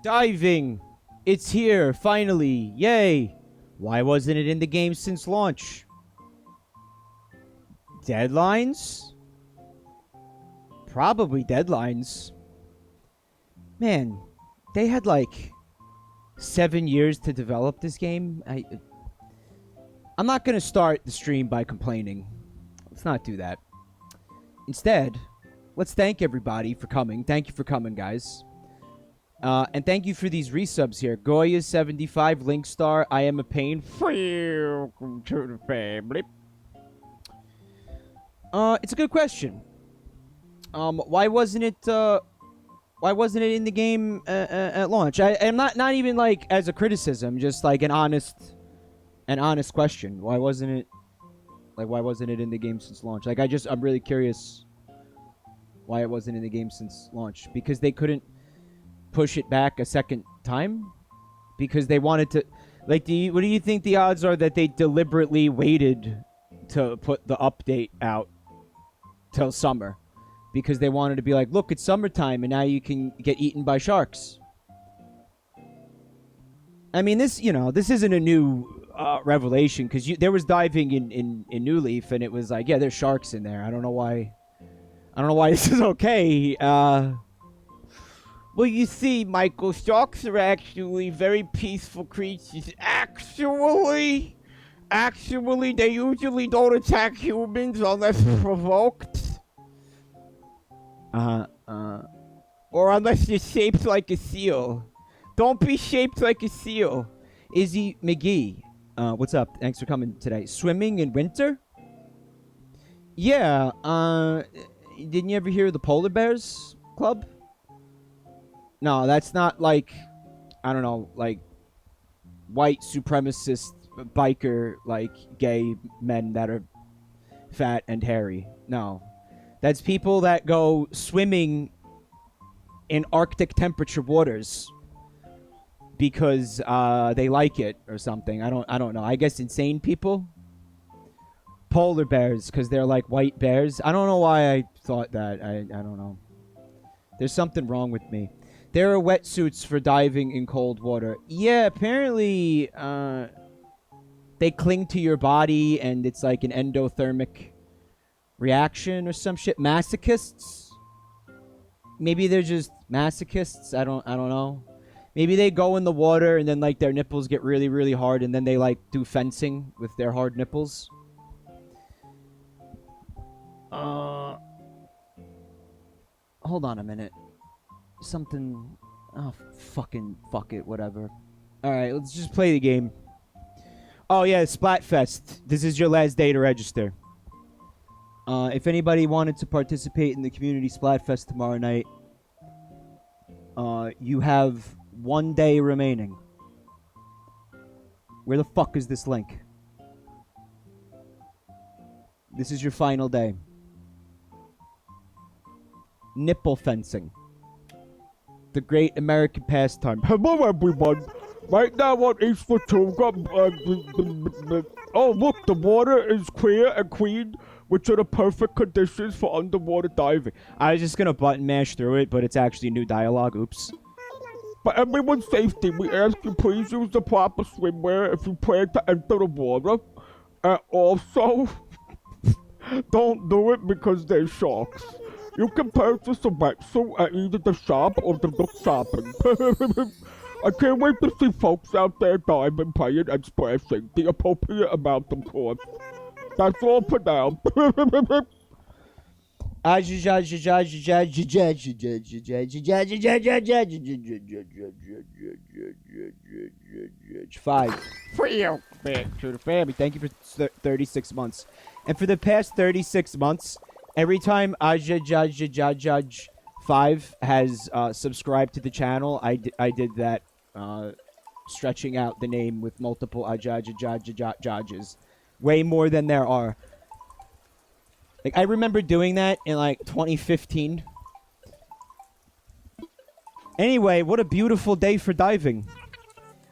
Diving! It's here, finally! Yay! Why wasn't it in the game since launch? Deadlines? Probably deadlines. Man, they had like 7 years to develop this game. I'm not gonna start the stream by complaining. Let's not do that. Instead, let's thank everybody for coming. Thank you for coming, guys. And thank you for these resubs here. Goya75, Linkstar, I Am a Pain. Welcome to the family. It's a good question. Why wasn't it in the game at launch? I'm not even like as a criticism, just like an honest question. Why wasn't it in the game since launch? Like I'm really curious why it wasn't in the game since launch, because they couldn't push it back a second time because they wanted to, like, what do you think the odds are that they deliberately waited to put the update out till summer because they wanted to be like, look, it's summertime and now you can get eaten by sharks? I mean, this isn't a new revelation, because there was diving in New Leaf and it was like, yeah, there's sharks in there. I don't know why this is okay. Well, you see, Michael, sharks are actually very peaceful creatures. Actually, they usually don't attack humans unless provoked. Or unless you're shaped like a seal. Don't be shaped like a seal. Izzy McGee, what's up? Thanks for coming today. Swimming in winter? Yeah, didn't you ever hear of the Polar Bears Club? No, that's not like, I don't know, like white supremacist biker, like gay men that are fat and hairy. No. That's people that go swimming in Arctic temperature waters because they like it or something. I don't know. I guess insane people. Polar bears because they're like white bears. I don't know why I thought that. I don't know. There's something wrong with me. There are wetsuits for diving in cold water. Yeah, apparently they cling to your body and it's like an endothermic reaction or some shit. Masochists? Maybe they're just masochists. I don't know. Maybe they go in the water and then like their nipples get really, really hard and then they like do fencing with their hard nipples. Hold on a minute. Something. Oh, fuck it, whatever. Alright, let's just play the game. Oh yeah, Splatfest. This is your last day to register. If anybody wanted to participate in the community Splatfest tomorrow night, you have 1 day remaining. Where the fuck is this link? This is your final day. Nipple fencing. The great American pastime. Hello, everyone. Right now on East Tortuga, oh, look, the water is clear and clean, which are the perfect conditions for underwater diving. I was just going to button mash through it, but it's actually new dialogue. Oops. For everyone's safety, we ask you please use the proper swimwear if you plan to enter the water. And also, don't do it because there's sharks. You can purchase a wetsuit at either the shop or the book shopping. I can't wait to see folks out there diving, playing, and splashing the appropriate amount of course. That's all for now. 5. Back to the family. Thank you for 36 months. And for the past 36 months, every time Ajajajajaj 5 has subscribed to the channel, I did that, stretching out the name with multiple Ajajajajajajs. Way more than there are. Like, I remember doing that in, like, 2015. Anyway, what a beautiful day for diving.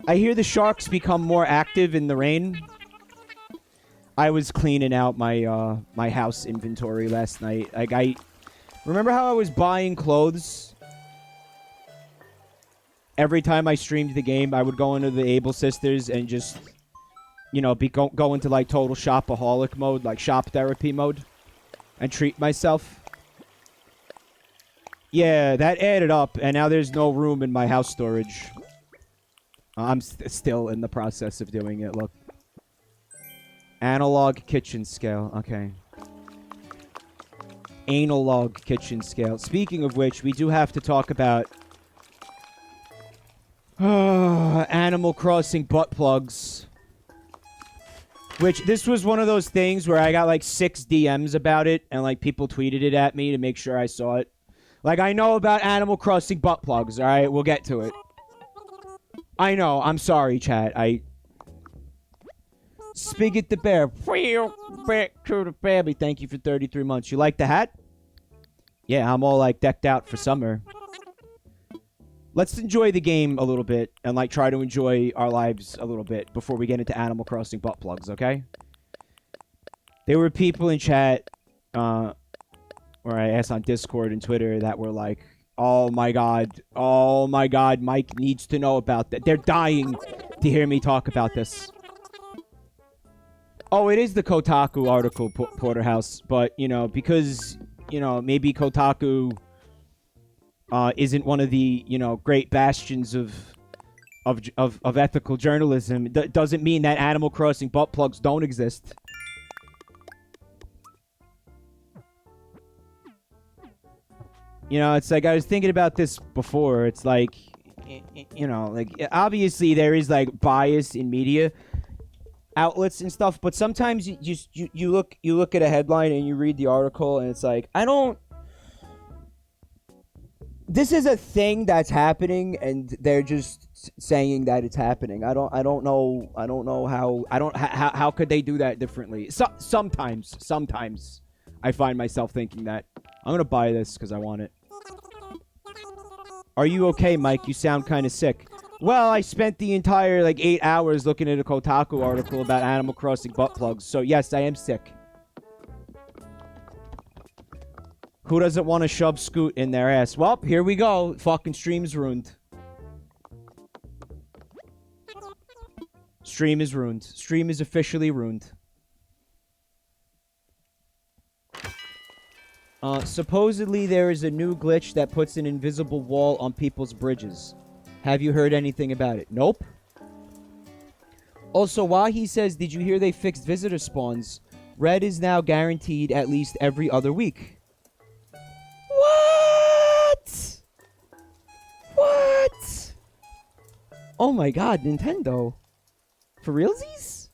I hear the sharks become more active in the rain. I was cleaning out my my house inventory last night. Like, I remember how I was buying clothes every time I streamed the game, I would go into the Able Sisters and just, you know, go into like total shopaholic mode, like shop therapy mode, and treat myself. Yeah, that added up, and now there's no room in my house storage. I'm still in the process of doing it, look. Analog kitchen scale, okay. Analog kitchen scale. Speaking of which, we do have to talk about Animal Crossing butt plugs. Which, this was one of those things where I got like 6 DMs about it, and like people tweeted it at me to make sure I saw it. Like, I know about Animal Crossing butt plugs, alright? We'll get to it. I know, I'm sorry, chat. Spigot the Bear. Back to the family. Thank you for 33 months. You like the hat? Yeah, I'm all like decked out for summer. Let's enjoy the game a little bit and like try to enjoy our lives a little bit before we get into Animal Crossing butt plugs, okay? There were people in chat, or I asked on Discord and Twitter that were like, oh my god, Mike needs to know about that. They're dying to hear me talk about this. Oh, it is the Kotaku article, Porterhouse, but, you know, because, you know, maybe Kotaku isn't one of the, you know, great bastions of ethical journalism, doesn't mean that Animal Crossing butt plugs don't exist. You know, it's like, I was thinking about this before, it's like, you know, like, obviously there is, like, bias in media outlets and stuff, but sometimes you look at a headline and you read the article and it's like, this is a thing that's happening and they're just saying that it's happening. I don't know how could they do that differently. Sometimes I find myself thinking that I'm gonna buy this because I want it. Are you okay, Mike? You sound kind of sick. Well, I spent the entire, like, 8 hours looking at a Kotaku article about Animal Crossing butt plugs, so yes, I am sick. Who doesn't want to shove Scoot in their ass? Well, here we go. Fucking stream's ruined. Stream is ruined. Stream is officially ruined. Supposedly there is a new glitch that puts an invisible wall on people's bridges. Have you heard anything about it? Nope. Also, while he says, did you hear they fixed visitor spawns? Red is now guaranteed at least every other week. What? What? Oh my god, Nintendo. For realsies?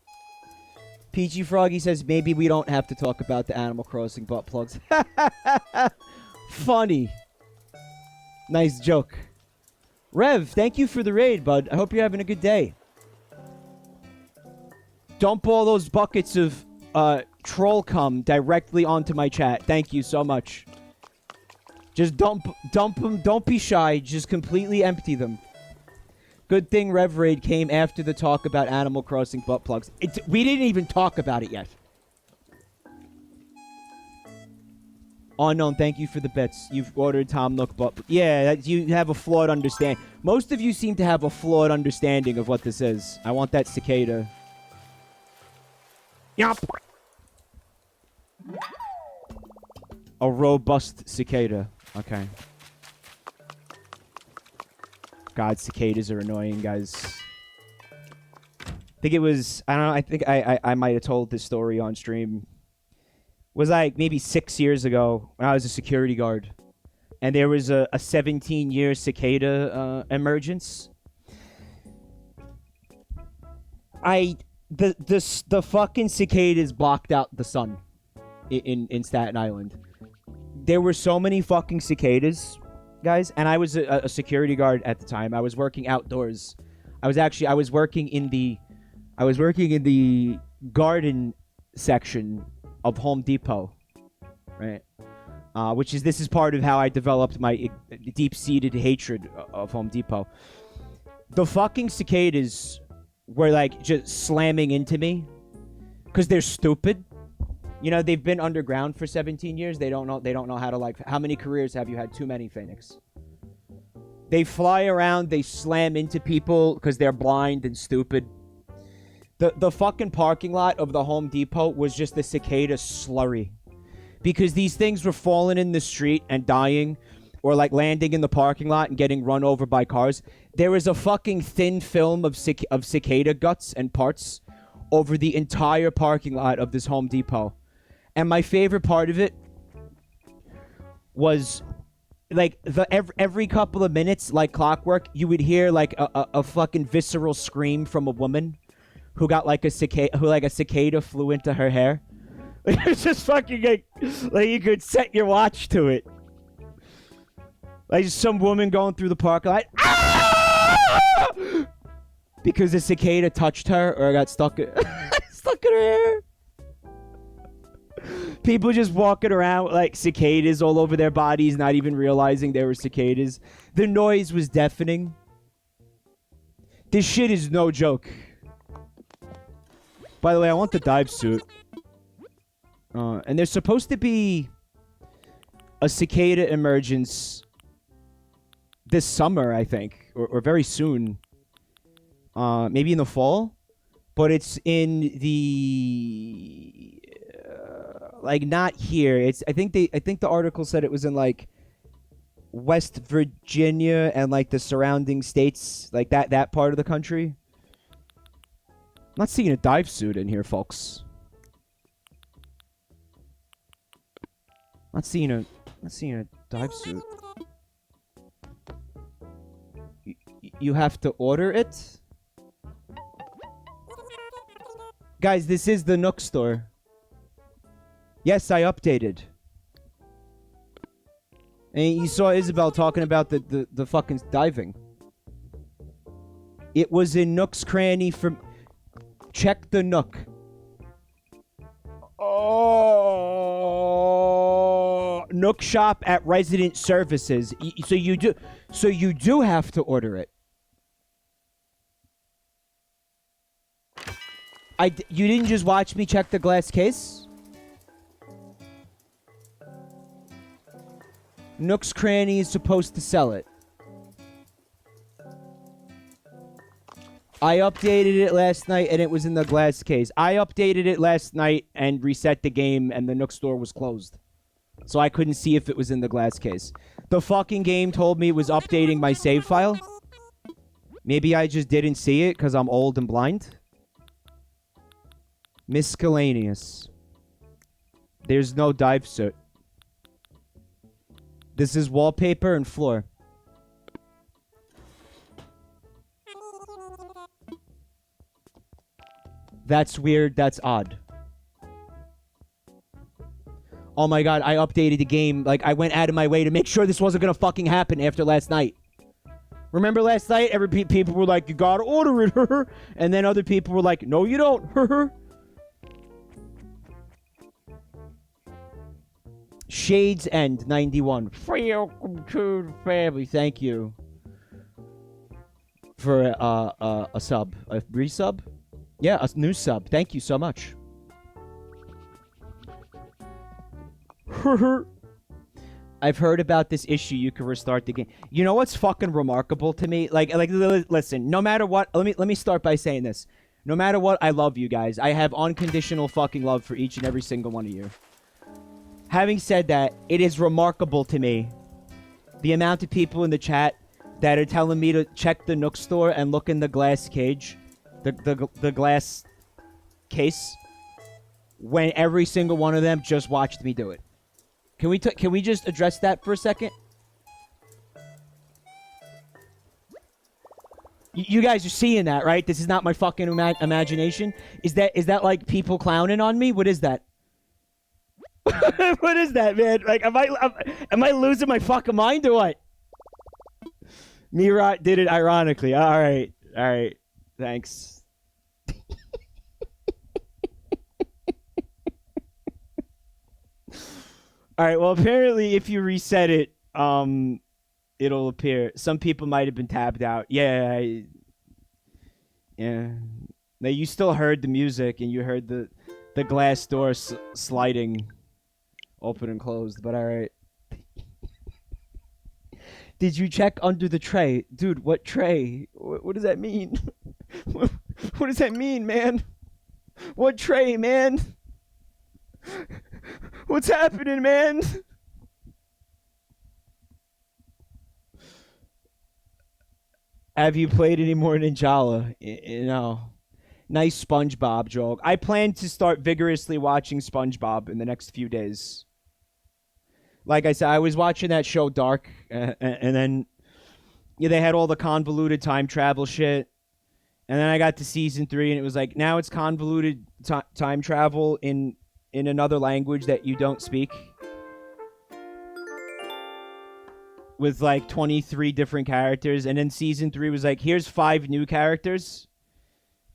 Peachy Froggy says, maybe we don't have to talk about the Animal Crossing butt plugs. Funny. Nice joke. Rev, thank you for the raid, bud. I hope you're having a good day. Dump all those buckets of troll cum directly onto my chat. Thank you so much. Just dump them. Don't be shy. Just completely empty them. Good thing Rev Raid came after the talk about Animal Crossing butt plugs. We didn't even talk about it yet. Unknown, thank you for the bits. You've ordered Tom Nook butt... Yeah, you have a flawed understanding. Most of you seem to have a flawed understanding of what this is. I want that cicada. Yup. A robust cicada. Okay. God, cicadas are annoying, guys. I think it was... I don't know. I think I might have told this story on stream. It was like maybe 6 years ago when I was a security guard. And there was a 17-year cicada emergence. The fucking cicadas blocked out the sun in Staten Island. There were so many fucking cicadas, guys, and I was a security guard at the time. I was working outdoors. I was working in the garden section of Home Depot, right? This is part of how I developed my deep-seated hatred of Home Depot. The fucking cicadas were like just slamming into me because they're stupid. You know, they've been underground for 17 years. They don't know how to, like... How many careers have you had? Too many, Phoenix. They fly around, they slam into people because they're blind and stupid. The fucking parking lot of the Home Depot was just a cicada slurry. Because these things were falling in the street and dying, or like landing in the parking lot and getting run over by cars. There was a fucking thin film of cicada guts and parts over the entire parking lot of this Home Depot. And my favorite part of it was, like, every couple of minutes, like clockwork, you would hear like a fucking visceral scream from a woman who got like a cicada flew into her hair. It's just fucking like you could set your watch to it. Like some woman going through the parking lot. Ah! Because a cicada touched her or got stuck in her hair. People just walking around with like cicadas all over their bodies, not even realizing they were cicadas. The noise was deafening. This shit is no joke. By the way, I want the dive suit. And there's supposed to be a cicada emergence this summer, I think, or very soon. Maybe in the fall, but it's in the like not here. I think the article said it was in like West Virginia and like the surrounding states, like that part of the country. I'm not seeing a dive suit in here, folks. Not seeing a dive suit. You have to order it? Guys, this is the Nook store. Yes, I updated. And you saw Isabel talking about the fucking diving. It was in Nook's cranny from... Check the Nook. Oh, Nook shop at Resident Services. So you do have to order it. You didn't just watch me check the glass case? Nook's Cranny is supposed to sell it. I updated it last night and it was in the glass case. I updated it last night and reset the game and the Nook store was closed. So I couldn't see if it was in the glass case. The fucking game told me it was updating my save file. Maybe I just didn't see it because I'm old and blind. Miscellaneous. There's no dive suit. This is wallpaper and floor. That's weird. That's odd. Oh my god, I updated the game. Like, I went out of my way to make sure this wasn't gonna fucking happen after last night. Remember last night? People were like, you gotta order it, and then other people were like, no you don't, Shades End 91. Welcome to the family. Thank you for a sub. A resub? Yeah, a new sub. Thank you so much. I've heard about this issue. You can restart the game. You know what's fucking remarkable to me? Like, listen. No matter what, let me start by saying this. No matter what, I love you guys. I have unconditional fucking love for each and every single one of you. Having said that, it is remarkable to me the amount of people in the chat that are telling me to check the Nook store and look in the glass cage, the glass case, when every single one of them just watched me do it. Can we just address that for a second? You guys are seeing that, right? This is not my fucking imagination. Is that like people clowning on me? What is that? What is that, man? Like, am I losing my fucking mind or what? Mirot did it ironically. All right, thanks. All right. Well, apparently, if you reset it, it'll appear. Some people might have been tabbed out. Yeah. Now you still heard the music and you heard the glass door sliding open and closed, but all right. Did you check under the tray? Dude, what tray? What does that mean? what does that mean, man? What tray, man? What's happening, man? Have you played any more Ninjala? You know. Nice SpongeBob joke. I plan to start vigorously watching SpongeBob in the next few days. Like I said, I was watching that show Dark, and then they had all the convoluted time travel shit. And then I got to season 3, and it was like, now it's convoluted time travel in another language that you don't speak. With like 23 different characters. And then season 3 was like, here's 5 new characters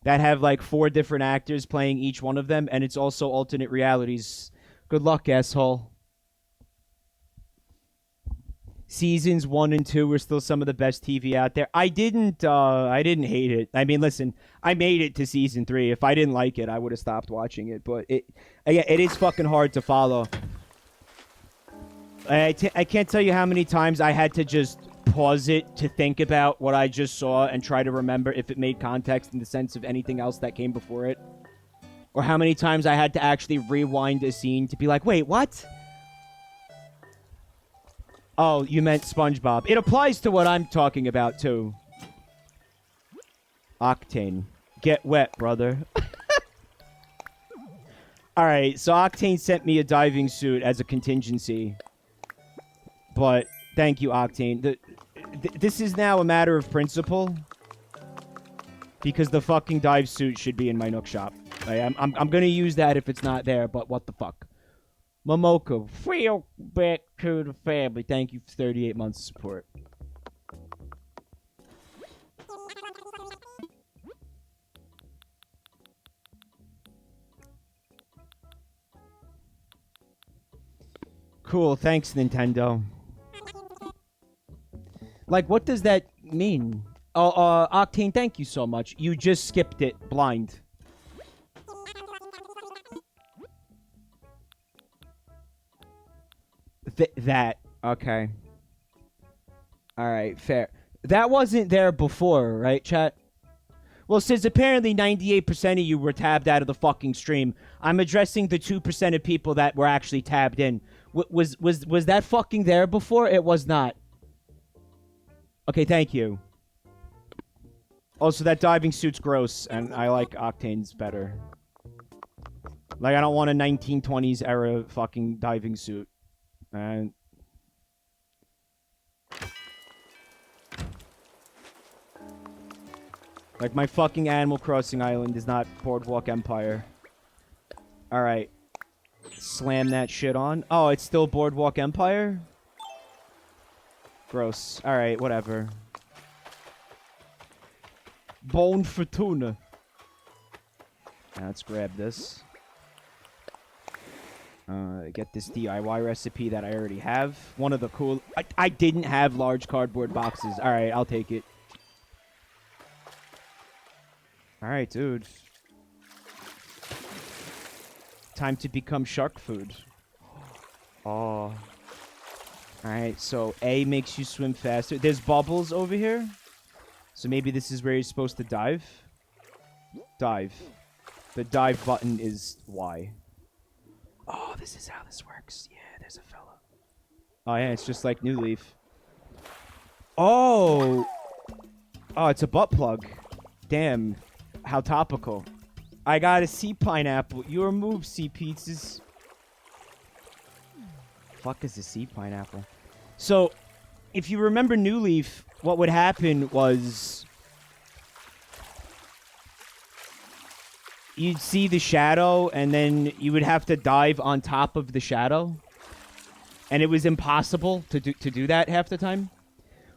that have like 4 different actors playing each one of them. And it's also alternate realities. Good luck, asshole. Seasons 1 and 2 were still some of the best TV out there. I didn't hate it. I mean, listen, I made it to season 3. If I didn't like it, I would have stopped watching it. But it is fucking hard to follow. I can't tell you how many times I had to just pause it to think about what I just saw and try to remember if it made context in the sense of anything else that came before it. Or how many times I had to actually rewind a scene to be like, wait, what? Oh, you meant SpongeBob. It applies to what I'm talking about, too. Octane. Get wet, brother. Alright, so Octane sent me a diving suit as a contingency. But, thank you, Octane. This is now a matter of principle. Because the fucking dive suit should be in my Nook shop. I'm gonna use that if it's not there, but what the fuck. Momoko, feel back to the family. Thank you for 38 months of support. Cool, thanks, Nintendo. Like, what does that mean? Octane, thank you so much. You just skipped it blind. That. Okay. Alright, fair. That wasn't there before, right, chat? Well, since apparently 98% of you were tabbed out of the fucking stream, I'm addressing the 2% of people that were actually tabbed in. Was that fucking there before? It was not. Okay, thank you. Also, that diving suit's gross, and I like Octane's better. Like, I don't want a 1920s era fucking diving suit. And like, my fucking Animal Crossing island is not Boardwalk Empire. Alright. Slam that shit on. Oh, it's still Boardwalk Empire? Gross. Alright, whatever. Bone Fortuna. Now let's grab this. Get this DIY recipe that I already have. One of the cool... I didn't have large cardboard boxes. Alright, I'll take it. Alright, dude. Time to become shark food. Oh. Alright, so A makes you swim faster. There's bubbles over here. So maybe this is where you're supposed to dive. Dive. The dive button is Y. Oh, this is how this works. Yeah, there's a fella. Oh, yeah, it's just like New Leaf. Oh! Oh, it's a butt plug. Damn. How topical. I got a sea pineapple. Your move, sea pizzas. Fuck is a sea pineapple? So, if you remember New Leaf, what would happen was... you'd see the shadow, and then you would have to dive on top of the shadow. And it was impossible to do that half the time.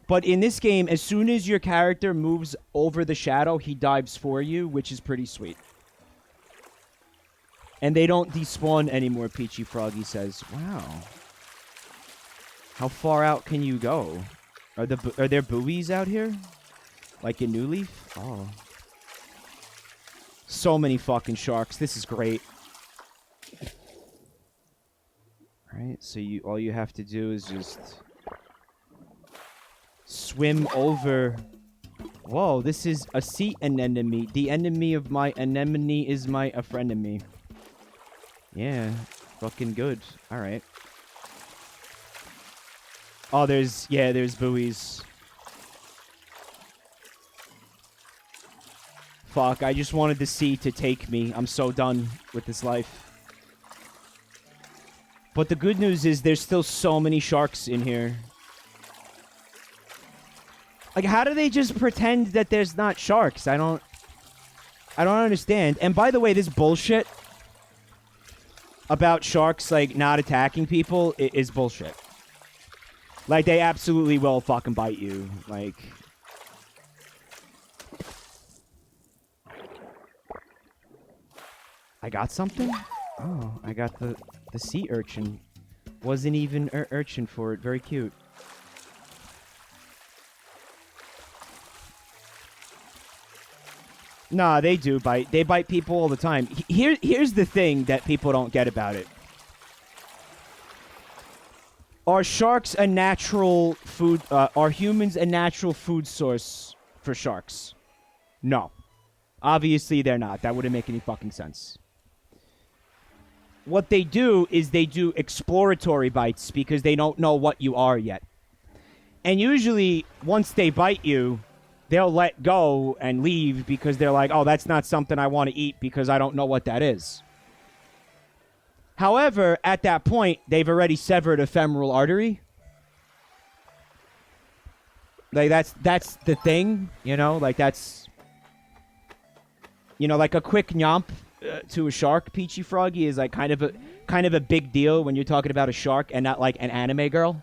But in this game, as soon as your character moves over the shadow, he dives for you, which is pretty sweet. And they don't despawn anymore, Peachy Froggy says. Wow. How far out can you go? Are there buoys out here? Like in New Leaf? Oh. So many fucking sharks. This is great. Alright, so all you have to do is just... swim over. Whoa, this is a sea anemone. The enemy of my anemone is my a frenemy. Yeah, fucking good. All right. Oh, there's buoys. Fuck, I just wanted the sea to take me. I'm so done with this life. But the good news is there's still so many sharks in here. Like, how do they just pretend that there's not sharks? I don't understand. And by the way, this bullshit about sharks, like, not attacking people is bullshit. Like, they absolutely will fucking bite you. Like... I got something? Oh, I got the sea urchin. Wasn't even urchin for it. Very cute. Nah, they do bite. They bite people all the time. Here's the thing that people don't get about it. Are sharks a natural food... are humans a natural food source for sharks? No. Obviously, they're not. That wouldn't make any fucking sense. What they do is they do exploratory bites because they don't know what you are yet. And usually, once they bite you, they'll let go and leave because they're like, oh, that's not something I want to eat because I don't know what that is. However, at that point, they've already severed a femoral artery. Like, that's the thing, you know? Like, that's... You know, like a quick nyomp to a shark, Peachy Froggy, is like kind of a big deal when you're talking about a shark and not like an anime girl.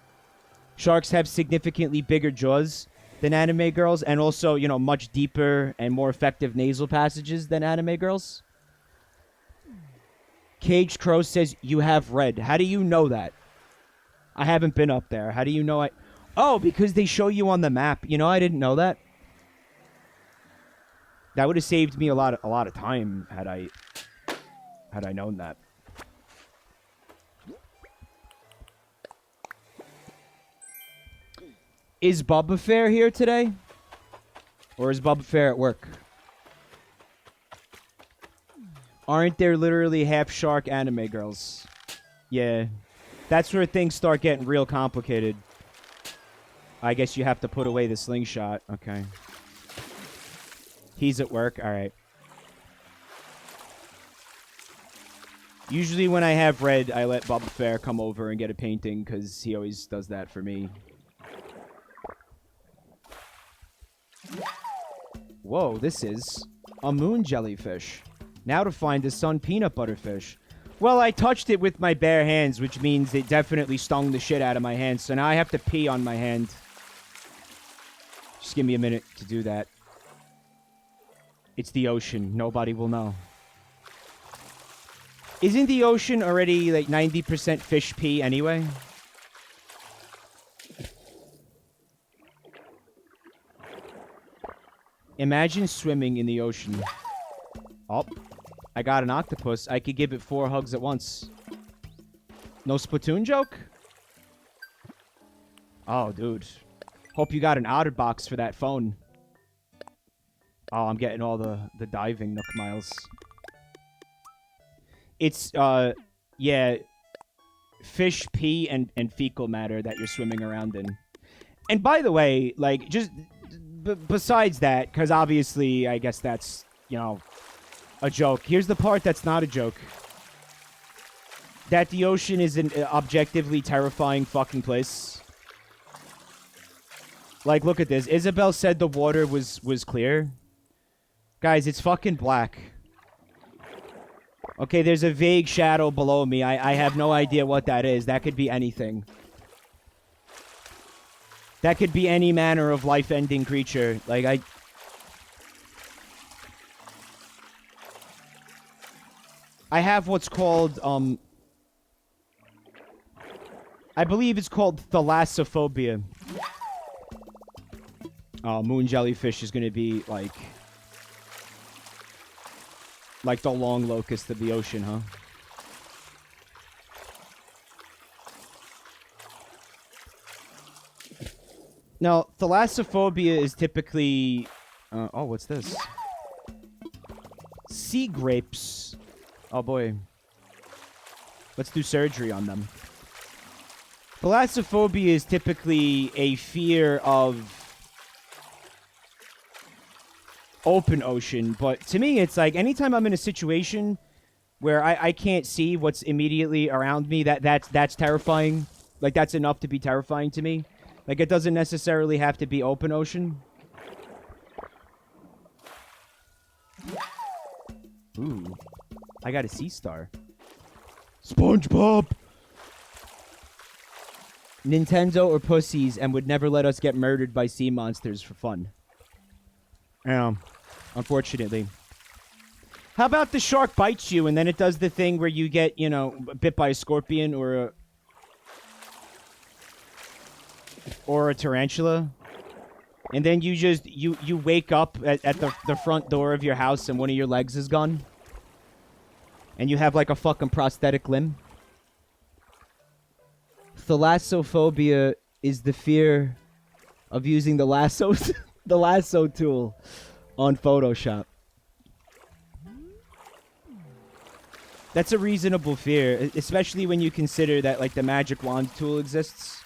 Sharks have significantly bigger jaws than anime girls, and also, you know, much deeper and more effective nasal passages than anime girls. Caged Crow says, you have red. How do you know that? I haven't been up there. How do you know I... Oh, because they show you on the map. You know, I didn't know that. That would have saved me a lot of time had I known that. Is Bubba Fair here today? Or is Bubba Fair at work? Aren't there literally half shark anime girls? Yeah. That's where things start getting real complicated. I guess you have to put away the slingshot. Okay. He's at work. All right. Usually when I have red, I let Bubba Fair come over and get a painting because he always does that for me. Whoa, this is a moon jellyfish. Now to find the sun peanut butter fish. Well, I touched it with my bare hands, which means it definitely stung the shit out of my hands. So now I have to pee on my hand. Just give me a minute to do that. It's the ocean. Nobody will know. Isn't the ocean already like 90% fish pee anyway? Imagine swimming in the ocean. Oh, I got an octopus. I could give it 4 hugs at once. No Splatoon joke? Oh, dude. Hope you got an OtterBox for that phone. Oh, I'm getting all the diving Nook miles. It's, yeah, fish pee and fecal matter that you're swimming around in. And by the way, like, just besides that, because obviously, I guess that's, you know, a joke. Here's the part that's not a joke. That the ocean is an objectively terrifying fucking place. Like, look at this. Isabel said the water was clear. Guys, it's fucking black. Okay, there's a vague shadow below me. I have no idea what that is. That could be anything. That could be any manner of life-ending creature. Like, I have what's called, I believe it's called thalassophobia. Oh, moon jellyfish is gonna be, like the long locust of the ocean, huh? Now, thalassophobia is typically... oh, what's this? Sea grapes. Oh, boy. Let's do surgery on them. Thalassophobia is typically a fear of open ocean, but to me, it's like anytime I'm in a situation where I can't see what's immediately around me, that's terrifying. Like, that's enough to be terrifying to me. Like, it doesn't necessarily have to be open ocean. Ooh. I got a sea star. SpongeBob! Nintendo or pussies and would never let us get murdered by sea monsters for fun. Unfortunately. How about the shark bites you and then it does the thing where you get, you know, bit by a scorpion or a tarantula? And then you just, you wake up at the front door of your house and one of your legs is gone? And you have like a fucking prosthetic limb? Thalassophobia is the fear of using the lasso the lasso tool on Photoshop. That's a reasonable fear, especially when you consider that like the magic wand tool exists.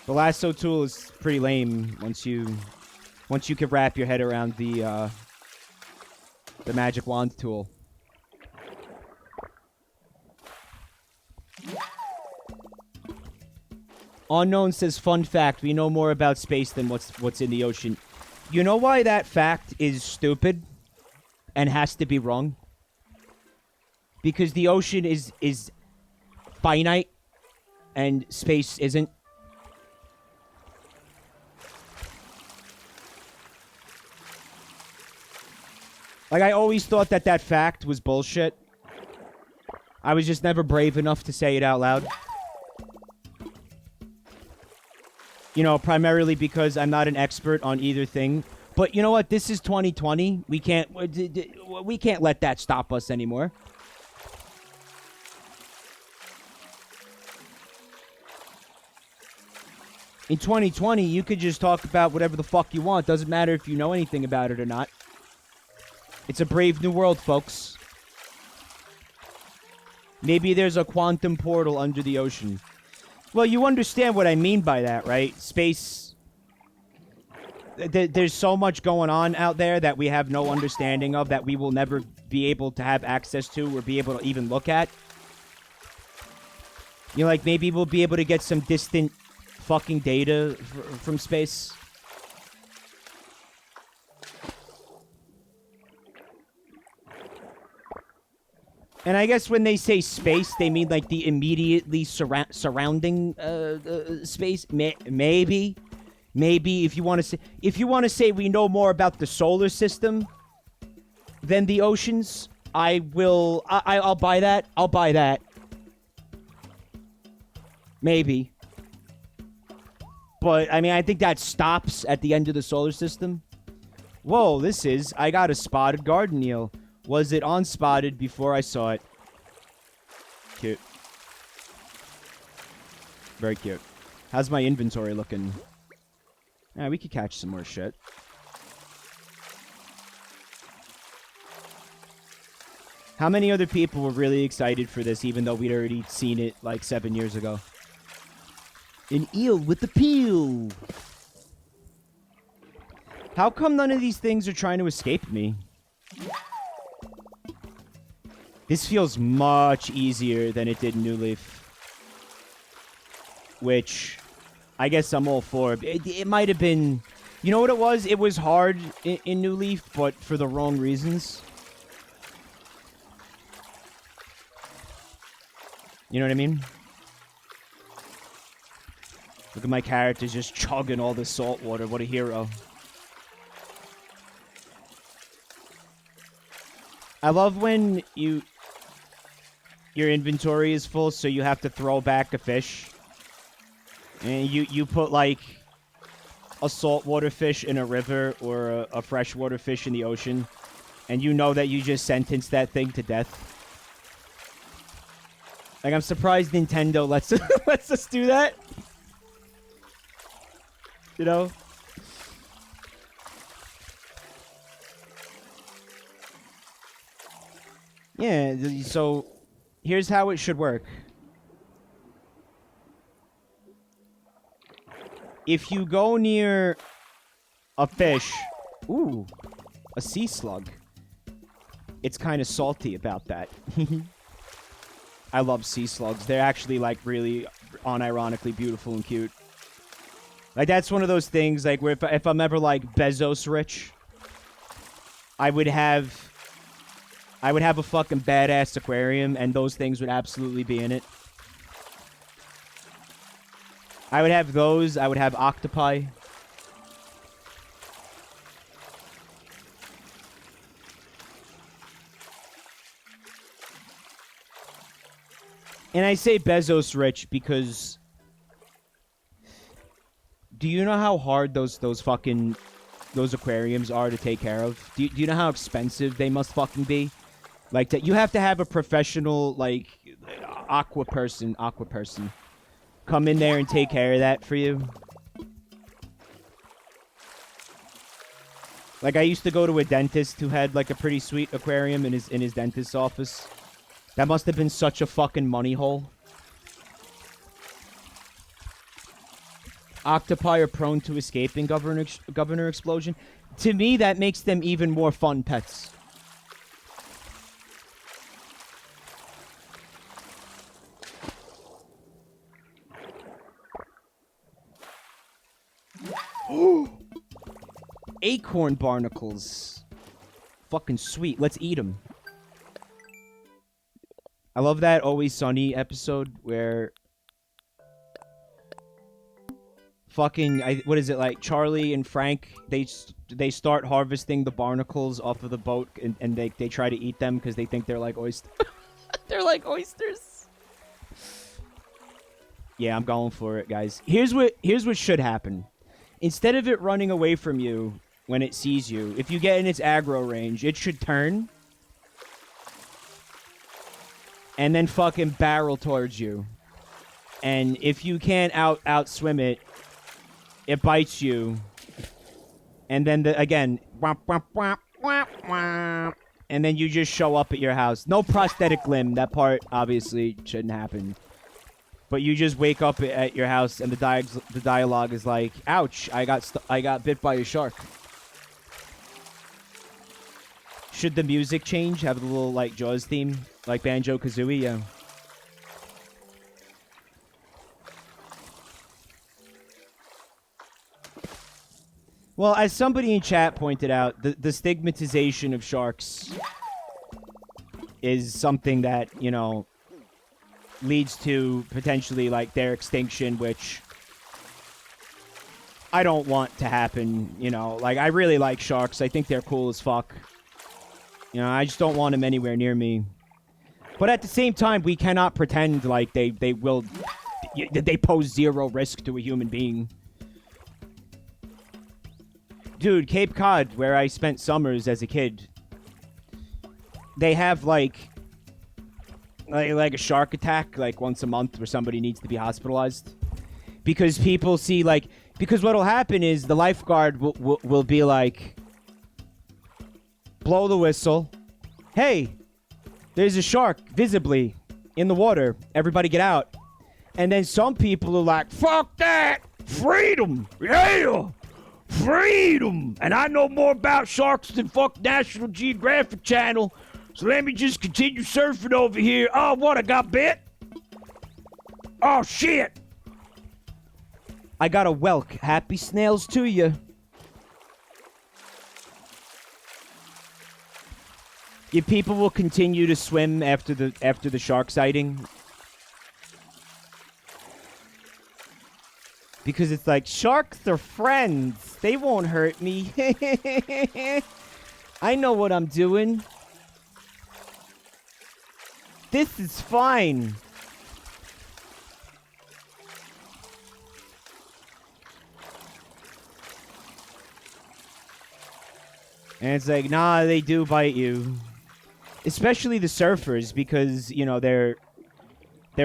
The lasso tool is pretty lame once you can wrap your head around the magic wand tool. Unknown says, fun fact, we know more about space than what's in the ocean. You know why that fact is stupid and has to be wrong? Because the ocean is finite and space isn't. Like, I always thought that fact was bullshit. I was just never brave enough to say it out loud. You know, primarily because I'm not an expert on either thing. But you know what? This is 2020. We can't let that stop us anymore. In 2020, you could just talk about whatever the fuck you want. Doesn't matter if you know anything about it or not. It's a brave new world, folks. Maybe there's a quantum portal under the ocean. Well, you understand what I mean by that, right? Space. There's so much going on out there that we have no understanding of, that we will never be able to have access to or be able to even look at. You know, like, maybe we'll be able to get some distant fucking data from space. And I guess when they say space, they mean like the immediately surrounding space. Maybe if you want to say we know more about the solar system than the oceans, I'll buy that. I'll buy that. Maybe. But I mean, I think that stops at the end of the solar system. Whoa, I got a spotted garden eel. Was it unspotted before I saw it? Cute. Very cute. How's my inventory looking? Yeah, we could catch some more shit. How many other people were really excited for this, even though we'd already seen it like 7 years ago? An eel with a peel! How come none of these things are trying to escape me? This feels much easier than it did in New Leaf. Which, I guess I'm all for. It might have been... You know what it was? It was hard in New Leaf, but for the wrong reasons. You know what I mean? Look at my character just chugging all this salt water. What a hero. I love when your inventory is full, so you have to throw back a fish. And you put, like, a saltwater fish in a river or a freshwater fish in the ocean. And you know that you just sentenced that thing to death. Like, I'm surprised Nintendo lets us do that. You know? Yeah, so here's how it should work. If you go near a fish... Ooh, a sea slug. It's kind of salty about that. I love sea slugs. They're actually, like, really unironically beautiful and cute. Like, that's one of those things, like, where if I'm ever, like, Bezos rich, I would have a fucking badass aquarium, and those things would absolutely be in it. I would have those. I would have octopi. And I say Bezos rich because... Do you know how hard those aquariums are to take care of? Do you know how expensive they must fucking be? Like, that you have to have a professional, like, aqua person come in there and take care of that for you. Like, I used to go to a dentist who had, like, a pretty sweet aquarium in his dentist's office. That must have been such a fucking money hole. Octopi are prone to escaping governor explosion. To me, that makes them even more fun pets. Acorn barnacles. Fucking sweet. Let's eat them. I love that Always Sunny episode where fucking what is it, like Charlie and Frank, they start harvesting the barnacles off of the boat and they try to eat them because they think they're like oysters. They're like oysters. Yeah, I'm going for it, guys. Here's what should happen. Instead of it running away from you when it sees you, if you get in its aggro range, it should turn and then fucking barrel towards you. And if you can't outswim it, it bites you. And then again, and then you just show up at your house. No prosthetic limb. That part obviously shouldn't happen. But you just wake up at your house and the dialogue is like, "Ouch! I got bit by a shark." Should the music change? Have a little like Jaws theme, like Banjo-Kazooie? Yeah. Well, as somebody in chat pointed out, the stigmatization of sharks is something that, you know, leads to potentially, like, their extinction, which I don't want to happen, you know. Like, I really like sharks. I think they're cool as fuck. You know, I just don't want them anywhere near me. But at the same time, we cannot pretend like they pose zero risk to a human being. Dude, Cape Cod, where I spent summers as a kid, they have, like a shark attack, like, once a month where somebody needs to be hospitalized. Because people see, like... Because what'll happen is the lifeguard will be like... Blow the whistle. Hey, there's a shark, visibly, in the water. Everybody get out. And then some people are like, fuck that! Freedom! Yeah! Freedom! And I know more about sharks than fuck National Geographic Channel. So let me just continue surfing over here. Oh, what? I got bit? Oh, shit! I got a Whelk. Happy snails to you. If people will continue to swim after the shark sighting. Because it's like, sharks are friends. They won't hurt me. I know what I'm doing. This is fine. And it's like, nah, they do bite you. Especially the surfers, because, you know, they're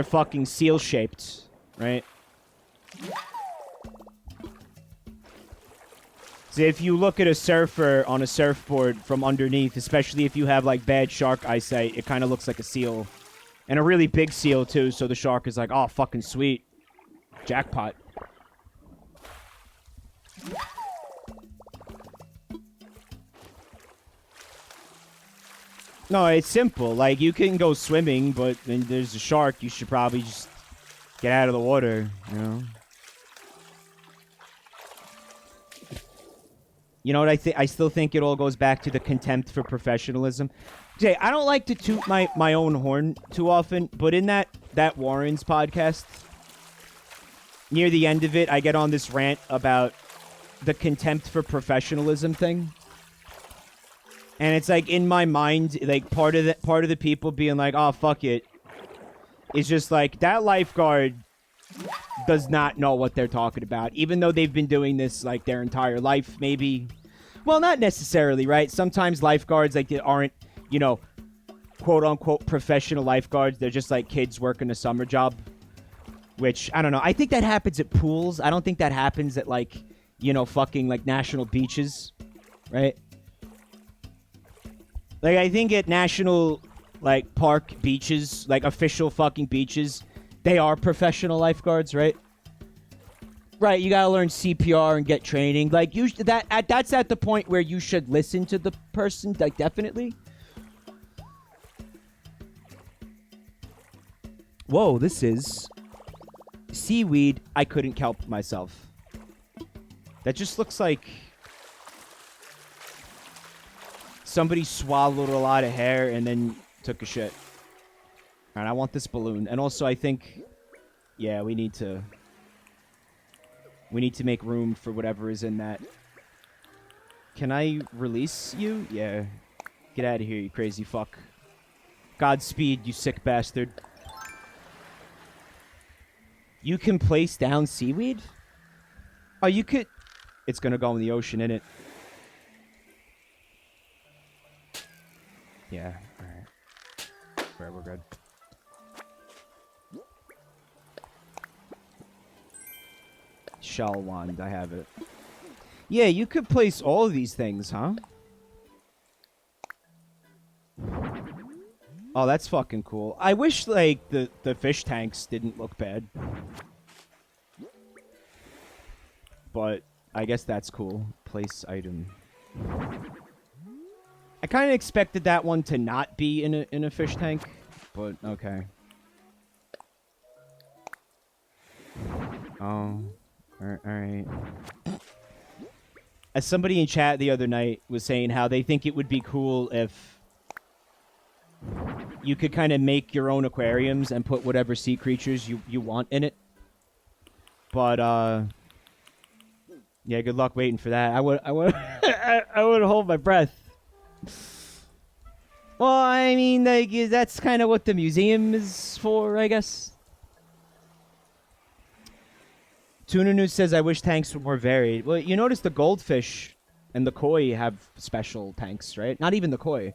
fucking seal-shaped, right? So if you look at a surfer on a surfboard from underneath, especially if you have like bad shark eyesight, it kind of looks like a seal. And a really big seal too, so the shark is like, oh, fucking sweet. Jackpot. No, it's simple. Like, you can go swimming, but when there's a shark, you should probably just get out of the water, you know? You know what I still think it all goes back to the contempt for professionalism. Jay, I don't like to toot my own horn too often, but in that Warren's podcast, near the end of it, I get on this rant about the contempt for professionalism thing. And it's like, in my mind, like, part of the people being like, oh, fuck it, is just like, that lifeguard does not know what they're talking about, even though they've been doing this, like, their entire life, maybe. Well, not necessarily, right? Sometimes lifeguards, like, they aren't, you know, quote-unquote professional lifeguards. They're just, like, kids working a summer job, which, I don't know. I think that happens at pools. I don't think that happens at, like, you know, fucking, like, national beaches, right? Like, I think at national, like, park beaches, like, official fucking beaches, they are professional lifeguards, right? Right, you gotta learn CPR and get training. Like, that's at the point where you should listen to the person, like, definitely. Whoa, this is seaweed. I couldn't kelp myself. That just looks like somebody swallowed a lot of hair and then took a shit. Alright, I want this balloon. And also, I think, yeah, we need to make room for whatever is in that. Can I release you? Yeah. Get out of here, you crazy fuck. Godspeed, you sick bastard. You can place down seaweed? Oh, you could... It's gonna go in the ocean, innit? Yeah, alright. Alright, we're good. Shell wand, I have it. Yeah, you could place all of these things, huh? Oh, that's fucking cool. I wish, like, the fish tanks didn't look bad. But I guess that's cool. Place item. I kind of expected that one to not be in a fish tank, but okay. Oh, all right. As somebody in chat the other night was saying how they think it would be cool if you could kind of make your own aquariums and put whatever sea creatures you want in it. But yeah, good luck waiting for that. I would I would hold my breath. Well, I mean, like, that's kind of what the museum is for, I guess. Tuna News says, I wish tanks were more varied. Well, you notice the goldfish and the koi have special tanks, right? Not even the koi.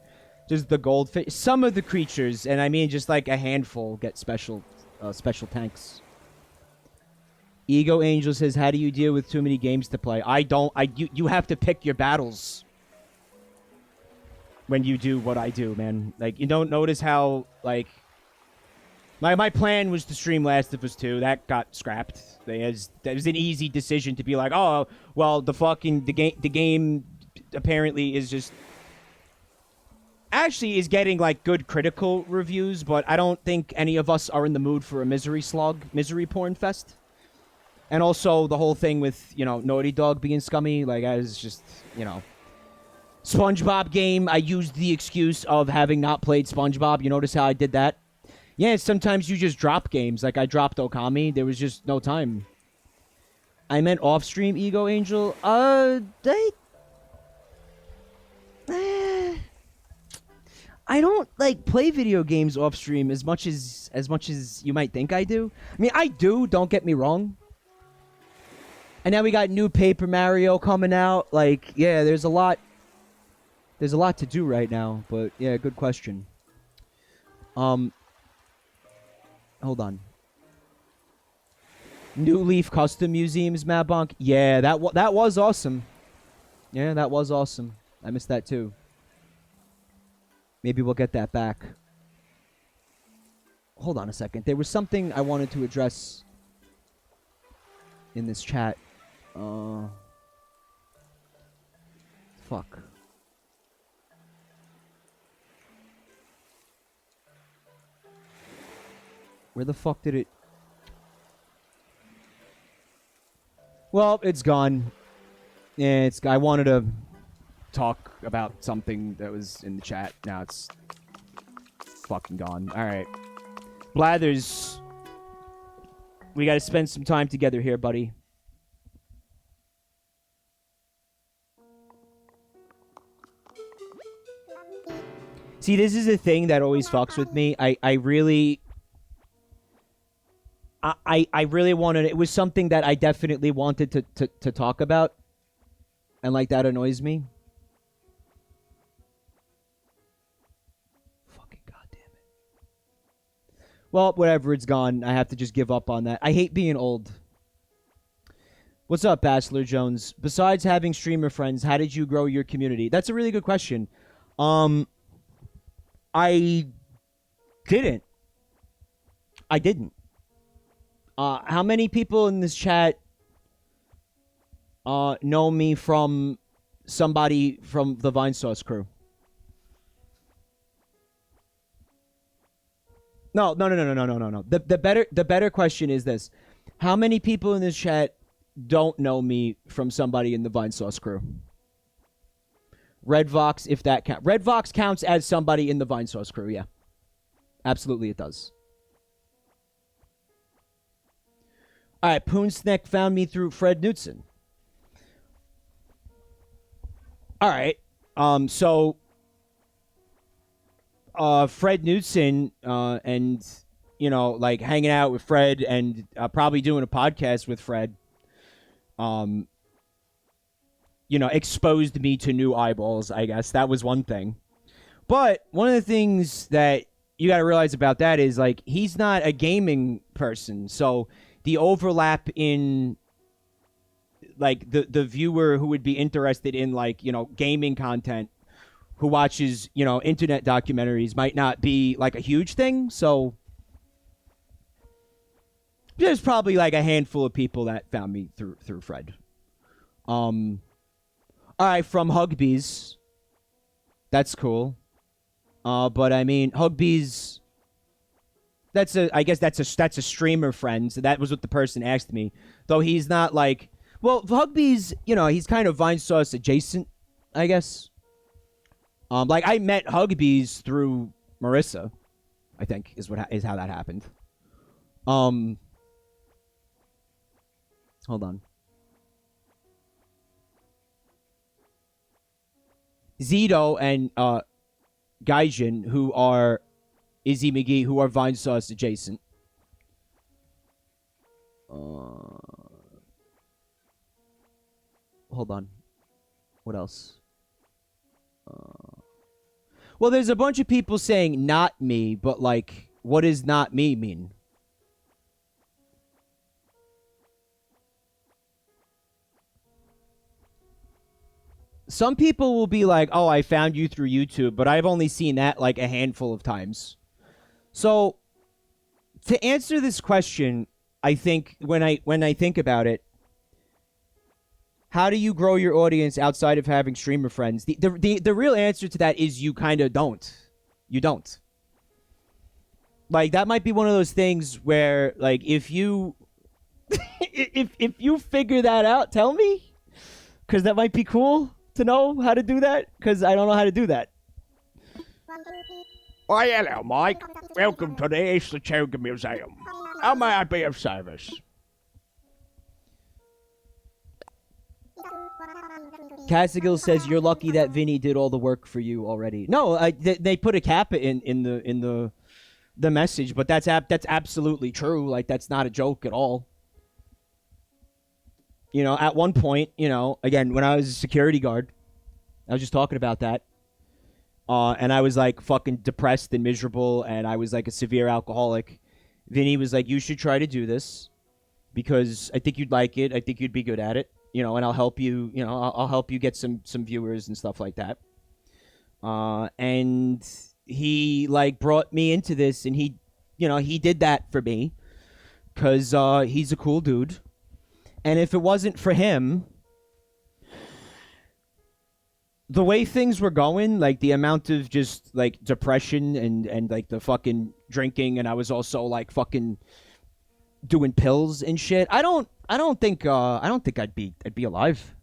Just the goldfish. Some of the creatures, and I mean just like a handful, get special tanks. Ego Angel says, how do you deal with too many games to play? You have to pick your battles when you do what I do, man. Like, you don't notice how, like... My plan was to stream Last of Us 2. That got scrapped. That was an easy decision to be like, oh, well, the game apparently is just... Actually is getting, like, good critical reviews, but I don't think any of us are in the mood for a misery porn fest. And also, the whole thing with, you know, Naughty Dog being scummy, like, I was just, you know... SpongeBob game, I used the excuse of having not played SpongeBob. You notice how I did that? Yeah, sometimes you just drop games. Like, I dropped Okami. There was just no time. I meant off-stream, Ego Angel. I don't, like, play video games off-stream as much as you might think I do. I mean, I do, don't get me wrong. And now we got new Paper Mario coming out. Like, yeah, there's a lot to do right now, but yeah, good question. Hold on. New Leaf Custom Museums, Mad Bonk. Yeah, that was awesome. Yeah, that was awesome. I missed that too. Maybe we'll get that back. Hold on a second. There was something I wanted to address in this chat. Fuck. Where the fuck did it... Well, it's gone. Yeah, I wanted to talk about something that was in the chat. Now it's fucking gone. Alright. Blathers. We gotta spend some time together here, buddy. See, this is a thing that always fucks with me. I really wanted... It was something that I definitely wanted to talk about. And, like, that annoys me. Fucking goddamn it. Well, whatever, it's gone. I have to just give up on that. I hate being old. What's up, Bachelor Jones? Besides having streamer friends, how did you grow your community? That's a really good question. I didn't. How many people in this chat know me from somebody from the Vine Sauce crew? No. The better question is this: how many people in this chat don't know me from somebody in the Vine Sauce crew? Red Vox, if that counts. Red Vox counts as somebody in the Vine Sauce crew, yeah. Absolutely it does. Alright, Poonsneck found me through Fred Knudsen. Alright, so... Fred Knudsen, and, you know, like, hanging out with Fred and probably doing a podcast with Fred, you know, exposed me to new eyeballs, I guess. That was one thing. But one of the things that you got to realize about that is, like, he's not a gaming person. So the overlap in, like, the viewer who would be interested in, like, you know, gaming content, who watches, you know, internet documentaries, might not be, like, a huge thing. So there's probably, like, a handful of people that found me through Fred. All right, from Hugbees. That's cool. But I mean, Hugbees... I guess that's a streamer friend. So that was what the person asked me. Though he's not like... Well, Hugbees, you know, he's kind of Vine Sauce adjacent, I guess. Like, I met Hugbees through Marissa, I think, is how that happened. Hold on. Zito and Gaijin, who are Izzy McGee, who are Vine Sauce adjacent. Hold on. What else? Well, there's a bunch of people saying not me, but, like, what does not me mean? Some people will be like, oh, I found you through YouTube, but I've only seen that, like, a handful of times. So, to answer this question, I think, when I think about it, how do you grow your audience outside of having streamer friends? The real answer to that is you kind of don't. You don't. Like, that might be one of those things where, like, if you... if you figure that out, tell me. Because that might be cool to know how to do that, because I don't know how to do that. Why, hello, Mike. Welcome to the Eastern Museum. How may I be of service? Cassigill says you're lucky that Vinny did all the work for you already. No, they put a kappa in the message, but that's absolutely true. Like, that's not a joke at all. You know, at one point, you know, again, when I was a security guard, I was just talking about that. And I was, like, fucking depressed and miserable, and I was, like, a severe alcoholic. Vinny was like, you should try to do this, because I think you'd like it. I think you'd be good at it. and I'll help you. I'll help you get some viewers and stuff like that. And he like brought me into this, and he did that for me because he's a cool dude. And if it wasn't for him, the way things were going, like the amount of just like depression and like the fucking drinking, and I was also like fucking doing pills and shit. I don't think I'd be alive.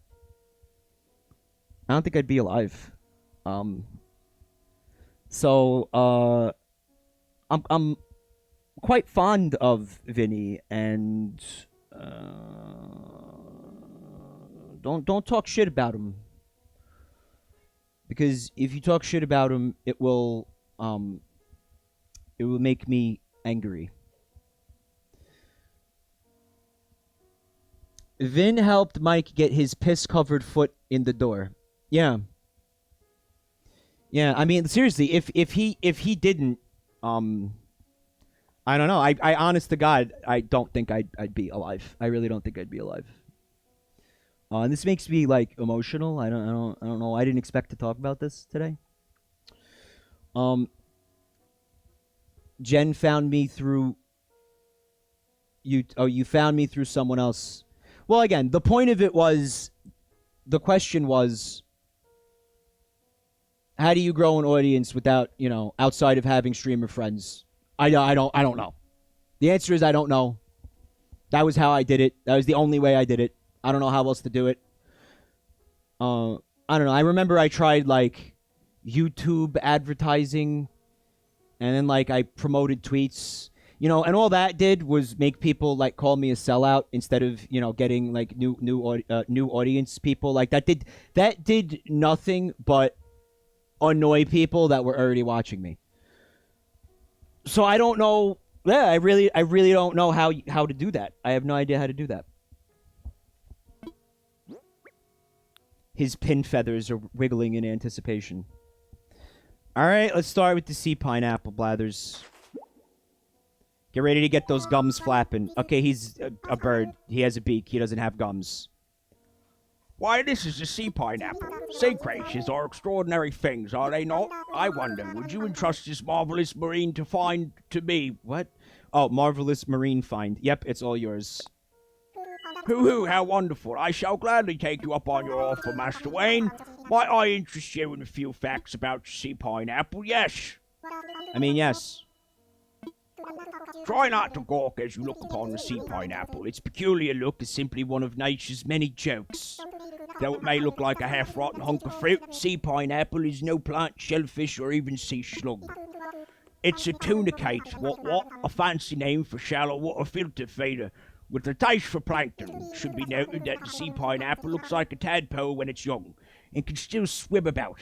I don't think I'd be alive. So I'm quite fond of Vinny, and don't talk shit about him, because if you talk shit about him, it will make me angry. Vin helped Mike get his piss-covered foot in the door. Yeah. Yeah, I mean, seriously, if he didn't, I don't know. I honest to God, I don't think I'd be alive. I really don't think I'd be alive. And this makes me like emotional. I don't know. I didn't expect to talk about this today. Jen found me through you. Oh, you found me through someone else. Well, again, the point of it was, the question was, how do you grow an audience without, outside of having streamer friends? I don't know. The answer is I don't know. That was how I did it. That was the only way I did it. I don't know how else to do it. I don't know. I remember I tried like YouTube advertising, and then like I promoted tweets, and all that did was make people like call me a sellout instead of getting like new audience people. Like that did nothing but annoy people that were already watching me. So I don't know. Yeah, I really don't know how to do that. I have no idea how to do that. His pin feathers are wiggling in anticipation. All right, let's start with the sea pineapple, Blathers. Get ready to get those gums flapping. Okay, he's a bird. He has a beak. He doesn't have gums. Why, this is a sea pineapple. Sea creatures are extraordinary things, are they not? I wonder, would you entrust this marvelous marine to find to me? What? Oh, marvelous marine find. Yep, it's all yours. Hoo-hoo, how wonderful. I shall gladly take you up on your offer, Master Wayne. Might I interest you in a few facts about your sea pineapple? Yes. I mean, yes. Try not to gawk as you look upon the sea pineapple. Its peculiar look is simply one of nature's many jokes. Though it may look like a half-rotten hunk of fruit, sea pineapple is no plant, shellfish, or even sea slug. It's a tunicate, what? A fancy name for shallow water filter feeder, with a taste for plankton. It should be noted that the sea pineapple looks like a tadpole when it's young, and can still swim about.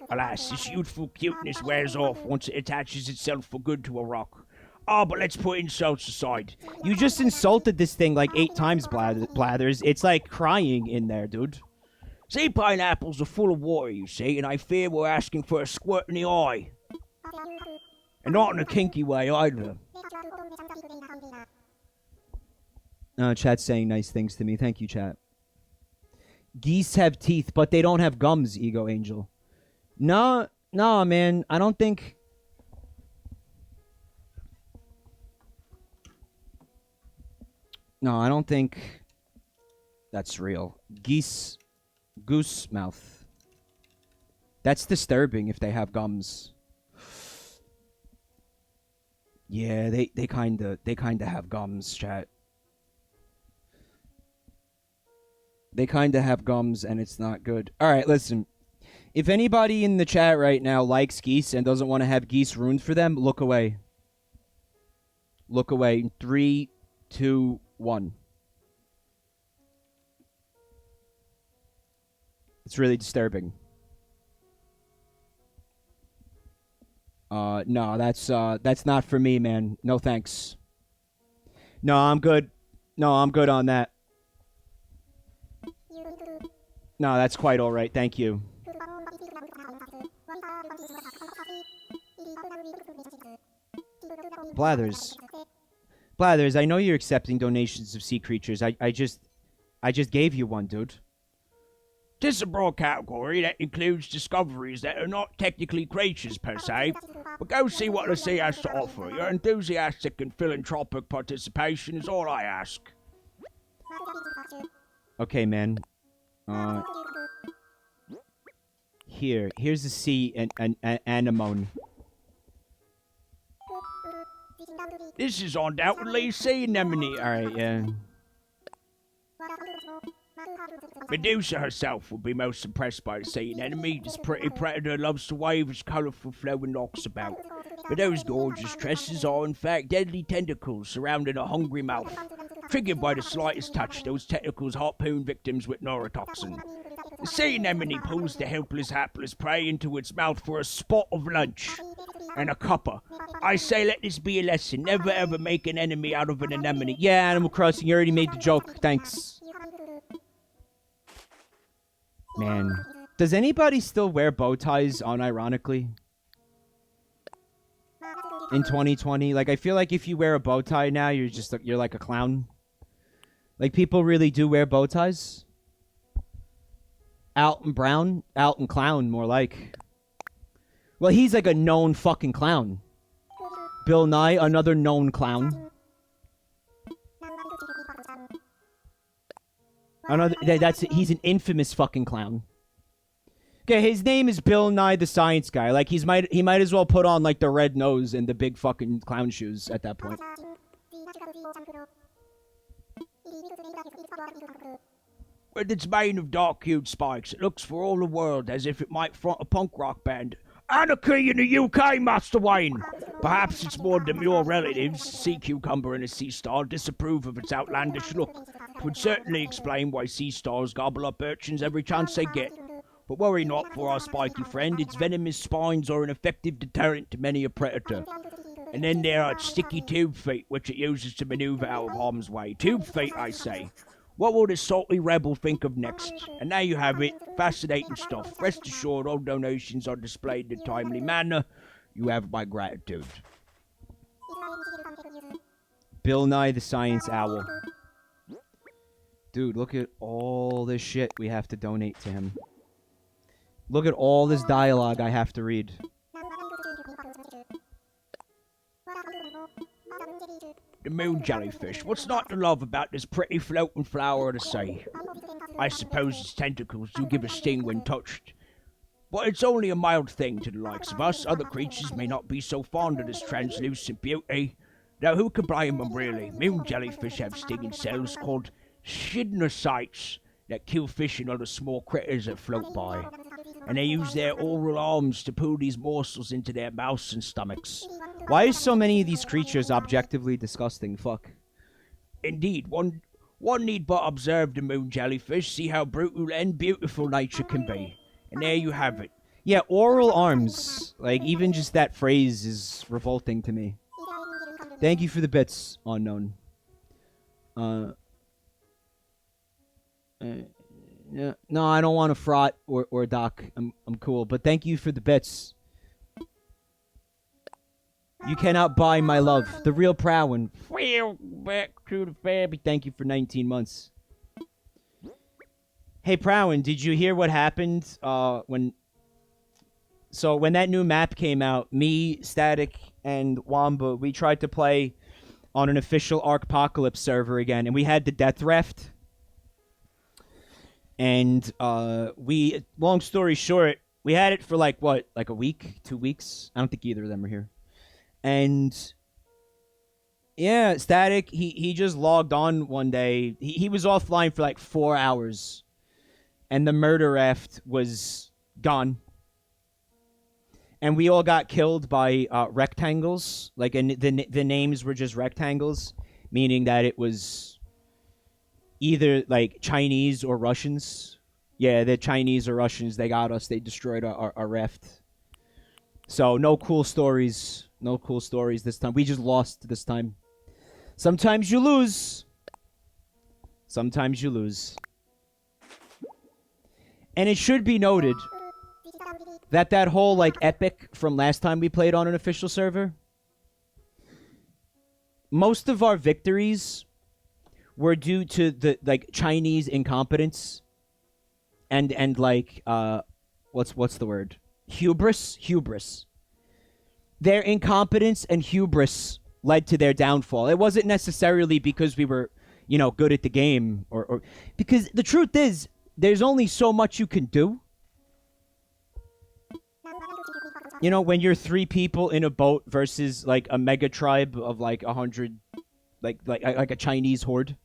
Alas, this youthful cuteness wears off once it attaches itself for good to a rock. But let's put insults aside. You just insulted this thing like 8 times, Blathers. It's like crying in there, dude. Sea pineapples are full of water, you see, and I fear we're asking for a squirt in the eye. And not in a kinky way, either. Chat's saying nice things to me. Thank you, chat. Geese have teeth, but they don't have gums, Ego Angel. No, man. I don't think... No, I don't think that's real. Goose mouth. That's disturbing if they have gums. Yeah, they kinda have gums, chat. They kinda have gums, and it's not good. Alright, listen. If anybody in the chat right now likes geese and doesn't want to have geese ruined for them, look away. Look away. 3, 2, 1. It's really disturbing. No, that's not for me, man. No thanks. No, I'm good. No, I'm good on that. No, that's quite all right. Thank you. Blathers, I know you're accepting donations of sea creatures. I just... I just gave you one, dude. This is a broad category that includes discoveries that are not technically creatures per se, but go see what the sea has to offer. Your enthusiastic and philanthropic participation is all I ask. Okay, man. Here's a sea and anemone. This is undoubtedly sea anemone. Alright, yeah. Medusa herself would be most impressed by the sea anemone. This pretty predator loves to wave its colourful flowing locks about. But those gorgeous tresses are in fact deadly tentacles surrounding a hungry mouth. Triggered by the slightest touch, those tentacles harpoon victims with neurotoxin. The sea anemone pulls the helpless, hapless prey into its mouth for a spot of lunch and a cuppa. I say let this be a lesson. Never ever make an enemy out of an anemone. Yeah, Animal Crossing, you already made the joke. Thanks. Man. Does anybody still wear bow ties unironically? In 2020? Like, I feel like if you wear a bow tie now, you're like a clown. Like, people really do wear bow ties. Alton Brown? Alton Clown, more like. Well, he's like a known fucking clown. Bill Nye, another known clown. He's an infamous fucking clown. Okay, his name is Bill Nye the Science Guy. Like, he might as well put on, like, the red nose and the big fucking clown shoes at that point. With its mane of dark-hued spikes, it looks for all the world as if it might front a punk rock band. Anarchy in the UK, Master Wayne! Perhaps its more demure relatives, sea cucumber and a sea star, disapprove of its outlandish look. It would certainly explain why sea stars gobble up urchins every chance they get. But worry not for our spiky friend, its venomous spines are an effective deterrent to many a predator. And then there are its sticky tube feet, which it uses to maneuver out of harm's way. Tube feet, I say. What will this salty rebel think of next? And there you have it, fascinating stuff. Rest assured, all donations are displayed in a timely manner. You have my gratitude. Bill Nye the Science Owl. Dude, look at all this shit we have to donate to him. Look at all this dialogue I have to read. The moon jellyfish. What's not to love about this pretty floating flower of the sea? I suppose its tentacles do give a sting when touched. But it's only a mild thing to the likes of us. Other creatures may not be so fond of this translucent beauty. Now who can blame them really? Moon jellyfish have stinging cells called schidnocytes that kill fish and other small critters that float by. And they use their oral arms to pull these morsels into their mouths and stomachs. Why is so many of these creatures objectively disgusting? Fuck. Indeed, one need but observe the moon jellyfish, see how brutal and beautiful nature can be. And there you have it. Yeah, oral arms. Like, even just that phrase is revolting to me. Thank you for the bits, Unknown. Yeah, no, I don't want to fraught or doc. I'm cool, but thank you for the bits. You cannot buy my love. The real proud one. Well, back to the Fabby. Thank you for 19 months. Hey, Prowan, did you hear what happened when that new map came out, me, Static, and Wamba, we tried to play on an official Arcpocalypse server again, and we had the Death Raft. And long story short, we had it for like a week, 2 weeks? I don't think either of them are here. And yeah, Static, he just logged on one day. He was offline for like 4 hours. And the murder raft was gone. And we all got killed by rectangles. Like, and the names were just rectangles, meaning that it was either like Chinese or Russians. Yeah, the Chinese or Russians, they got us. They destroyed our raft. So no cool stories. No cool stories this time. We just lost this time. Sometimes you lose. Sometimes you lose. And it should be noted that whole like epic from last time we played on an official server, most of our victories were due to the like Chinese incompetence and like what's the word? Hubris. Their incompetence and hubris led to their downfall. It wasn't necessarily because we were, good at the game or because the truth is there's only so much you can do. When you're 3 people in a boat versus like a mega tribe of like 100, like a Chinese horde.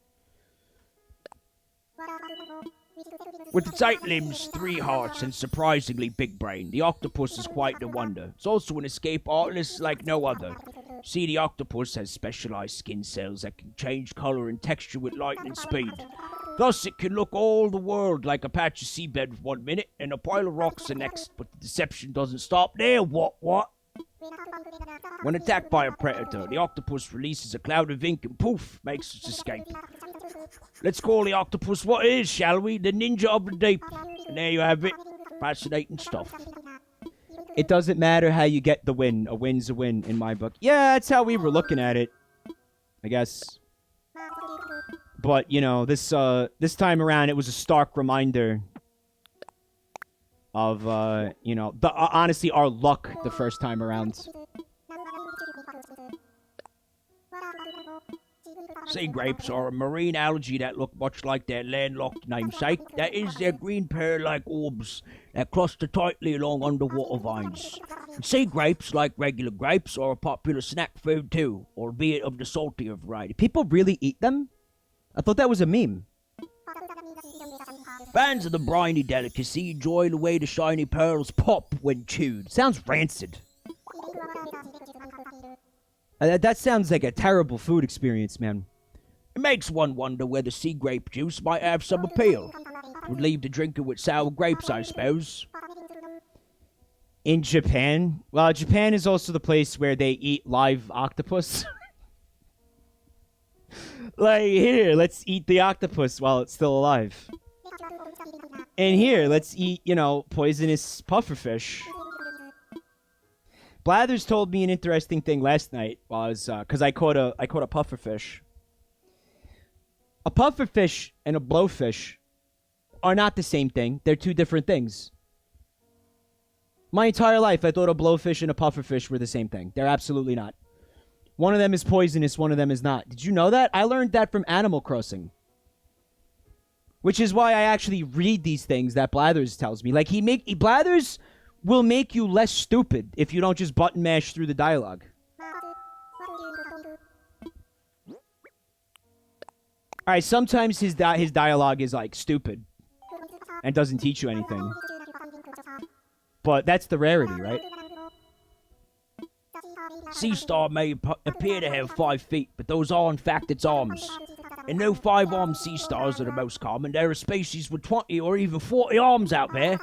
With its 8 limbs, 3 hearts, and surprisingly big brain, the octopus is quite a wonder. It's also an escape artist like no other. See, the octopus has specialized skin cells that can change color and texture with lightning speed. Thus, it can look all the world like a patch of seabed 1 minute and a pile of rocks the next, but the deception doesn't stop there. What? When attacked by a predator, the octopus releases a cloud of ink and poof, makes its escape. Let's call the octopus what it is, shall we? The ninja of the deep. And there you have it. Fascinating stuff. It doesn't matter how you get the win. A win's a win in my book. Yeah, that's how we were looking at it, I guess. But, this time around, it was a stark reminder of, honestly, our luck the first time around. Sea grapes are a marine algae that look much like their landlocked namesake. That is, their green pear-like orbs that cluster tightly along underwater vines. And sea grapes, like regular grapes, are a popular snack food too, albeit of the saltier variety. People really eat them? I thought that was a meme. Fans of the briny delicacy enjoy the way the shiny pearls pop when chewed. Sounds rancid. That sounds like a terrible food experience, man. It makes one wonder whether sea grape juice might have some appeal. It would leave the drinker with sour grapes, I suppose. In Japan? Well, Japan is also the place where they eat live octopus. Like, here, let's eat the octopus while it's still alive. And here, let's eat, poisonous pufferfish. Blathers told me an interesting thing last night while I was, because I caught a pufferfish. A pufferfish and a blowfish are not the same thing. They're 2 different things. My entire life, I thought a blowfish and a pufferfish were the same thing. They're absolutely not. One of them is poisonous, one of them is not. Did you know that? I learned that from Animal Crossing. Which is why I actually read these things that Blathers tells me. Like, Blathers will make you less stupid if you don't just button mash through the dialogue. Alright, sometimes his dialogue is, like, stupid. And doesn't teach you anything. But that's the rarity, right? Sea star may appear to have 5 feet, but those are in fact its arms. And no 5-armed sea stars are the most common. There are species with 20 or even 40 arms out there.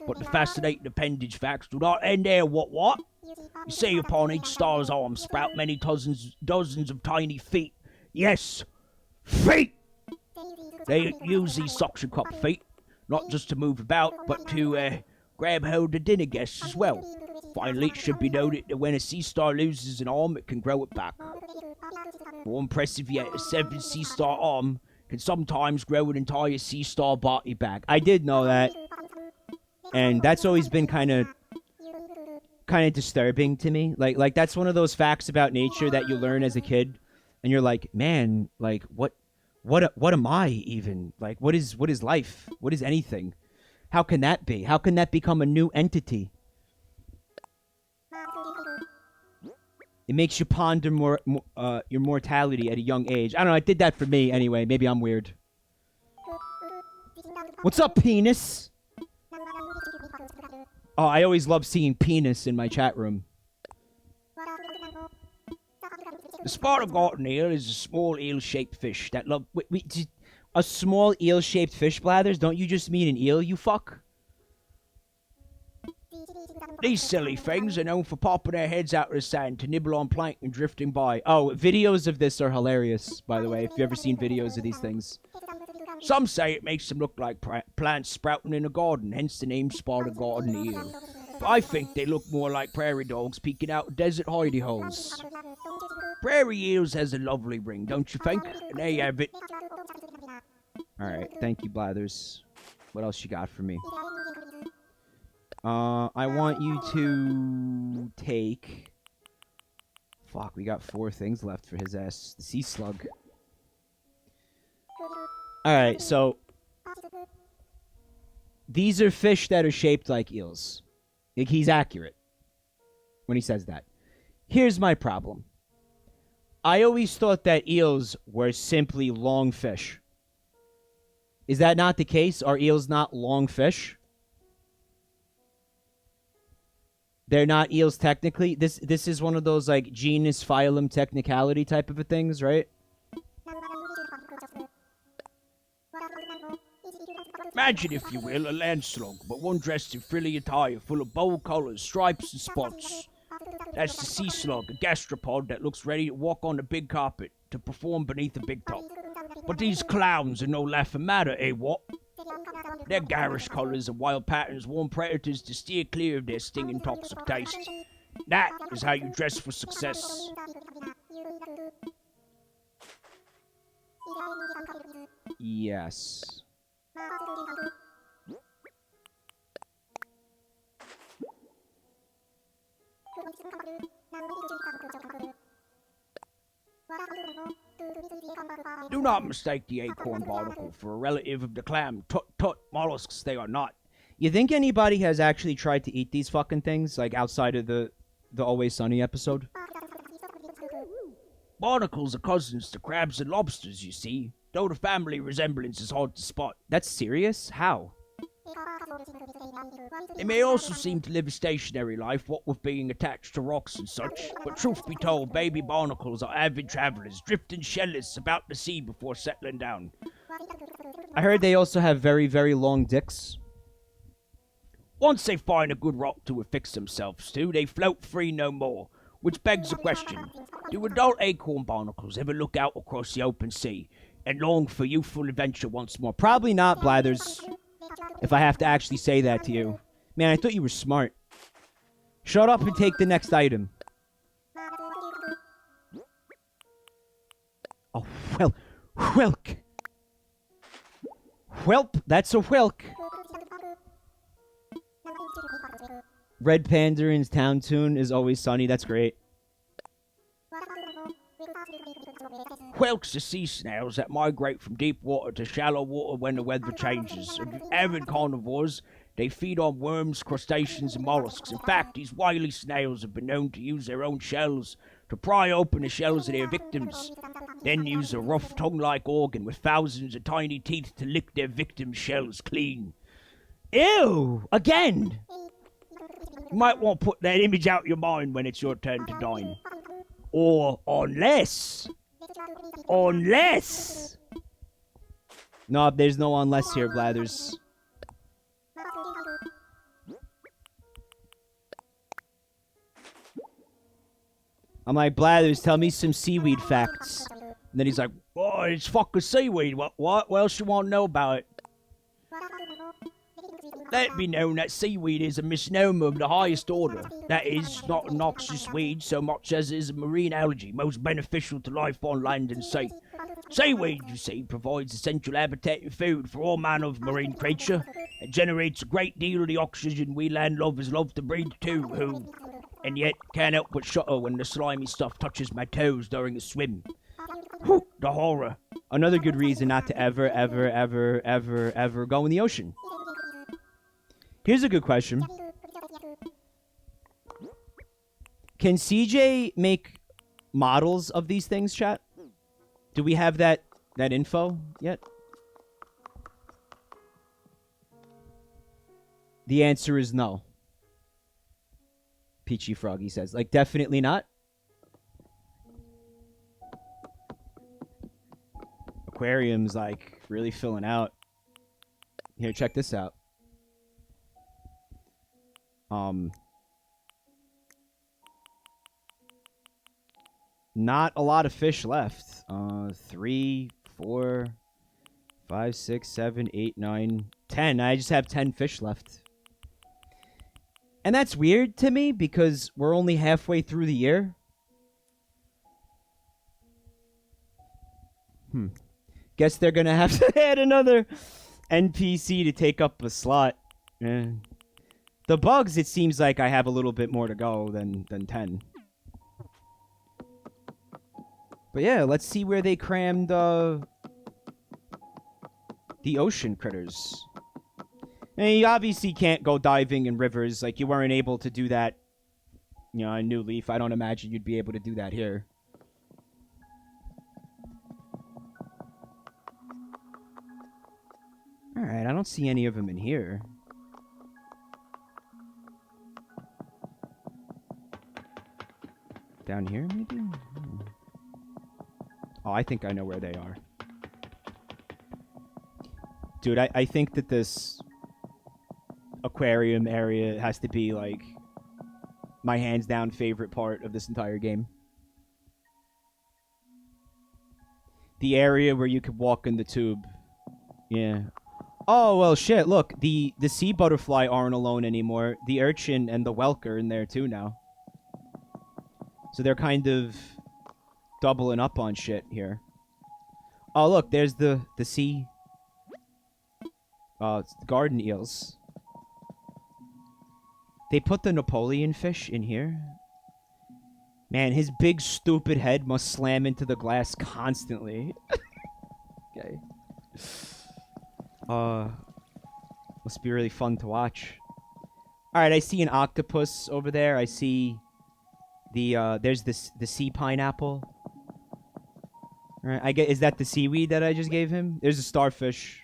But the fascinating appendage facts do not end there. What? You see, upon each star's arm sprout many dozens of tiny feet. Yes, feet! They use these suction cup feet, not just to move about, but to grab hold of dinner guests as well. Finally, it should be noted that when a sea star loses an arm, it can grow it back. More impressive yet, a 7 sea star arm can sometimes grow an entire sea star body back. I did know that. And that's always been kind of disturbing to me. Like that's one of those facts about nature that you learn as a kid, and you're like, man, like what am I even? Like what is life? What is anything? How can that be? How can that become a new entity? It makes you ponder your mortality at a young age. I don't know. It did that for me anyway. Maybe I'm weird. What's up, penis? Oh, I always love seeing penis in my chat room. The spotted garden eel is a small eel-shaped fish that love... A small eel-shaped fish, Blathers? Don't you just mean an eel, you fuck? These silly things are known for popping their heads out of the sand to nibble on plankton drifting by. Oh, videos of this are hilarious, by the way, if you've ever seen videos of these things. Some say it makes them look like plants sprouting in a garden, hence the name spotted garden eel. But I think they look more like prairie dogs peeking out of desert hidey holes. Prairie eels has a lovely ring, don't you think? And there you have it. Alright, thank you, Blathers. What else you got for me? I want you to take... Fuck, we got 4 things left for his ass. The sea slug. Alright, so... These are fish that are shaped like eels. Like, he's accurate when he says that. Here's my problem. I always thought that eels were simply long fish. Is that not the case? Are eels not long fish? They're not eels technically? This is one of those, like, genus, phylum, technicality type of things, right? Imagine, if you will, a land slug, but one dressed in frilly attire full of bold colours, stripes and spots. That's the sea slug, a gastropod that looks ready to walk on the big carpet, to perform beneath the big top. But these clowns are no laughing matter, eh, what? Their garish colours and wild patterns warn predators to steer clear of their stinging toxic taste. That is how you dress for success. Yes. Do not mistake the acorn barnacle for a relative of the clam. Tut tut, mollusks they are not. You think anybody has actually tried to eat these fucking things, like outside of the Always Sunny episode? Barnacles are cousins to crabs and lobsters, you see, though the family resemblance is hard to spot. That's serious? How? They may also seem to live a stationary life, what with being attached to rocks and such, but truth be told, baby barnacles are avid travellers, drifting shellless about the sea before settling down. I heard they also have very, very long dicks. Once they find a good rock to affix themselves to, they float free no more. Which begs the question, do adult acorn barnacles ever look out across the open sea and long for youthful adventure once more? Probably not, Blathers. If I have to actually say that to you. Man, I thought you were smart. Shut up and take the next item. Oh, well, Whelk. Whelp, that's a Whelk. Red Panda in Town Tune is Always Sunny. That's great. Whelks are sea snails that migrate from deep water to shallow water when the weather changes. Avid carnivores, they feed on worms, crustaceans, and mollusks. In fact, these wily snails have been known to use their own shells to pry open the shells of their victims, then use a rough tongue-like organ with thousands of tiny teeth to lick their victims' shells clean. Ew! Again! You might want to put that image out of your mind when it's your turn to dine. Or unless... No, there's no unless here, Blathers. I'm like, Blathers, tell me some seaweed facts. And then he's like, oh, it's fucking seaweed. What else you want to know about it? Let it be known that seaweed is a misnomer of the highest order. That is, not a noxious weed so much as it is a marine algae, most beneficial to life on land and sea. Seaweed, you see, provides essential habitat and food for all manner of marine creature. It generates a great deal of the oxygen we land lovers love to breathe too, who, and yet can't help but shudder when the slimy stuff touches my toes during a swim. Whew, the horror. Another good reason not to ever go in the ocean. Here's a good question. Can CJ make models of these things, chat? Do we have that info yet? The answer is no. Peachy Froggy says. Like, definitely not. Aquarium's, like, really filling out. Here, check this out. Not a lot of fish left. 3, 4, 5, 6, 7, 8, 9, 10. I just have 10 fish left. And that's weird to me because we're only halfway through the year. Guess they're gonna have to add another NPC to take up a slot. Yeah. The bugs, it seems like I have a little bit more to go than 10. But yeah, let's see where they crammed the ocean critters. And you obviously can't go diving in rivers. Like, you weren't able to do that, you know, in New Leaf. I don't imagine you'd be able to do that here. Alright, I don't see any of them in here. Down here, maybe? Oh, I think I know where they are. Dude, I think that this aquarium area has to be, like, my hands-down favorite part of this entire game. The area where you could walk in the tube. Yeah. Oh, well, shit, look. The sea butterfly aren't alone anymore. The urchin and the whelk are in there, too, now. So they're kind of doubling up on shit here. Oh, look, there's the sea... garden eels. They put the Napoleon fish in here. Man, his big stupid head must slam into the glass constantly. Okay. Must be really fun to watch. Alright, I see an octopus over there. I see the, there's the sea pineapple. Alright, is that the seaweed that I just gave him? There's a starfish.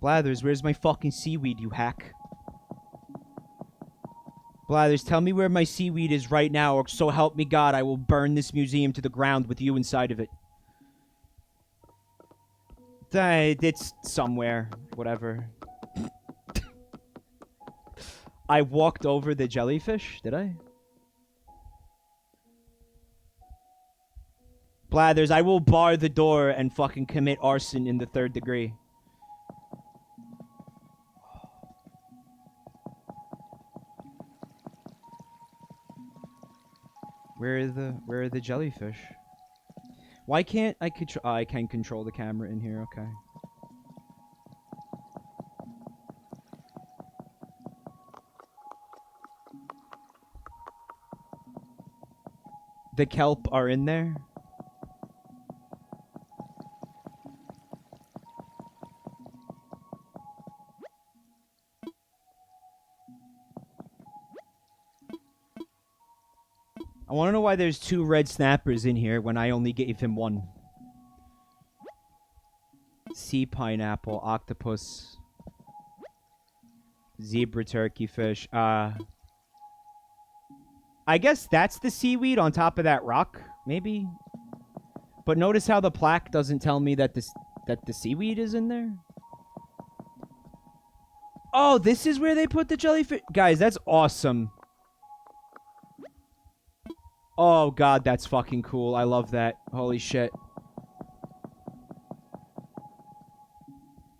Blathers, where's my fucking seaweed, you hack? Blathers, tell me where my seaweed is right now, or so help me God, I will burn this museum to the ground with you inside of it. It's somewhere. Whatever. I walked over the jellyfish, did I? Blathers, I will bar the door and fucking commit arson in the 3rd degree. Where are the jellyfish? Why can't I control? Oh, I can control the camera in here. Okay. The kelp are in there. I want to know why there's 2 red snappers in here when I only gave him 1. Sea pineapple, octopus, zebra turkey fish. I guess that's the seaweed on top of that rock, maybe. But notice how the plaque doesn't tell me that the seaweed is in there. Oh, this is where they put the jellyfish. Guys, that's awesome. Oh, God, that's fucking cool. I love that. Holy shit.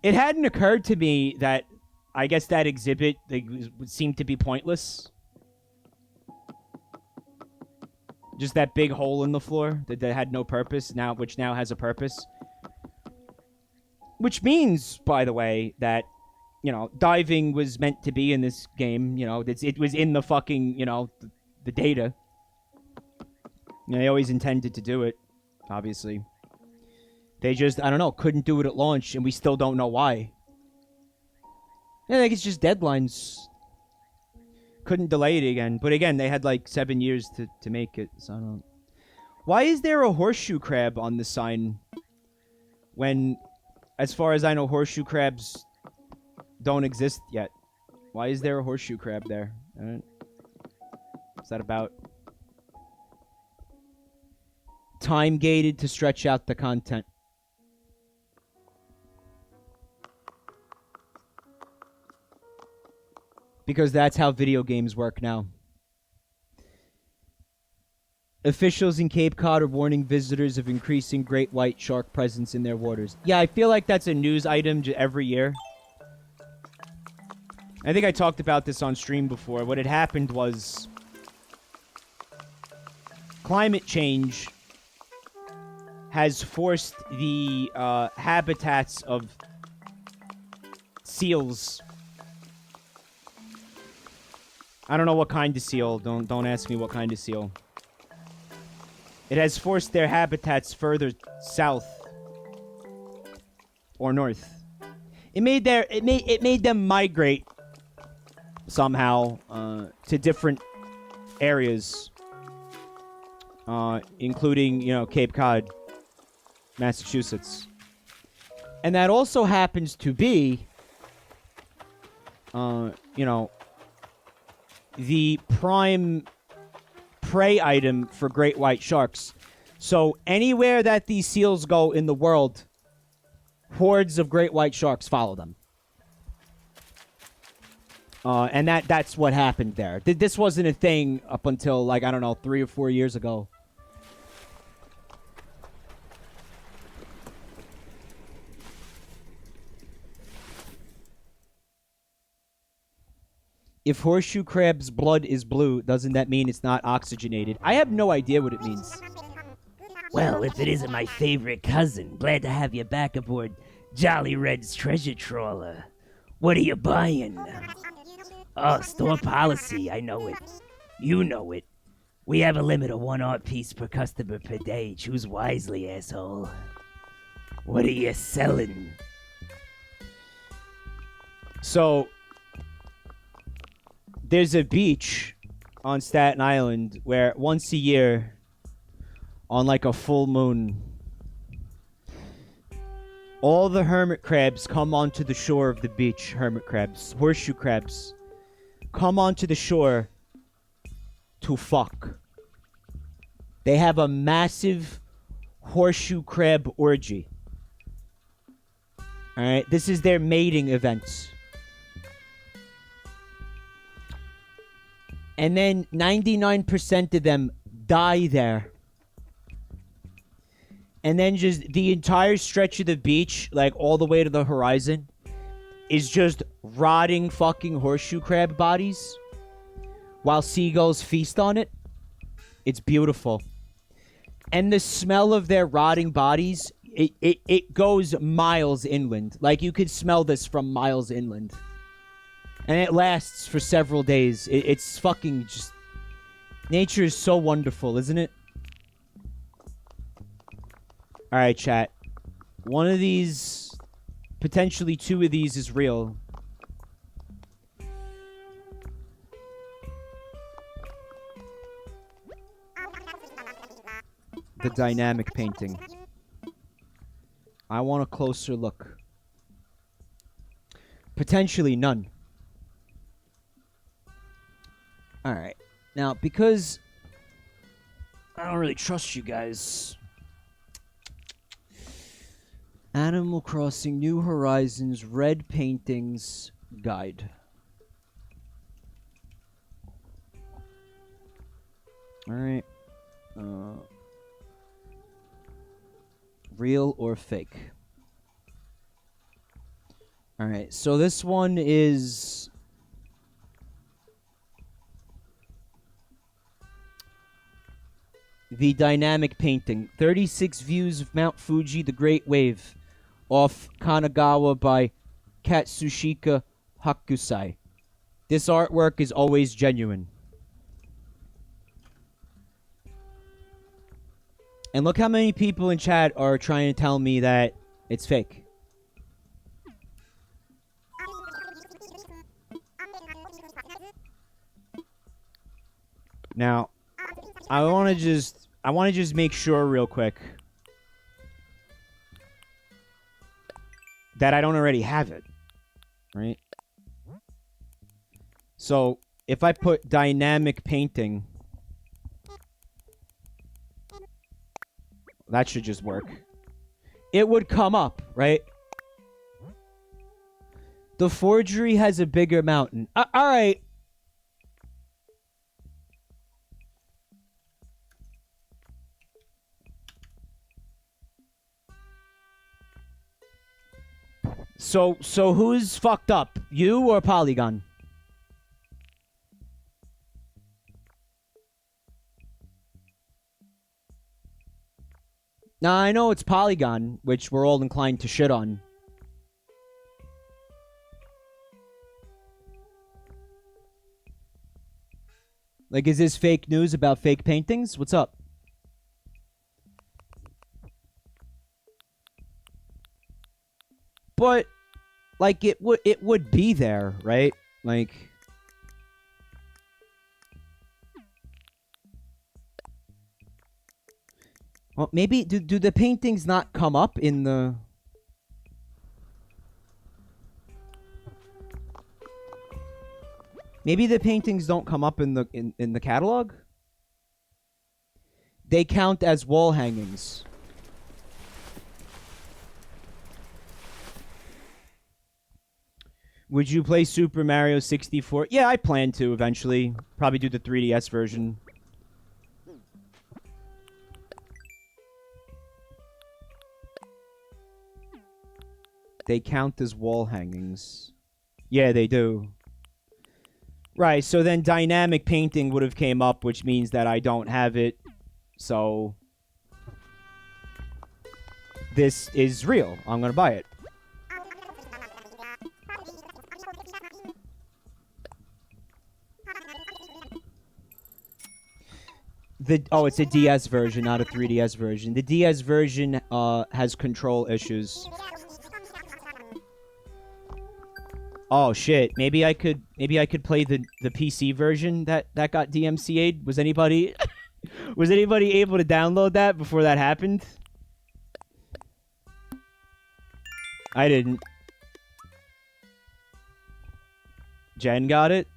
It hadn't occurred to me that, I guess that exhibit would seem to be pointless. Just that big hole in the floor that had no purpose, which now has a purpose. Which means, by the way, that, you know, diving was meant to be in this game. You know, it was in the fucking, you know, the data. You know, they always intended to do it, obviously. They just, I don't know, couldn't do it at launch, and we still don't know why. I think it's just deadlines. Couldn't delay it again. But again, they had like 7 years to make it, so I don't... Why is there a horseshoe crab on the sign when, as far as I know, horseshoe crabs don't exist yet? Why is there a horseshoe crab there? What's that about? Time gated to stretch out the content. Because that's how video games work now. Officials in Cape Cod are warning visitors of increasing great white shark presence in their waters. Yeah, I feel like that's a news item every year. I think I talked about this on stream before. What had happened was climate change has forced the habitats of seals. I don't know what kind of seal. Don't ask me what kind of seal. It has forced their habitats further south or north. It made them migrate somehow to different areas, including, you know, Cape Cod, Massachusetts. And that also happens to be, you know, the prime prey item for great white sharks. So anywhere that these seals go in the world, hordes of great white sharks follow them. And that's what happened there. This wasn't a thing up until, like, I don't know, 3 or 4 years ago. If horseshoe crab's blood is blue, doesn't that mean it's not oxygenated? I have no idea what it means. Well, if it isn't my favorite cousin, glad to have you back aboard Jolly Red's treasure trawler. What are you buying? Oh, store policy, I know it. You know it. We have a limit of 1 art piece per customer per day. Choose wisely, asshole. What are you selling? So, there's a beach on Staten Island where once a year, on like a full moon, all the hermit crabs come onto the shore of the beach. Hermit crabs, horseshoe crabs, come onto the shore to fuck. They have a massive horseshoe crab orgy. Alright, this is their mating event. And then 99% of them die there. And then just the entire stretch of the beach, like all the way to the horizon, is just rotting fucking horseshoe crab bodies while seagulls feast on it. It's beautiful. And the smell of their rotting bodies, it goes miles inland. Like, you could smell this from miles inland. And it lasts for several days. It's fucking just... Nature is so wonderful, isn't it? Alright, chat. One of these... Potentially 2 of these is real. The dynamic painting. I want a closer look. Potentially none. Alright. Now, because I don't really trust you guys. Animal Crossing New Horizons Red Paintings Guide. Alright. Real or fake? Alright, so this one is... the dynamic painting. 36 views of Mount Fuji, the Great Wave, off Kanagawa by Katsushika Hakusai. This artwork is always genuine. And look how many people in chat are trying to tell me that it's fake. Now, I want to just make sure real quick that I don't already have it, right? So, if I put dynamic painting, that should just work. It would come up, right? The forgery has a bigger mountain. All right. So who's fucked up? You or Polygon? Now, I know it's Polygon, which we're all inclined to shit on. Like, is this fake news about fake paintings? What's up? But, like, it would be there, right? Like... Well, maybe... Do the paintings not come up in the... Maybe the paintings don't come up in the catalog? They count as wall hangings. Would you play Super Mario 64? Yeah, I plan to eventually. Probably do the 3DS version. They count as wall hangings. Yeah, they do. Right, so then dynamic painting would have came up, which means that I don't have it. So this is real. I'm going to buy it. It's a DS version, not a 3DS version. The DS version has control issues. Oh shit! Maybe I could play the PC version that got DMCA'd. Was anybody able to download that before that happened? I didn't. Jen got it.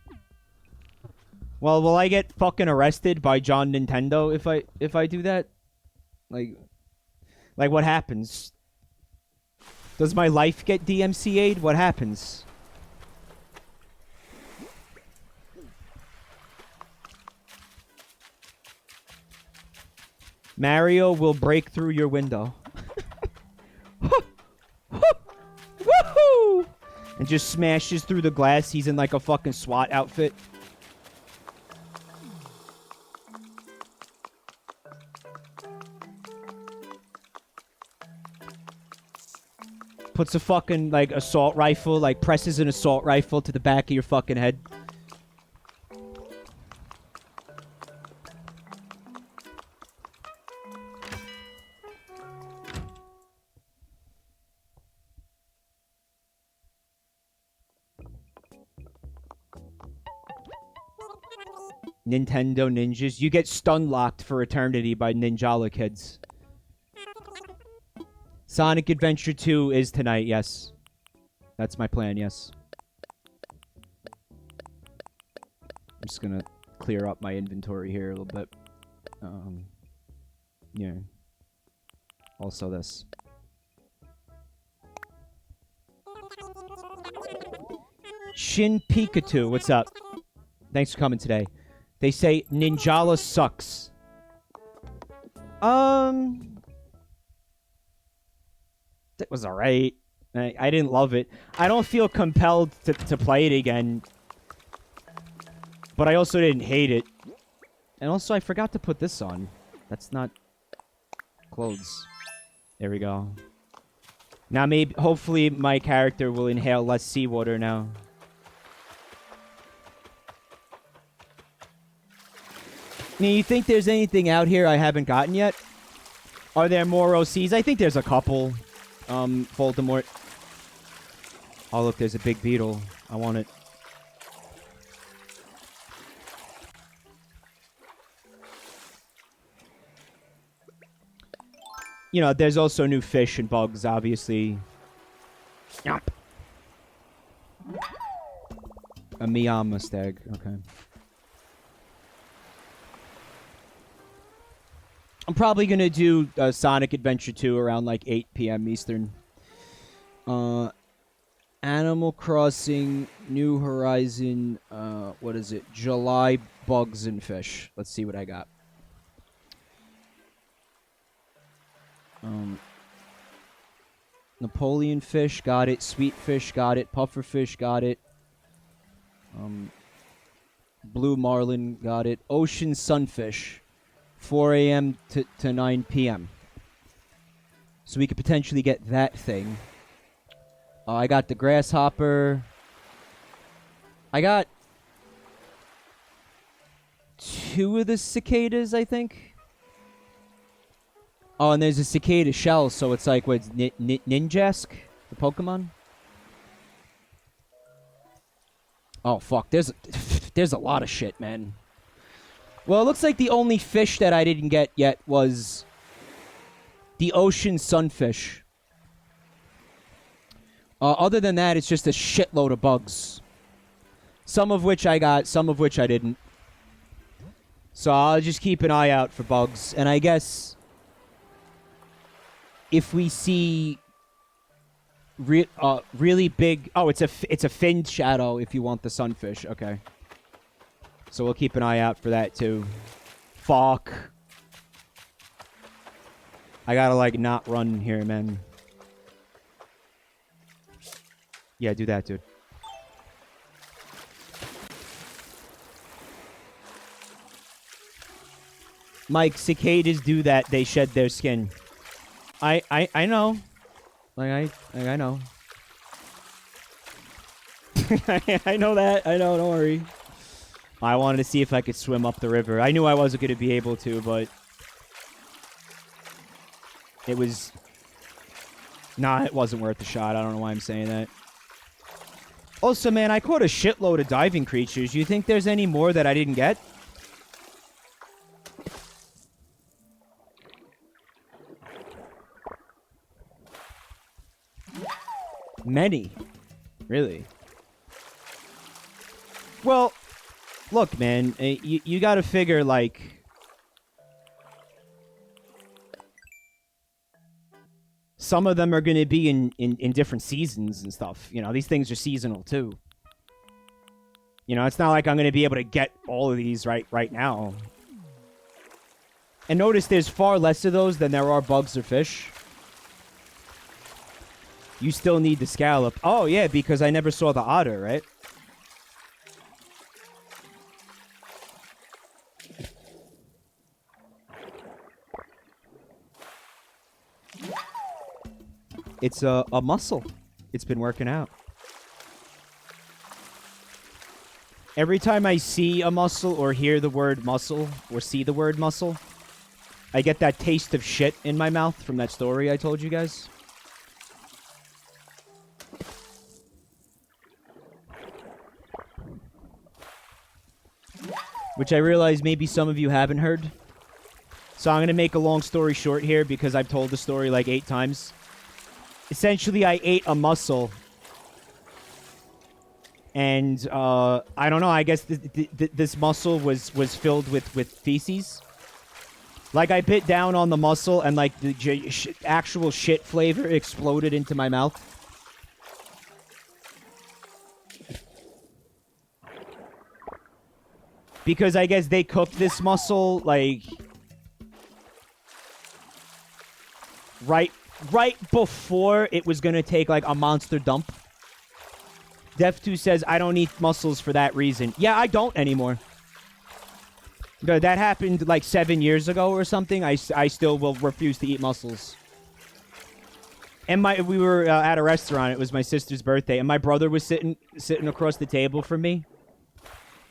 Well, will I get fucking arrested by John Nintendo if I do that? Like what happens? Does my life get DMCA'd? What happens? Mario will break through your window. Woohoo! And just smashes through the glass. He's in like a fucking SWAT outfit. Puts a fucking like assault rifle, like presses an assault rifle to the back of your fucking head. Nintendo ninjas. You get stun locked for eternity by Ninjala kids. Sonic Adventure 2 is tonight, yes. That's my plan, yes. I'm just gonna clear up my inventory here a little bit. Yeah. Also this. Shin Pikachu, what's up? Thanks for coming today. They say Ninjala sucks. It was alright. I didn't love it. I don't feel compelled to play it again. But I also didn't hate it. And also, I forgot to put this on. That's not clothes. There we go. Now, hopefully, my character will inhale less seawater now. I mean, you think there's anything out here I haven't gotten yet? Are there more OCs? I think there's a couple. Voldemort. Oh, look, there's a big beetle. I want it. You know, there's also new fish and bugs, obviously. Yep. A Miyama stag. Okay. I'm probably going to do Sonic Adventure 2 around like 8 p.m. Eastern. Animal Crossing, New Horizon, what is it? July Bugs and Fish. Let's see what I got. Napoleon Fish, got it. Sweet Fish, got it. Puffer Fish, got it. Blue Marlin, got it. Ocean Sunfish. 4 a.m. to 9 p.m. So we could potentially get that thing. I got the grasshopper. I got 2 of the cicadas, I think. Oh, and there's a cicada shell, so it's like, what's Ninjask? The Pokemon? Oh, fuck. There's a lot of shit, man. Well, it looks like the only fish that I didn't get yet was the ocean sunfish. Other than that, it's just a shitload of bugs. Some of which I got, some of which I didn't. So I'll just keep an eye out for bugs. And I guess if we see really big... Oh, it's a finned shadow if you want the sunfish. Okay. So we'll keep an eye out for that too. Fuck. I gotta, like, not run here, man. Yeah, do that, dude. Mike, cicadas do that. They shed their skin. I know. Like, I know. I know that. I know, don't worry. I wanted to see if I could swim up the river. I knew I wasn't going to be able to, but... It was... Nah, it wasn't worth the shot. I don't know why I'm saying that. Also, man, I caught a shitload of diving creatures. You think there's any more that I didn't get? Many. Really? Well, look, man, you gotta figure, like... Some of them are gonna be in different seasons and stuff. You know, these things are seasonal, too. You know, it's not like I'm gonna be able to get all of these right now. And notice there's far less of those than there are bugs or fish. You still need the scallop. Oh, yeah, because I never saw the otter, right? It's a muscle. It's been working out. Every time I see a mussel or hear the word mussel or see the word mussel, I get that taste of shit in my mouth from that story I told you guys. Which I realize maybe some of you haven't heard. So I'm going to make a long story short here because I've told the story like 8 times. Essentially, I ate a mussel. And, I don't know, I guess this mussel was filled with feces. Like, I bit down on the mussel and, like, the actual shit flavor exploded into my mouth. Because I guess they cooked this mussel, like... Right before it was gonna take, like, a monster dump. Def2 says, I don't eat mussels for that reason. Yeah, I don't anymore. That happened, like, 7 years ago or something. I still will refuse to eat mussels. And we were at a restaurant. It was my sister's birthday. And my brother was sitting across the table from me.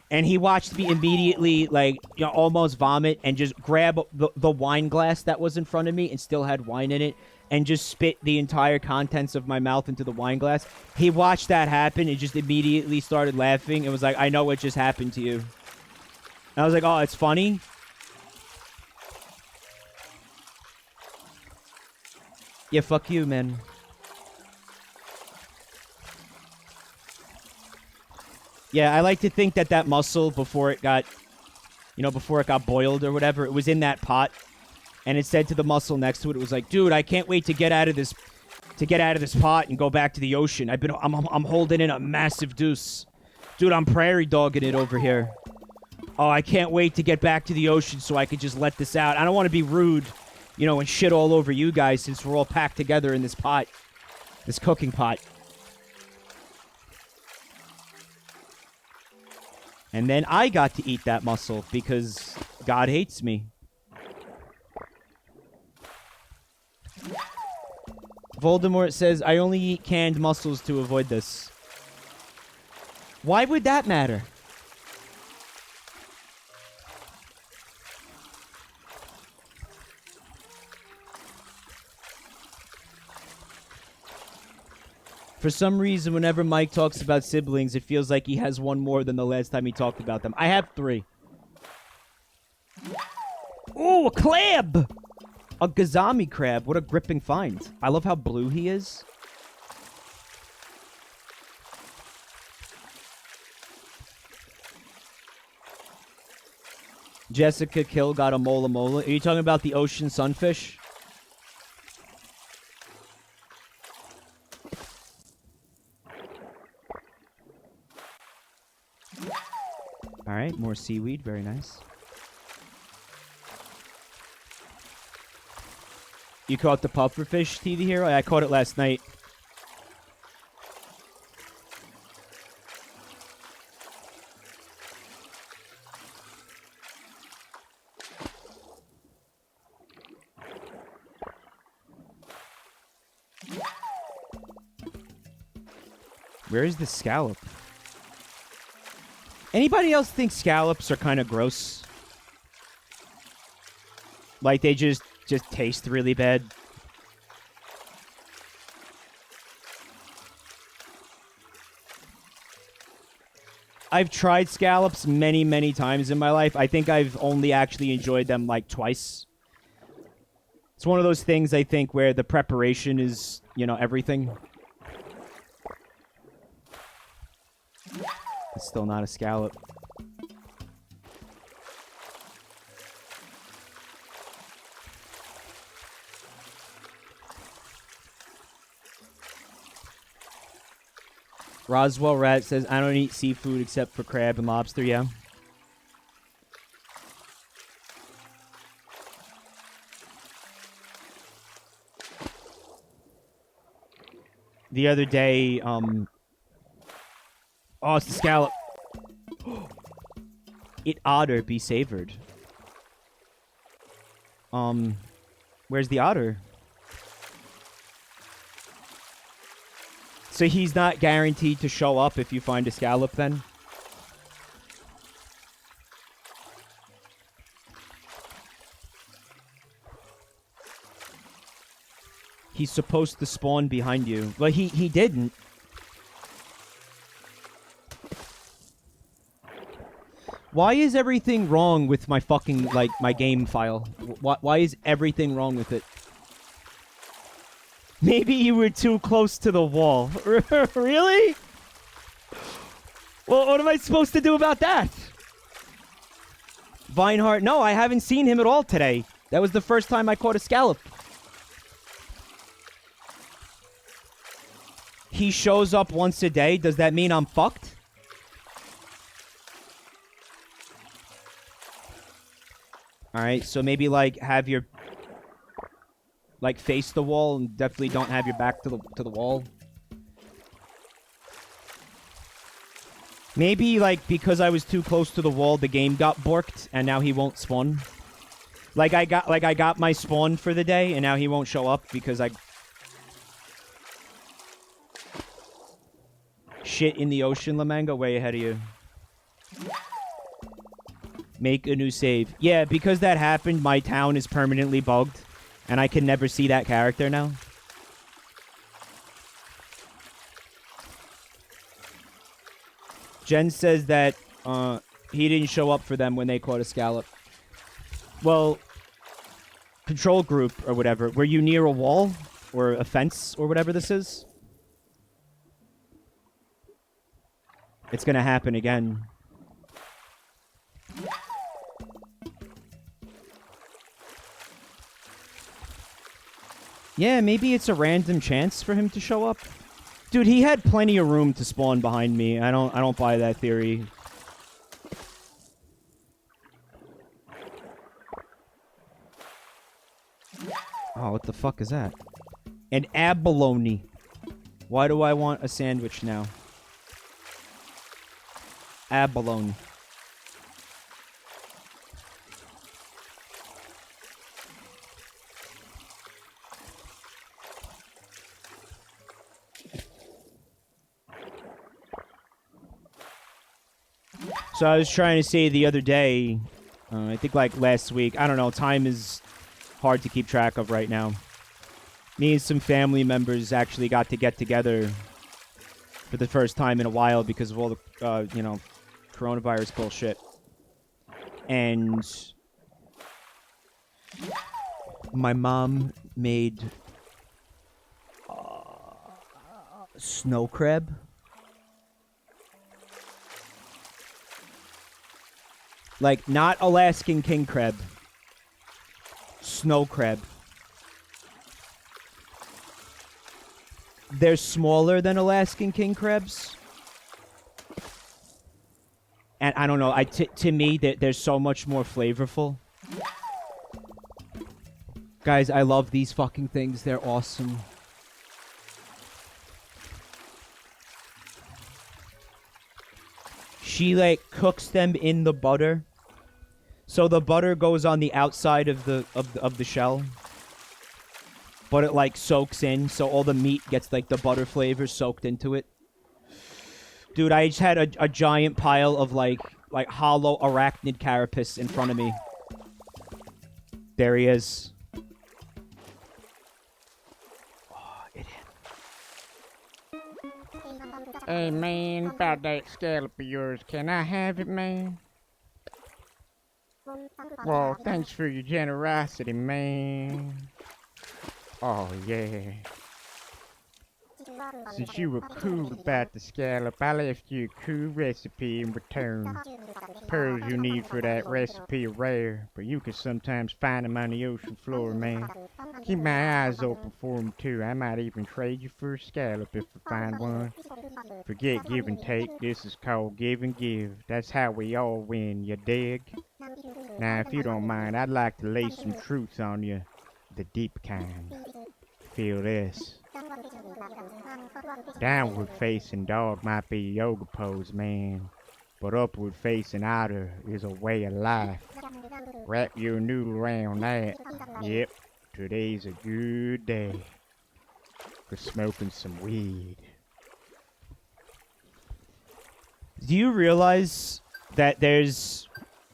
And he watched me immediately, like, you know, almost vomit and just grab the wine glass that was in front of me and still had wine in it and just spit the entire contents of my mouth into the wine glass. He watched that happen and just immediately started laughing and was like, I know what just happened to you. And I was like, oh, it's funny? Yeah, fuck you, man. Yeah, I like to think that mussel, before it got boiled or whatever, it was in that pot, and it said to the mussel next to it, it was like, dude, I can't wait to get out of this pot and go back to the ocean. I'm holding in a massive deuce. Dude, I'm prairie dogging it over here. Oh, I can't wait to get back to the ocean so I could just let this out. I don't want to be rude, you know, and shit all over you guys since we're all packed together in this pot, this cooking pot. And then I got to eat that mussel because God hates me. Voldemort says, I only eat canned mussels to avoid this. Why would that matter? For some reason, whenever Mike talks about siblings, it feels like he has one more than the last time he talked about them. I have 3. Ooh, a crab! A Gazami crab. What a gripping find. I love how blue he is. Jessica Kill got a mola mola. Are you talking about the ocean sunfish? All right, more seaweed. Very nice. You caught the pufferfish, TV Hero? I caught it last night. Where is the scallop? Anybody else think scallops are kind of gross? Like they just taste really bad? I've tried scallops many, many times in my life. I think I've only actually enjoyed them like twice. It's one of those things, I think, where the preparation is, you know, everything. It's still not a scallop. Roswell Rat says, I don't eat seafood except for crab and lobster, yeah. The other day, oh, it's the scallop. It otter be savored. Where's the otter? So he's not guaranteed to show up if you find a scallop, then? He's supposed to spawn behind you. Well, he didn't. Why is everything wrong with my fucking, like, my game file? Why is everything wrong with it? Maybe you were too close to the wall. Really? Well, what am I supposed to do about that? Vineheart, no, I haven't seen him at all today. That was the first time I caught a scallop. He shows up once a day. Does that mean I'm fucked? Alright, so maybe, like, have your... like, face the wall and definitely don't have your back to the wall. Maybe, like, because I was too close to the wall, the game got borked, and now he won't spawn. Like, I got my spawn for the day, and now he won't show up because I... Shit in the ocean, Lamango, way ahead of you. Make a new save. Yeah, because that happened, my town is permanently bugged. And I can never see that character now. Jen says that he didn't show up for them when they caught a scallop. Well, control group or whatever. Were you near a wall? Or a fence? Or whatever this is? It's gonna happen again. Yeah, maybe it's a random chance for him to show up. Dude, he had plenty of room to spawn behind me. I don't buy that theory. Oh, what the fuck is that? An abalone. Why do I want a sandwich now? Abalone. So I was trying to say the other day, I think like last week, I don't know, time is hard to keep track of right now. Me and some family members actually got to get together for the first time in a while because of all the, coronavirus bullshit. And my mom made snow crab. Like, not Alaskan king crab. Snow crab. They're smaller than Alaskan king crabs. And I don't know, to me, they're so much more flavorful. Guys, I love these fucking things. They're awesome. She, like, cooks them in the butter. So the butter goes on the outside of the shell. But it, like, soaks in, so all the meat gets, like, the butter flavor soaked into it. Dude, I just had a giant pile of, like hollow arachnid carapace in front of me. There he is. Oh, it hit. Hey, man, about that scallop of yours, can I have it, man? Well, thanks for your generosity, man. Oh, yeah. Since you were cool about the scallop, I left you a cool recipe in return. Pearls you need for that recipe are rare, but you can sometimes find them on the ocean floor, man. Keep my eyes open for them, too. I might even trade you for a scallop if I find one. Forget give and take, this is called give and give. That's how we all win, you dig? Now, if you don't mind, I'd like to lay some truths on you, the deep kind. Feel this. Downward facing dog might be a yoga pose, man. But upward facing otter is a way of life. Wrap your noodle around that. Yep, today's a good day for smoking some weed. Do you realize that there's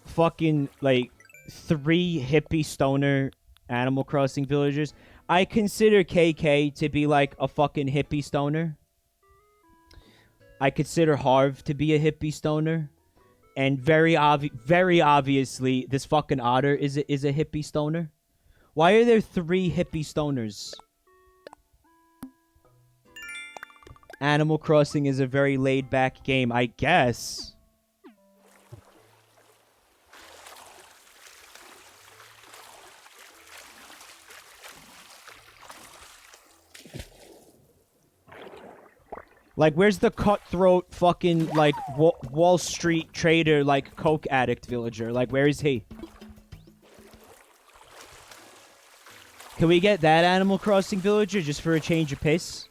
fucking, like, 3 hippie stoner Animal Crossing villagers? I consider KK to be like a fucking hippie stoner. I consider Harv to be a hippie stoner. And very obviously, this fucking otter is a hippie stoner. Why are there 3 hippie stoners? Animal Crossing is a very laid-back game, I guess. Like, where's the cutthroat fucking, like, Wall Street trader, like, coke addict villager? Like, where is he? Can we get that Animal Crossing villager just for a change of pace?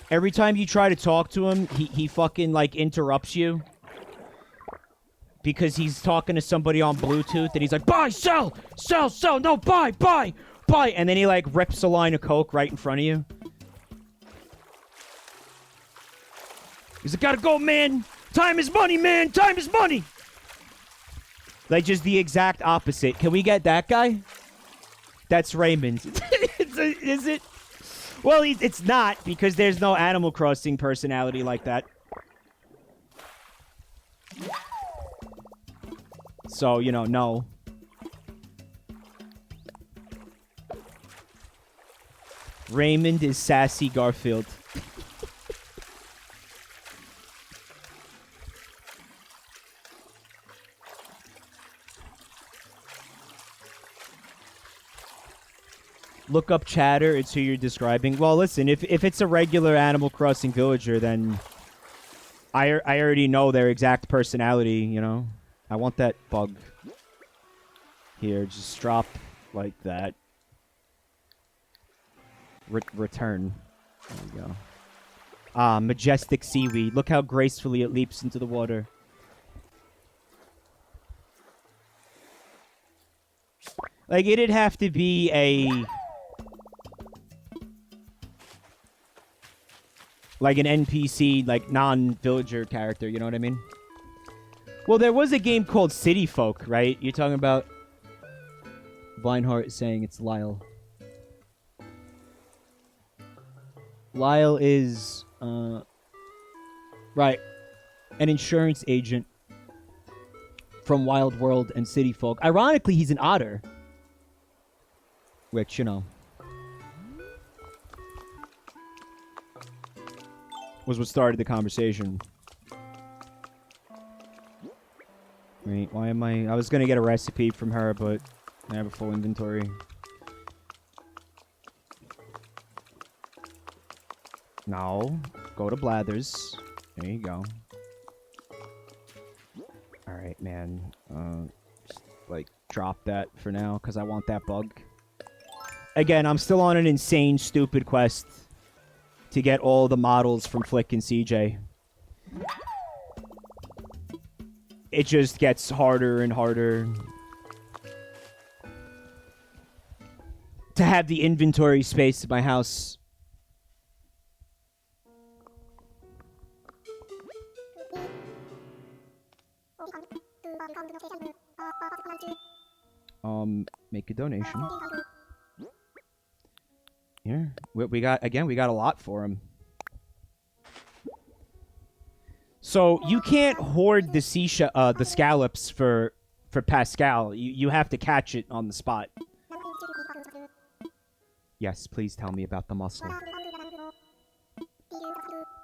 Every time you try to talk to him, he fucking, like, interrupts you. Because he's talking to somebody on Bluetooth, and he's like, buy, sell, no, buy, and then he, like, rips a line of coke right in front of you. He's like, gotta go, man. Time is money, man. Time is money. Like, just the exact opposite. Can we get that guy? That's Raymond. Is it? Well, it's not, because there's no Animal Crossing personality like that. So, you know, no. Raymond is sassy Garfield. Look up Chatter, it's who you're describing. Well, listen, if it's a regular Animal Crossing villager, then I already know their exact personality, you know? I want that bug. Here, just drop like that. Return. There we go. Ah, majestic seaweed. Look how gracefully it leaps into the water. Like, it'd have to be a... like an NPC, like, non-villager character, you know what I mean? Well, there was a game called City Folk, right? You're talking about... Vinehart is saying it's Lyle. Lyle is, right, an insurance agent from Wild World and City Folk. Ironically, he's an otter. Which, you know, was what started the conversation. Wait, why am I was gonna get a recipe from her, but I have a full inventory. No. Go to Blathers. There you go. Alright, man. Just, like, drop that for now, because I want that bug. Again, I'm still on an insane, stupid quest to get all the models from Flick and CJ. It just gets harder and harder to have the inventory space at my house. Make a donation. Here, we got a lot for him. So you can't hoard the the scallops for Pascal. You have to catch it on the spot. Yes, please tell me about the mussel.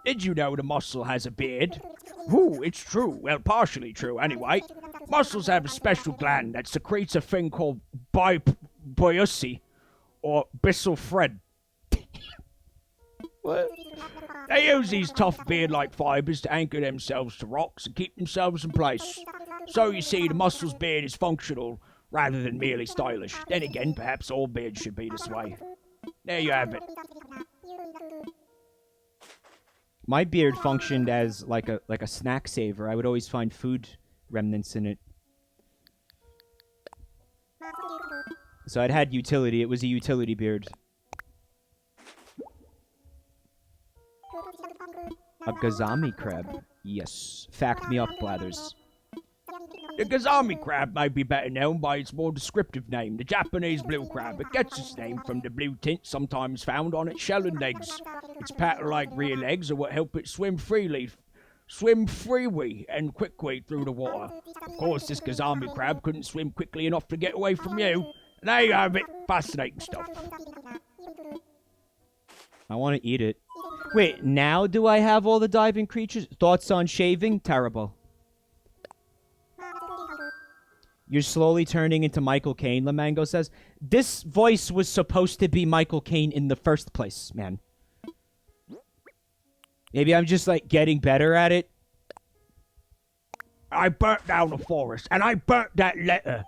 Did you know the mussel has a beard? Ooh, it's true. Well, partially true, anyway. Mussels have a special gland that secretes a thing called biopsy, or byssal thread. What? They use these tough beard-like fibers to anchor themselves to rocks and keep themselves in place. So you see, the mussel's beard is functional rather than merely stylish. Then again, perhaps all beards should be this way. There you have it. My beard functioned as like a snack saver. I would always find food remnants in it. So it had utility. It was a utility beard. A Gazami crab. Yes. Fact me up, Blathers. The Gazami crab may be better known by its more descriptive name, the Japanese blue crab. It gets its name from the blue tint sometimes found on its shell and legs. Its paddle-like rear legs are what help it swim freely and quickly through the water. Of course, this Gazami crab couldn't swim quickly enough to get away from you. And there you have it. Fascinating stuff. I want to eat it. Wait, now do I have all the diving creatures? Thoughts on shaving? Terrible. You're slowly turning into Michael Caine, Lamango says. This voice was supposed to be Michael Caine in the first place, man. Maybe I'm just, like, getting better at it. I burnt down the forest, and I burnt that letter.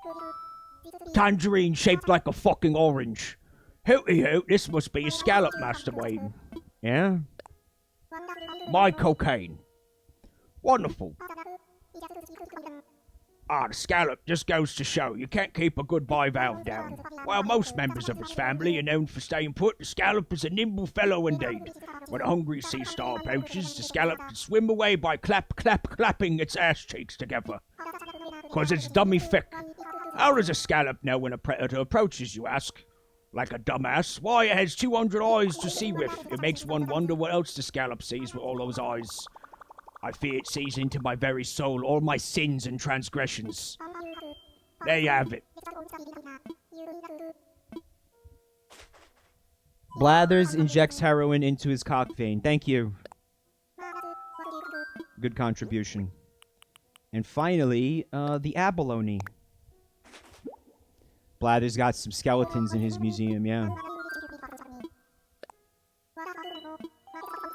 Tangerine shaped like a fucking orange. Hooty hoot, this must be a scallop mastermind. Yeah? My cocaine. Wonderful. Ah, the scallop just goes to show you can't keep a good bivalve down. While most members of its family are known for staying put, the scallop is a nimble fellow indeed. When a hungry sea star approaches, the scallop can swim away by clapping its ass cheeks together. 'Cause it's dummy thick. How does a scallop know when a predator approaches, you ask? Like a dumbass? Why, it has 200 eyes to see with. It makes one wonder what else the scallop sees with all those eyes. I fear it sees into my very soul all my sins and transgressions. There you have it. Blathers injects heroin into his cock vein. Thank you. Good contribution. And finally, the abalone. Blathers got some skeletons in his museum, yeah.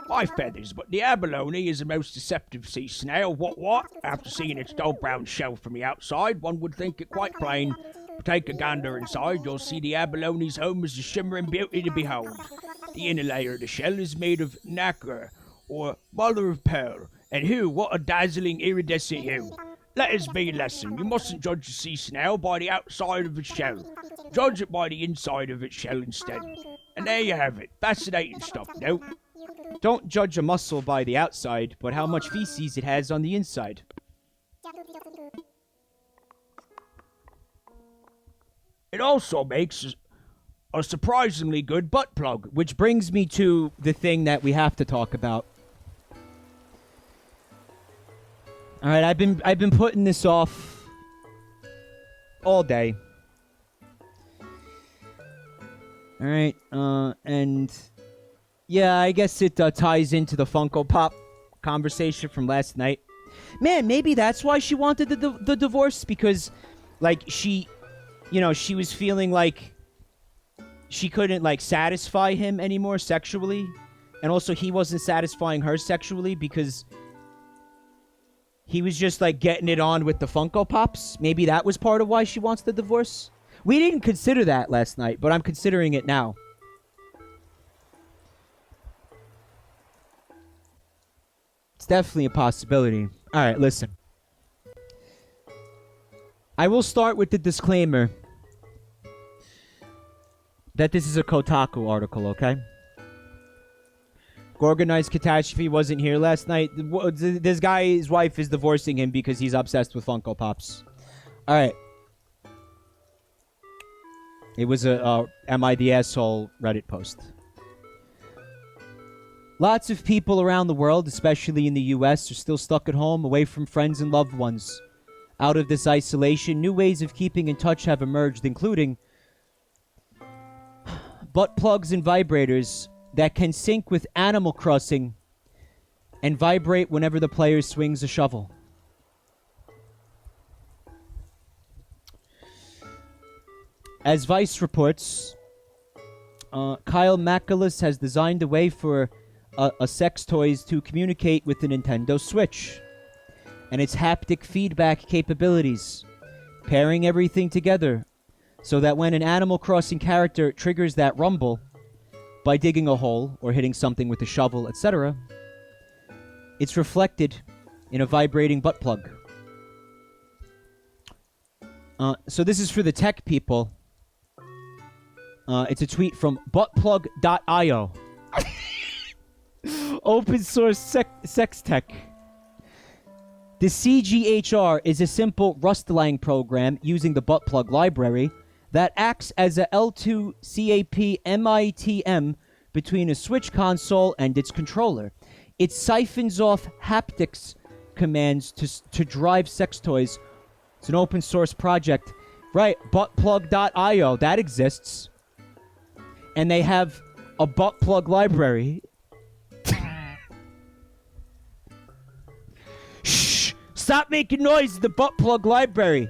My feathers, but the abalone is the most deceptive sea snail. What? After seeing its dull brown shell from the outside, one would think it quite plain. But take a gander inside, you'll see the abalone's home is a shimmering beauty to behold. The inner layer of the shell is made of nacre, or mother of pearl. And hue, what a dazzling iridescent hue. Let us be a lesson. You mustn't judge a sea snail by the outside of its shell. Judge it by the inside of its shell instead. And there you have it. Fascinating stuff, no? Don't judge a mussel by the outside, but how much feces it has on the inside. It also makes a surprisingly good butt plug. Which brings me to the thing that we have to talk about. All right, I've been putting this off all day. All right, and yeah, I guess it ties into the Funko Pop conversation from last night. Man, maybe that's why she wanted the divorce, because, like, she was feeling like she couldn't, like, satisfy him anymore sexually, and also he wasn't satisfying her sexually because he was just, like, getting it on with the Funko Pops. Maybe that was part of why she wants the divorce. We didn't consider that last night, but I'm considering it now. It's definitely a possibility. All right, listen. I will start with the disclaimer that this is a Kotaku article, okay? Organized Catastrophe wasn't here last night. This guy's wife is divorcing him because he's obsessed with Funko Pops. All right. It was a Am I the Asshole Reddit post. Lots of people around the world, especially in the US, are still stuck at home, away from friends and loved ones. Out of this isolation, new ways of keeping in touch have emerged, including butt plugs and vibrators that can sync with Animal Crossing and vibrate whenever the player swings a shovel. As Vice reports, Kyle McAuliffe has designed a way for a sex toys to communicate with the Nintendo Switch and its haptic feedback capabilities, pairing everything together so that when an Animal Crossing character triggers that rumble by digging a hole or hitting something with a shovel, etc., it's reflected in a vibrating butt plug. So this is for the tech people. It's a tweet from buttplug.io. Open source sex tech. The CGHR is a simple Rustlang program using the butt plug library that acts as a L2CAP MITM between a Switch console and its controller. It siphons off haptics commands to drive sex toys. It's an open source project. Right, buttplug.io, that exists. And they have a butt plug library. Shh! Stop making noise in the butt plug library.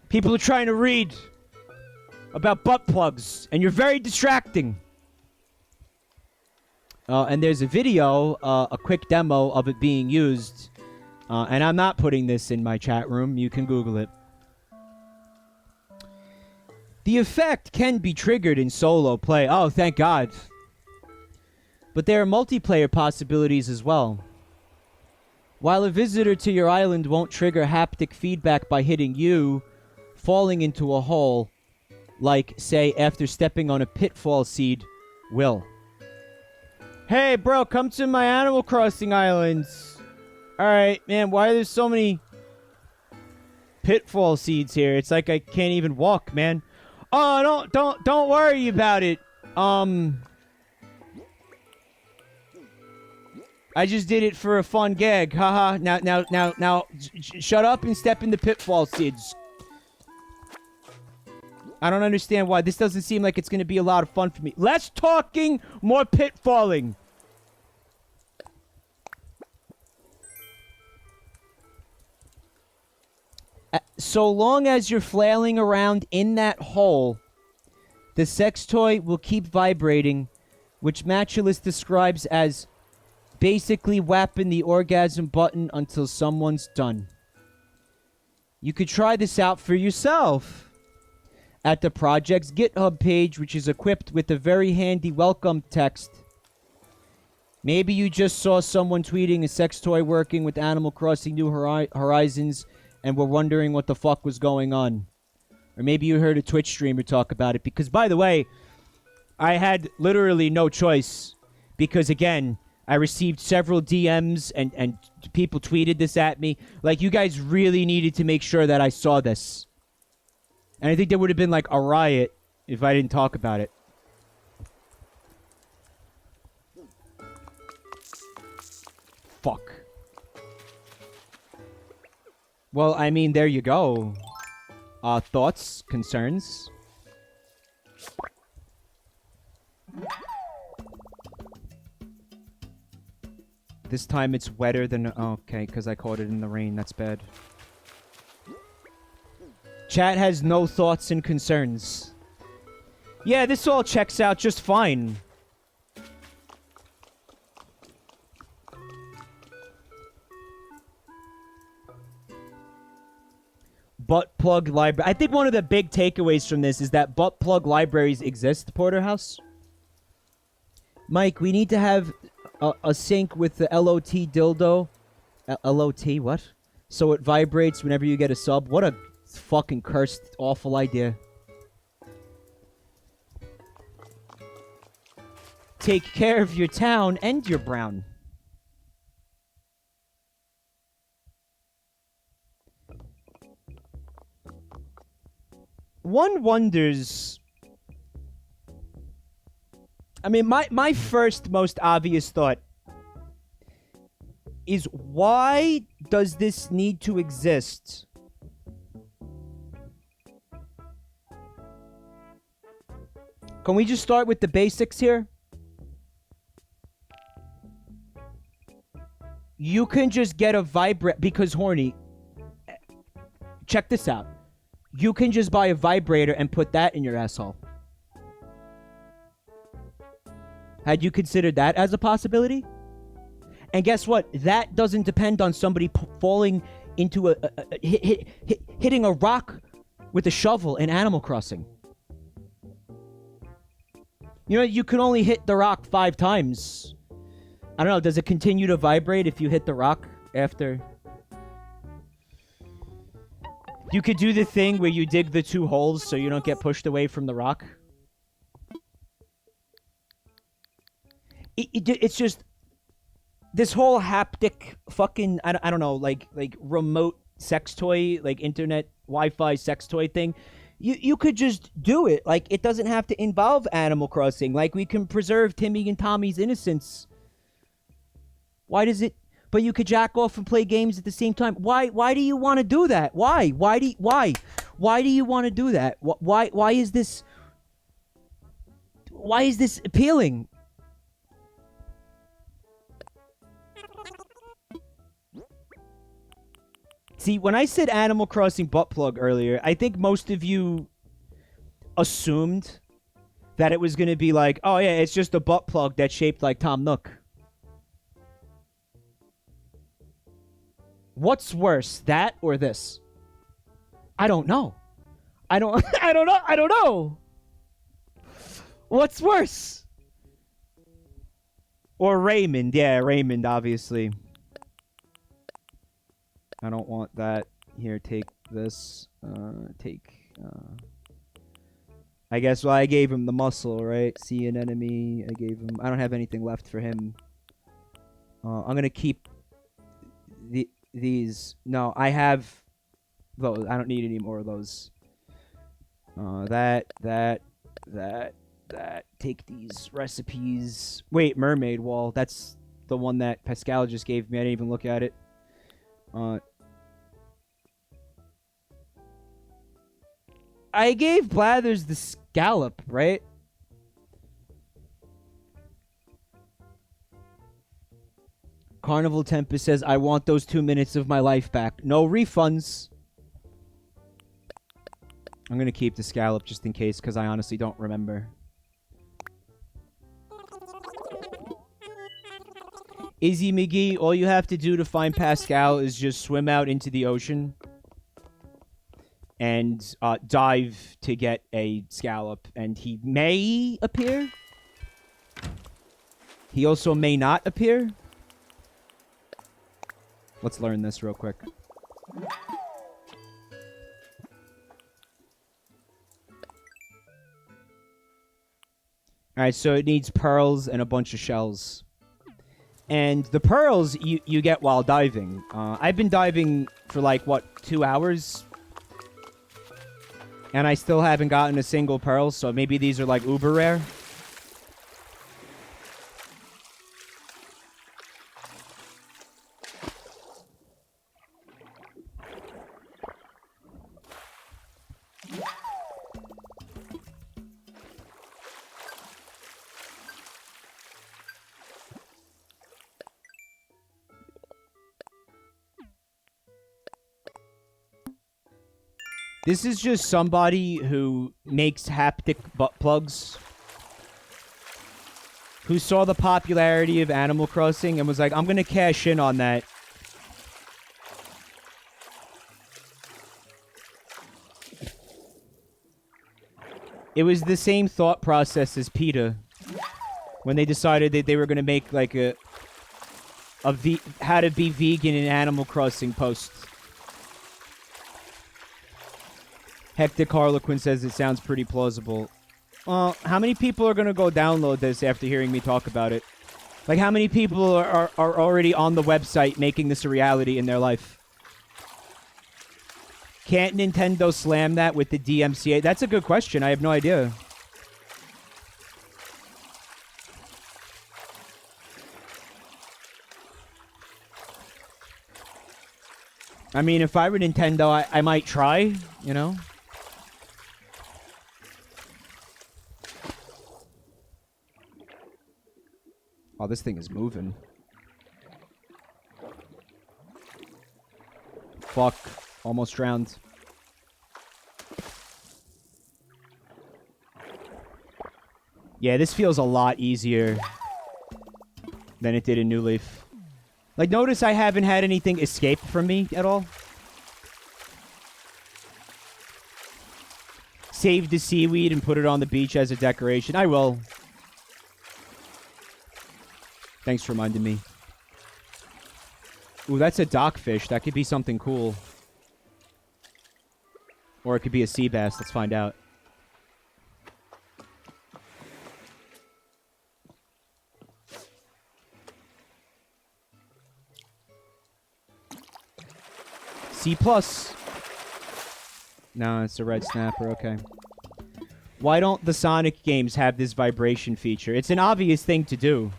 People are trying to read about butt plugs, and you're very distracting. And there's a video, a quick demo of it being used. And I'm not putting this in my chat room. You can Google it. The effect can be triggered in solo play. Oh, thank God. But there are multiplayer possibilities as well. While a visitor to your island won't trigger haptic feedback by hitting you, falling into a hole, like, say, after stepping on a pitfall seed, will. Hey, bro, come to my Animal Crossing islands. Alright, man, why are there so many pitfall seeds here? It's like I can't even walk, man. Oh, don't worry about it. I just did it for a fun gag. Haha. Now, shut up and step in the pitfall seeds. I don't understand why. This doesn't seem like it's going to be a lot of fun for me. Less talking, more pitfalling. So long as you're flailing around in that hole, the sex toy will keep vibrating, which Matulus describes as basically whapping the orgasm button until someone's done. You could try this out for yourself at the project's GitHub page, which is equipped with a very handy welcome text. Maybe you just saw someone tweeting a sex toy working with Animal Crossing New Horizons and were wondering what the fuck was going on. Or maybe you heard a Twitch streamer talk about it. Because, by the way, I had literally no choice. Because, again, I received several DMs and people tweeted this at me. Like, you guys really needed to make sure that I saw this. And I think there would have been like a riot if I didn't talk about it. Fuck. Well, I mean, there you go. Thoughts? Concerns? This time it's wetter than... Okay, because I caught it in the rain. That's bad. Chat has no thoughts and concerns. Yeah, this all checks out just fine. Butt plug library. I think one of the big takeaways from this is that butt plug libraries exist, Porterhouse. Mike, we need to have a sync with the LOT dildo. LOT, what? So it vibrates whenever you get a sub. What a fucking cursed, awful idea. Take care of your town and your brown. One wonders... I mean, my first most obvious thought is, why does this need to exist? Can we just start with the basics here? You can just get a vibrate because horny. Check this out. You can just buy a vibrator and put that in your asshole. Had you considered that as a possibility? And guess what? That doesn't depend on somebody falling into hitting a rock with a shovel in Animal Crossing. You know, you can only hit the rock 5 times. I don't know, does it continue to vibrate if you hit the rock after? You could do the thing where you dig the 2 holes so you don't get pushed away from the rock. It's just... This whole haptic fucking... I don't know, like remote sex toy, like internet Wi-Fi sex toy thing. You could just do it. Like, it doesn't have to involve Animal Crossing. Like, we can preserve Timmy and Tommy's innocence. Why does it... But you could jack off and play games at the same time. Why do you want to do that? Why do you want to do that? Why is this... Why is this appealing? See, when I said Animal Crossing butt plug earlier, I think most of you assumed that it was going to be like, oh yeah, it's just a butt plug that's shaped like Tom Nook. What's worse, that or this? I don't know. I don't know. What's worse? Or Raymond. Yeah, Raymond, obviously. I don't want that. Here, take this. I guess, well, I gave him the muscle, right? See an enemy. I gave him... I don't have anything left for him. I'm gonna keep... These. No, I have... those. I don't need any more of those. That. Take these recipes. Wait, mermaid wall. That's the one that Pascal just gave me. I didn't even look at it. I gave Blathers the scallop, right? Carnival Tempest says, I want those 2 minutes of my life back. No refunds. I'm gonna keep the scallop just in case, because I honestly don't remember. Izzy McGee, all you have to do to find Pascal is just swim out into the ocean and dive to get a scallop, and he may appear. He also may not appear. Let's learn this real quick. Alright, so it needs pearls and a bunch of shells. And the pearls you get while diving. I've been diving for like, what, 2 hours? And I still haven't gotten a single pearl, so maybe these are like uber rare. This is just somebody who makes haptic butt plugs, who saw the popularity of Animal Crossing and was like, I'm going to cash in on that. It was the same thought process as PETA when they decided that they were going to make like a how to be vegan in Animal Crossing post. Hectic Harlequin says it sounds pretty plausible. Well, how many people are going to go download this after hearing me talk about it? Like, how many people are already on the website making this a reality in their life? Can't Nintendo slam that with the DMCA? That's a good question. I have no idea. I mean, if I were Nintendo, I might try, you know? Oh, this thing is moving. Fuck. Almost drowned. Yeah, this feels a lot easier than it did in New Leaf. Like, notice I haven't had anything escape from me at all. Save the seaweed and put it on the beach as a decoration. I will. Thanks for reminding me. Ooh, that's a dockfish. That could be something cool. Or it could be a sea bass. Let's find out. C+. No, it's a red snapper. Okay. Why don't the Sonic games have this vibration feature? It's an obvious thing to do.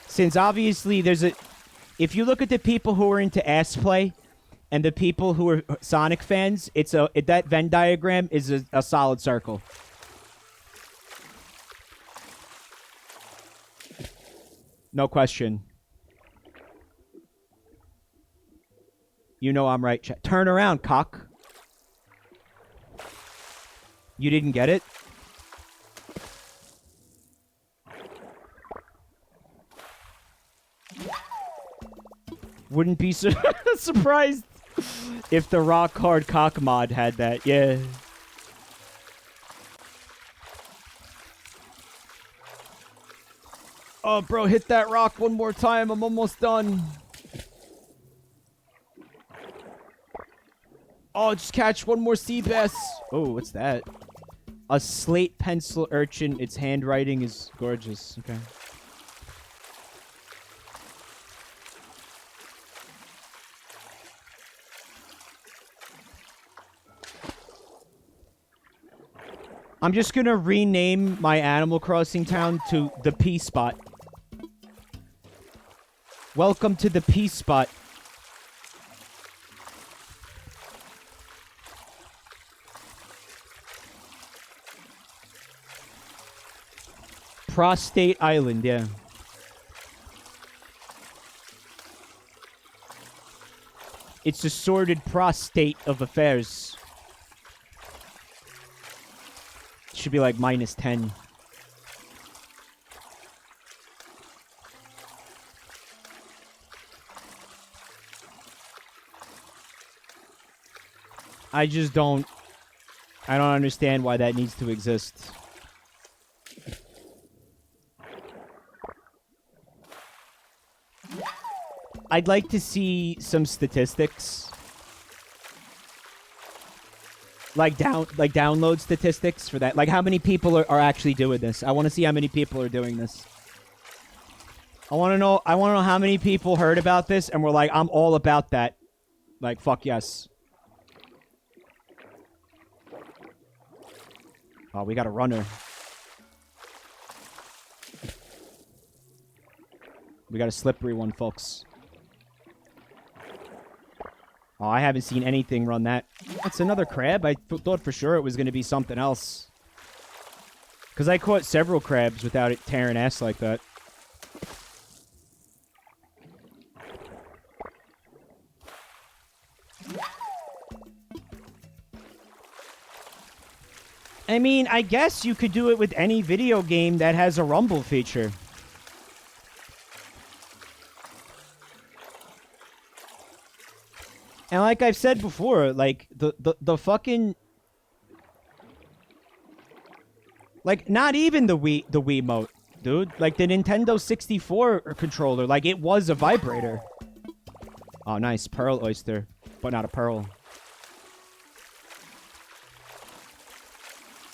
Since obviously there's a... If you look at the people who are into ass play and the people who are Sonic fans, that Venn diagram is a solid circle. No question. You know I'm right. Turn around, cock. You didn't get it? Wouldn't be surprised if the Rock Hard Cock mod had that. Yeah. Oh, bro, hit that rock one more time. I'm almost done. Oh, just catch one more sea bass. Oh, what's that? A Slate-Pencil Urchin. Its handwriting is gorgeous. Okay. I'm just gonna rename my Animal Crossing town to the Pea Spot. Welcome to the Pea Spot. Prostate Island, yeah. It's a sordid prostate of affairs. Should be like -10. I don't understand why that needs to exist. I'd like to see some statistics. Like download statistics for that. Like how many people are actually doing this. I want to see how many people are doing this. I want to know how many people heard about this and were like, I'm all about that. Like, fuck yes. Oh, we got a runner. We got a slippery one, folks. Oh, I haven't seen anything run that. That's another crab? I thought for sure it was going to be something else. Because I caught several crabs without it tearing ass like that. I mean, I guess you could do it with any video game that has a rumble feature. And like I've said before, like, the fucking... Like, not even the Wiimote, dude. Like, the Nintendo 64 controller, like, it was a vibrator. Oh, nice. Pearl oyster. But not a pearl.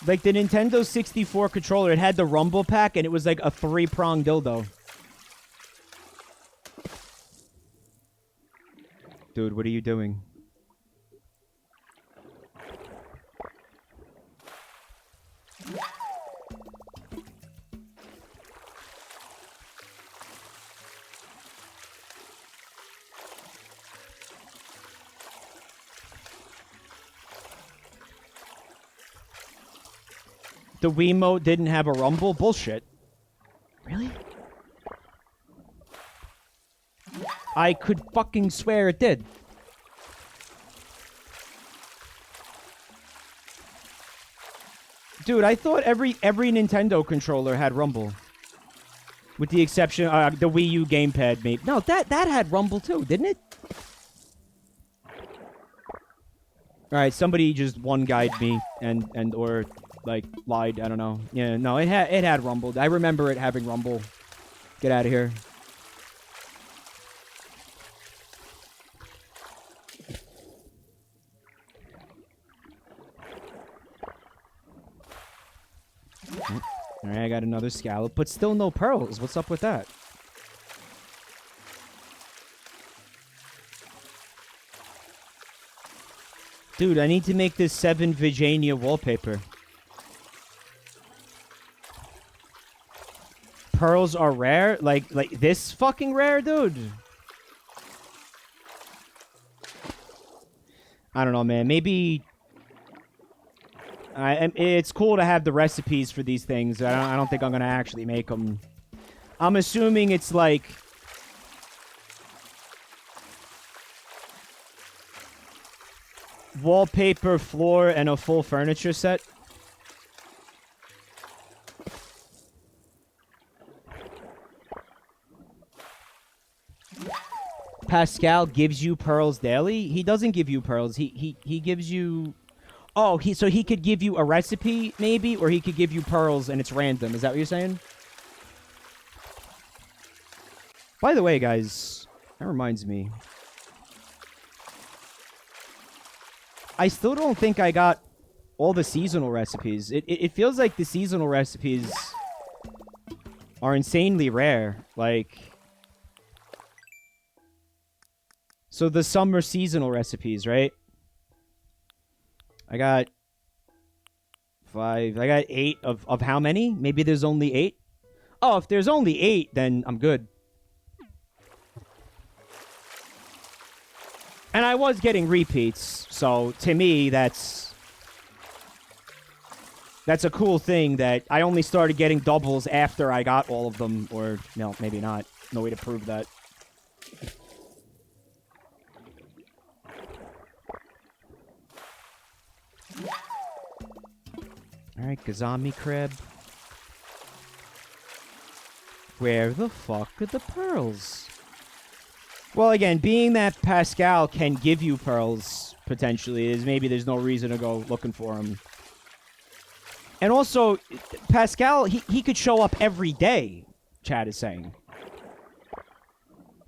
Like, the Nintendo 64 controller, it had the rumble pack, and it was like a 3-prong dildo. Dude, what are you doing? The Wiimote didn't have a rumble? Bullshit. Really? I could fucking swear it did. Dude, I thought every Nintendo controller had rumble. With the exception of the Wii U gamepad, maybe. No, that had rumble too, didn't it? Alright, somebody just one-guyed me and or like lied, I don't know. Yeah, no, it had rumble. I remember it having rumble. Get out of here. Alright, I got another scallop, but still no pearls. What's up with that? Dude, I need to make this 7 Virginia wallpaper. Pearls are rare? Like this fucking rare, dude? I don't know, man. Maybe... it's cool to have the recipes for these things. I don't think I'm going to actually make them. I'm assuming it's like... wallpaper, floor, and a full furniture set. Pascal gives you pearls daily? He doesn't give you pearls. He gives you... Oh, so he could give you a recipe, maybe? Or he could give you pearls and it's random. Is that what you're saying? By the way, guys, that reminds me. I still don't think I got all the seasonal recipes. It feels like the seasonal recipes are insanely rare. Like... So the summer seasonal recipes, right? I got 5. I got 8 of how many? Maybe there's only 8? Oh, if there's only 8, then I'm good. And I was getting repeats, so to me, that's a cool thing that I only started getting doubles after I got all of them. Or, no, maybe not. No way to prove that. Alright, Gazami crab. Where the fuck are the pearls? Well, again, being that Pascal can give you pearls, potentially, maybe there's no reason to go looking for them. And also, Pascal, he could show up every day, Chad is saying.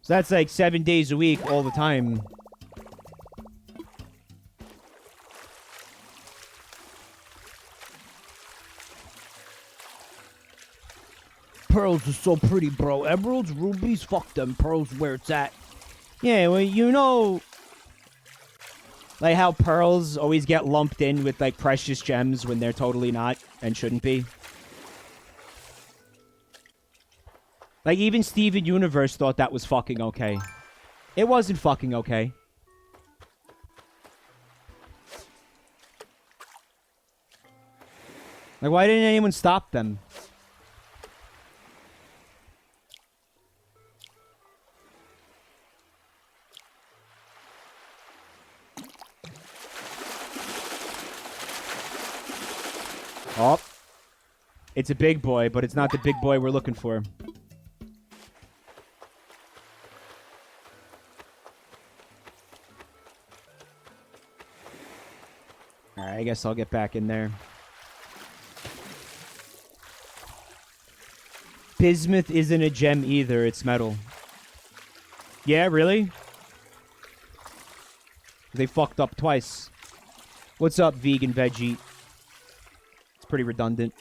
So that's like 7 days a week, all the time. Pearls are so pretty, bro. Emeralds, rubies, fuck them. Pearls where it's at. Yeah, well, you know... Like how pearls always get lumped in with, like, precious gems when they're totally not. and shouldn't be. Like, even Steven Universe thought that was fucking okay. It wasn't fucking okay. Like, why didn't anyone stop them? Oh. It's a big boy, but it's not the big boy we're looking for. Alright, I guess I'll get back in there. Bismuth isn't a gem either, it's metal. Yeah, really? They fucked up twice. What's up, vegan veggie? It's pretty redundant.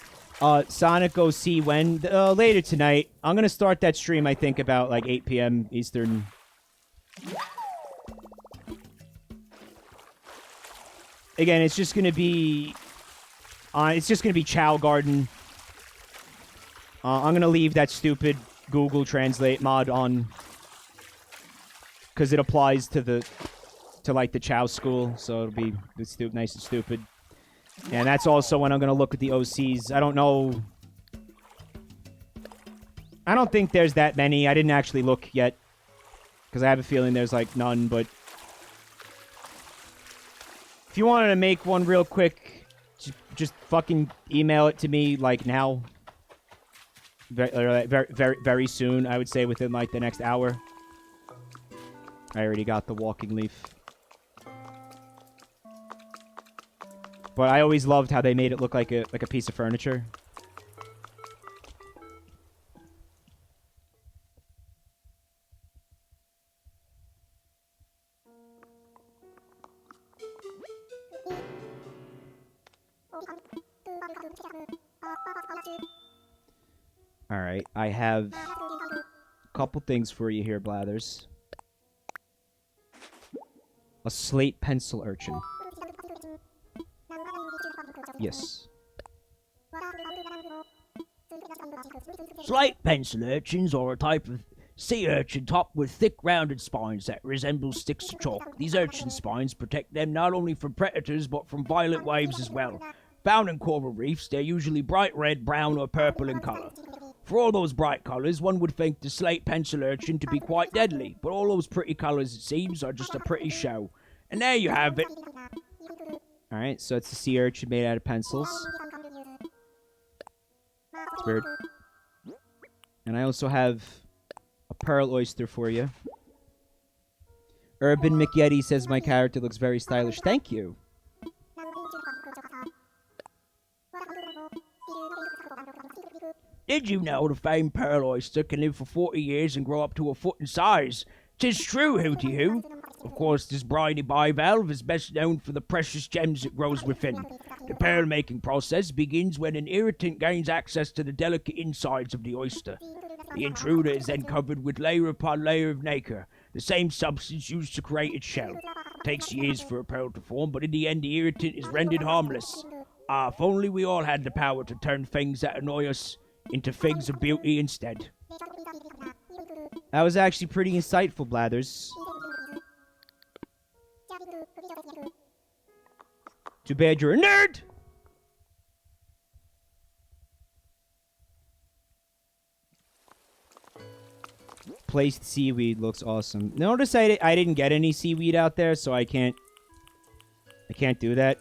Sonic OC, when? Later tonight. I'm gonna start that stream, I think, about, like, 8 p.m. Eastern. Again, it's just gonna be... it's just gonna be Chow Garden. I'm gonna leave that stupid Google Translate mod on. Because it applies to the... to, like, the Chow school. So it'll be nice and stupid. And that's also when I'm going to look at the OCs. I don't know. I don't think there's that many. I didn't actually look yet. Because I have a feeling there's, like, none. But if you wanted to make one real quick, just fucking email it to me, like, now. Very soon. I would say within, like, the next hour. I already got the walking leaf. But I always loved how they made it look like a piece of furniture. Alright, I have a couple things for you here, Blathers. A Slate-Pencil Urchin. Yes. Slate-pencil urchins are a type of sea urchin topped with thick, rounded spines that resemble sticks of chalk. These urchin spines protect them not only from predators, but from violent waves as well. Found in coral reefs, they're usually bright red, brown, or purple in color. For all those bright colors, one would think the slate-pencil urchin to be quite deadly, but all those pretty colors, it seems, are just a pretty show. And there you have it. Alright, so it's a sea urchin made out of pencils. It's weird. And I also have a pearl oyster for you. Urban McYeti says my character looks very stylish. Thank you. Did you know the famed pearl oyster can live for 40 years and grow up to a foot in size? 'Tis true, hooty hoo. Of course, this briny bivalve is best known for the precious gems it grows within. The pearl-making process begins when an irritant gains access to the delicate insides of the oyster. The intruder is then covered with layer upon layer of nacre, the same substance used to create its shell. It takes years for a pearl to form, but in the end the irritant is rendered harmless. Ah, if only we all had the power to turn things that annoy us into things of beauty instead. That was actually pretty insightful, Blathers. Too bad you're a nerd! Placed seaweed looks awesome. Notice I didn't get any seaweed out there, so I can't do that.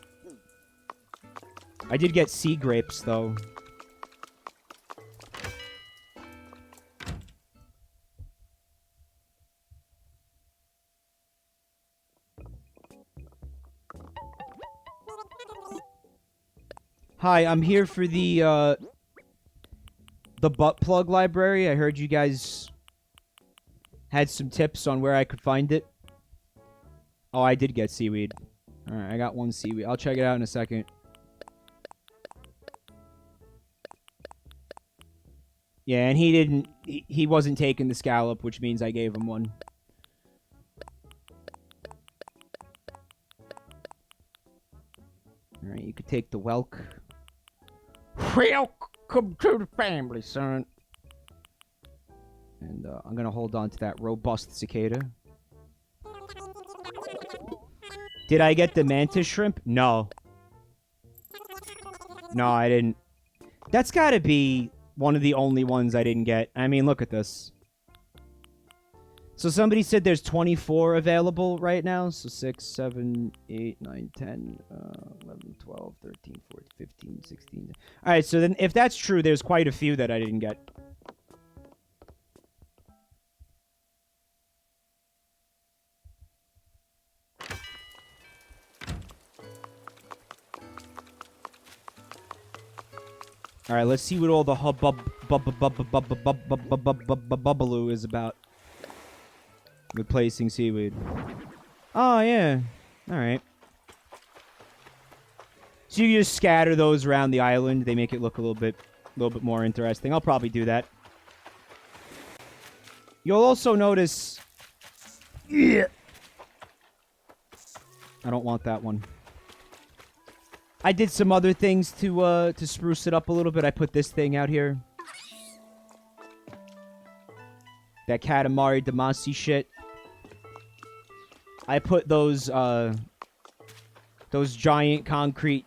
I did get sea grapes, though. Hi, I'm here for the butt plug library. I heard you guys had some tips on where I could find it. Oh, I did get seaweed. Alright, I got one seaweed. I'll check it out in a second. Yeah, and he wasn't taking the scallop, which means I gave him one. Alright, you could take the Whelk. Welcome to the family, son. And I'm gonna hold on to that robust cicada. Did I get the mantis shrimp? No. No, I didn't. That's gotta be one of the only ones I didn't get. I mean, look at this. So somebody said there's 24 available right now. So 6, 7, 8, 9, 10, 11, 12, 13, 14, 15, 16. Alright, so then if that's true, there's quite a few that I didn't get. All right, let's see what all the bubbaloo is about. Replacing seaweed. Oh yeah. All right. So you just scatter those around the island. They make it look a little bit more interesting. I'll probably do that. You'll also notice. Yeah. I don't want that one. I did some other things to spruce it up a little bit. I put this thing out here. That Katamari Damacy shit. I put those giant concrete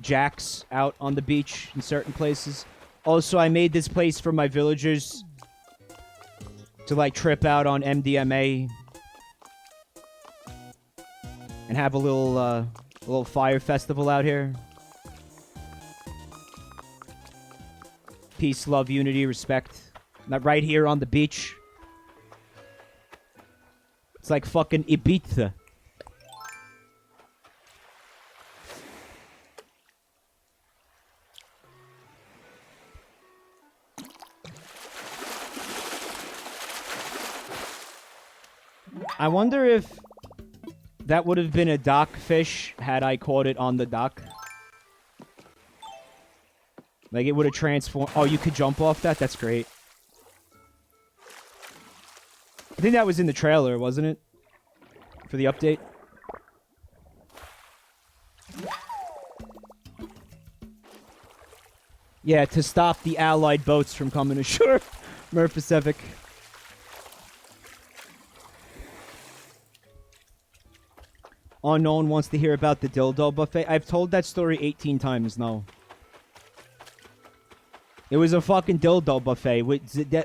jacks out on the beach in certain places. Also, I made this place for my villagers to, like, trip out on MDMA and have a little fire festival out here. Peace, love, unity, respect. Right here on the beach. It's like fucking Ibiza. I wonder if that would have been a dock fish had I caught it on the dock. Like, it would have transformed. Oh, you could jump off that? That's great. I think that was in the trailer, wasn't it? For the update. Yeah, to stop the allied boats from coming ashore. Pacific. Unknown wants to hear about the dildo buffet. I've told that story 18 times now. It was a fucking dildo buffet.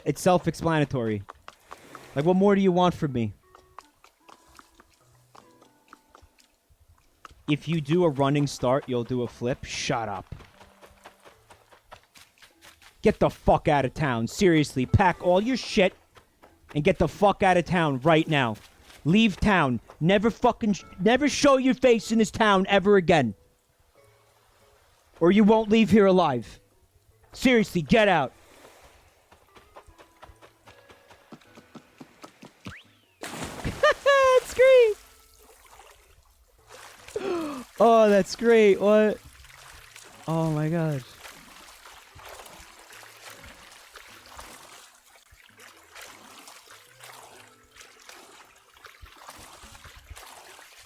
It's self-explanatory. Like, what more do you want from me? If you do a running start, you'll do a flip? Shut up. Get the fuck out of town. Seriously, pack all your shit and get the fuck out of town right now. Leave town. Never show your face in this town ever again. Or you won't leave here alive. Seriously, get out. That's great. Oh, that's great. What? Oh my gosh.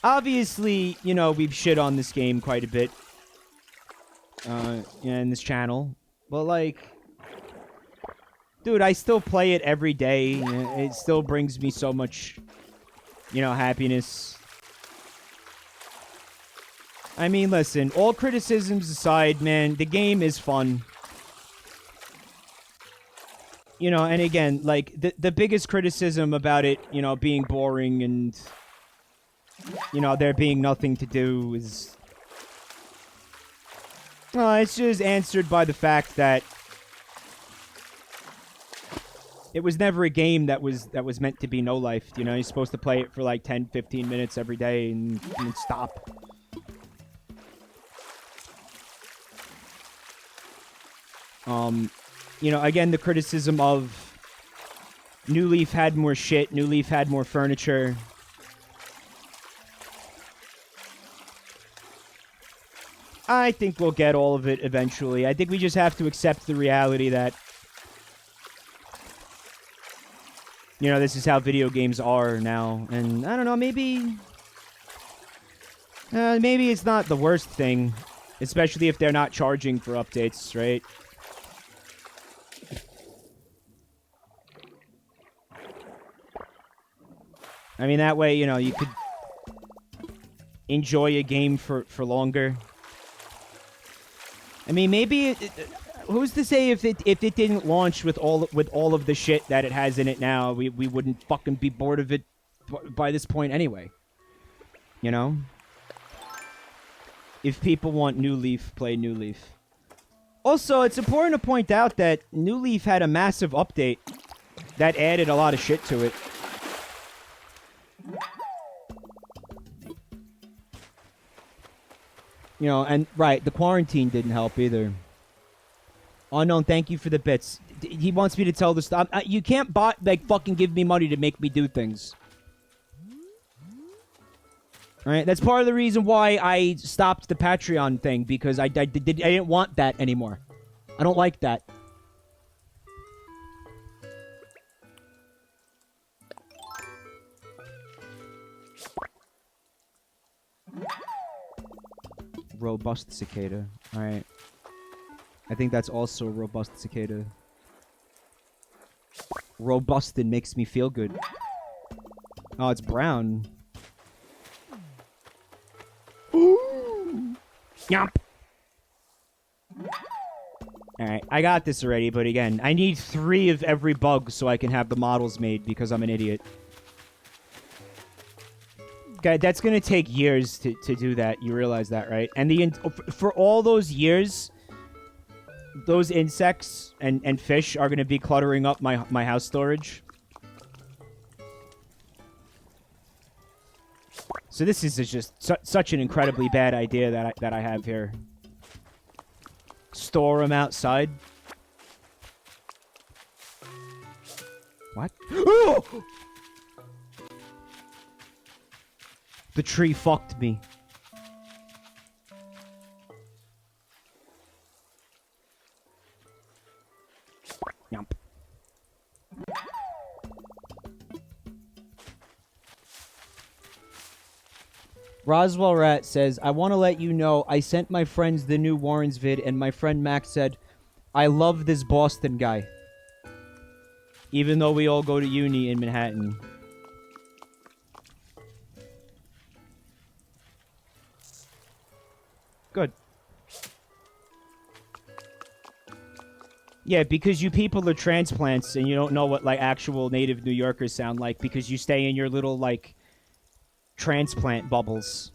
Obviously, you know, we've shit on this game quite a bit. In this channel. But, like, dude, I still play it every day. It still brings me so much, you know, happiness. I mean, listen, all criticisms aside, man, the game is fun. You know, and again, like, the biggest criticism about it, you know, being boring and, you know, there being nothing to do is... it's just answered by the fact that it was never a game that was meant to be no life. You know, you're supposed to play it for like 10, 15 minutes every day and stop. You know, again, the criticism of New Leaf had more shit, New Leaf had more furniture. I think we'll get all of it eventually. I think we just have to accept the reality that, you know, this is how video games are now. And I don't know, maybe it's not the worst thing. Especially if they're not charging for updates, right? I mean, that way, you know, you could enjoy a game for longer. I mean, maybe who's to say if it didn't launch with all of the shit that it has in it now, we wouldn't fucking be bored of it by this point anyway. You know? If people want New Leaf, play New Leaf. Also, it's important to point out that New Leaf had a massive update that added a lot of shit to it. You know, and right, the quarantine didn't help either. Unknown, thank you for the bits. He wants me to tell the stuff. You can't fucking give me money to make me do things. Alright, that's part of the reason why I stopped the Patreon thing, because I didn't want that anymore. I don't like that. Robust cicada. Alright. I think that's also a robust cicada. Robustin makes me feel good. Oh, it's brown. Yomp. Alright, I got this already, but again, I need 3 of every bug so I can have the models made because I'm an idiot. Okay, that's gonna take years to do that. You realize that, right? And for all those years, those insects and fish are gonna be cluttering up my house storage. So this is just such an incredibly bad idea that I have here. Store them outside. What? Oh! The tree fucked me. Yump. Roswell Rat says, I want to let you know I sent my friends the new Warrens vid, and my friend Max said, I love this Boston guy. Even though we all go to uni in Manhattan. Good. Yeah, because you people are transplants and you don't know what, like, actual native New Yorkers sound like because you stay in your little, like, transplant bubbles.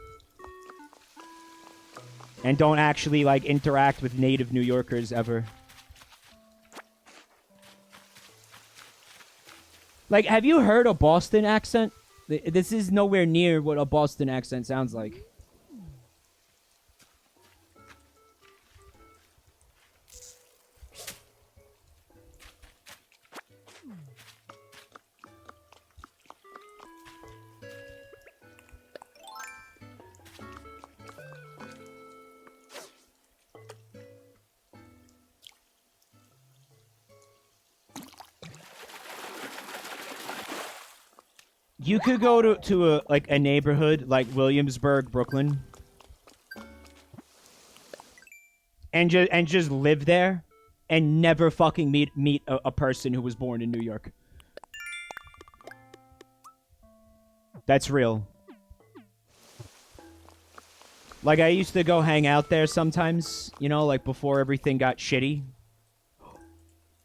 And don't actually, like, interact with native New Yorkers ever. Like, have you heard a Boston accent? This is nowhere near what a Boston accent sounds like. You could go to a neighborhood like Williamsburg, Brooklyn, and just live there, and never fucking meet a person who was born in New York. That's real. Like, I used to go hang out there sometimes, you know, like before everything got shitty.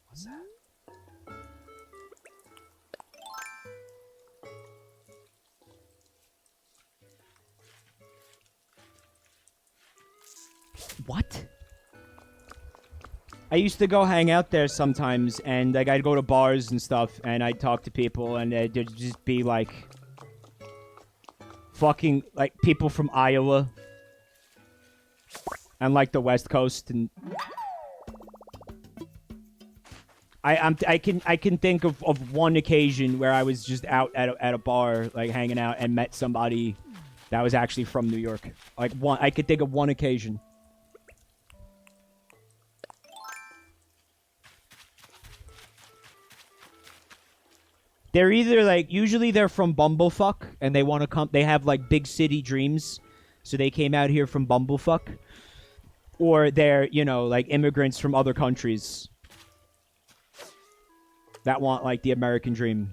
What's that? What? I used to go hang out there sometimes, and like I'd go to bars and stuff, and I'd talk to people, and it'd just be like fucking like people from Iowa and like the West Coast, and I can think of one occasion where I was just out at a bar, like hanging out, and met somebody that was actually from New York. Like I could think of one occasion. They're either like, usually they're from Bumblefuck, and they want to come, they have like big city dreams, so they came out here from Bumblefuck. or they're, you know, like immigrants from other countries that want like the American dream.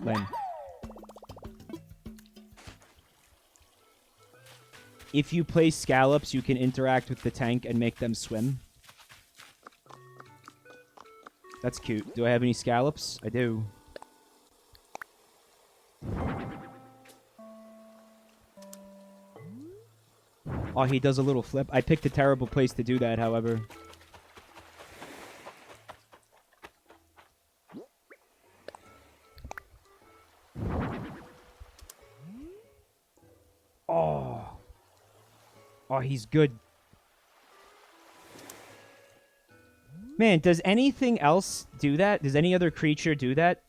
Lame. If you place scallops, you can interact with the tank and make them swim. That's cute. Do I have any scallops? I do. Oh, he does a little flip. I picked a terrible place to do that, however. Oh. Oh, he's good. Man, does anything else do that? Does any other creature do that?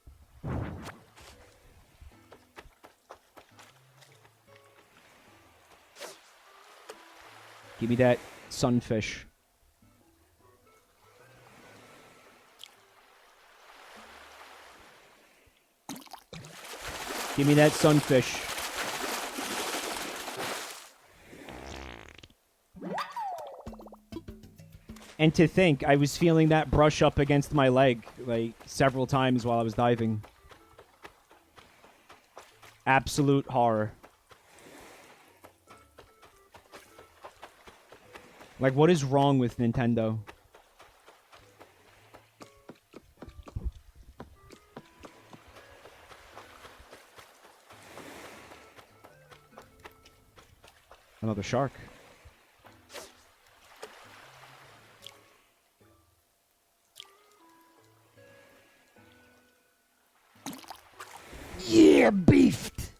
Give me that sunfish. Give me that sunfish. And to think, I was feeling that brush up against my leg, like, several times while I was diving. Absolute horror. Like, what is wrong with Nintendo? Another shark. Yeah, beefed.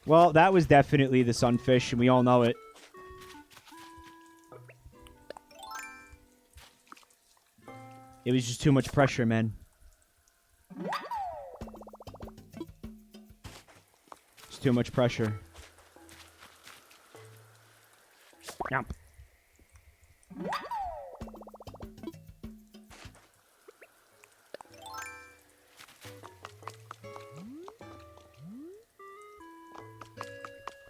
Well, that was definitely the sunfish, and we all know it. It was just too much pressure, man. It's too much pressure. Yep.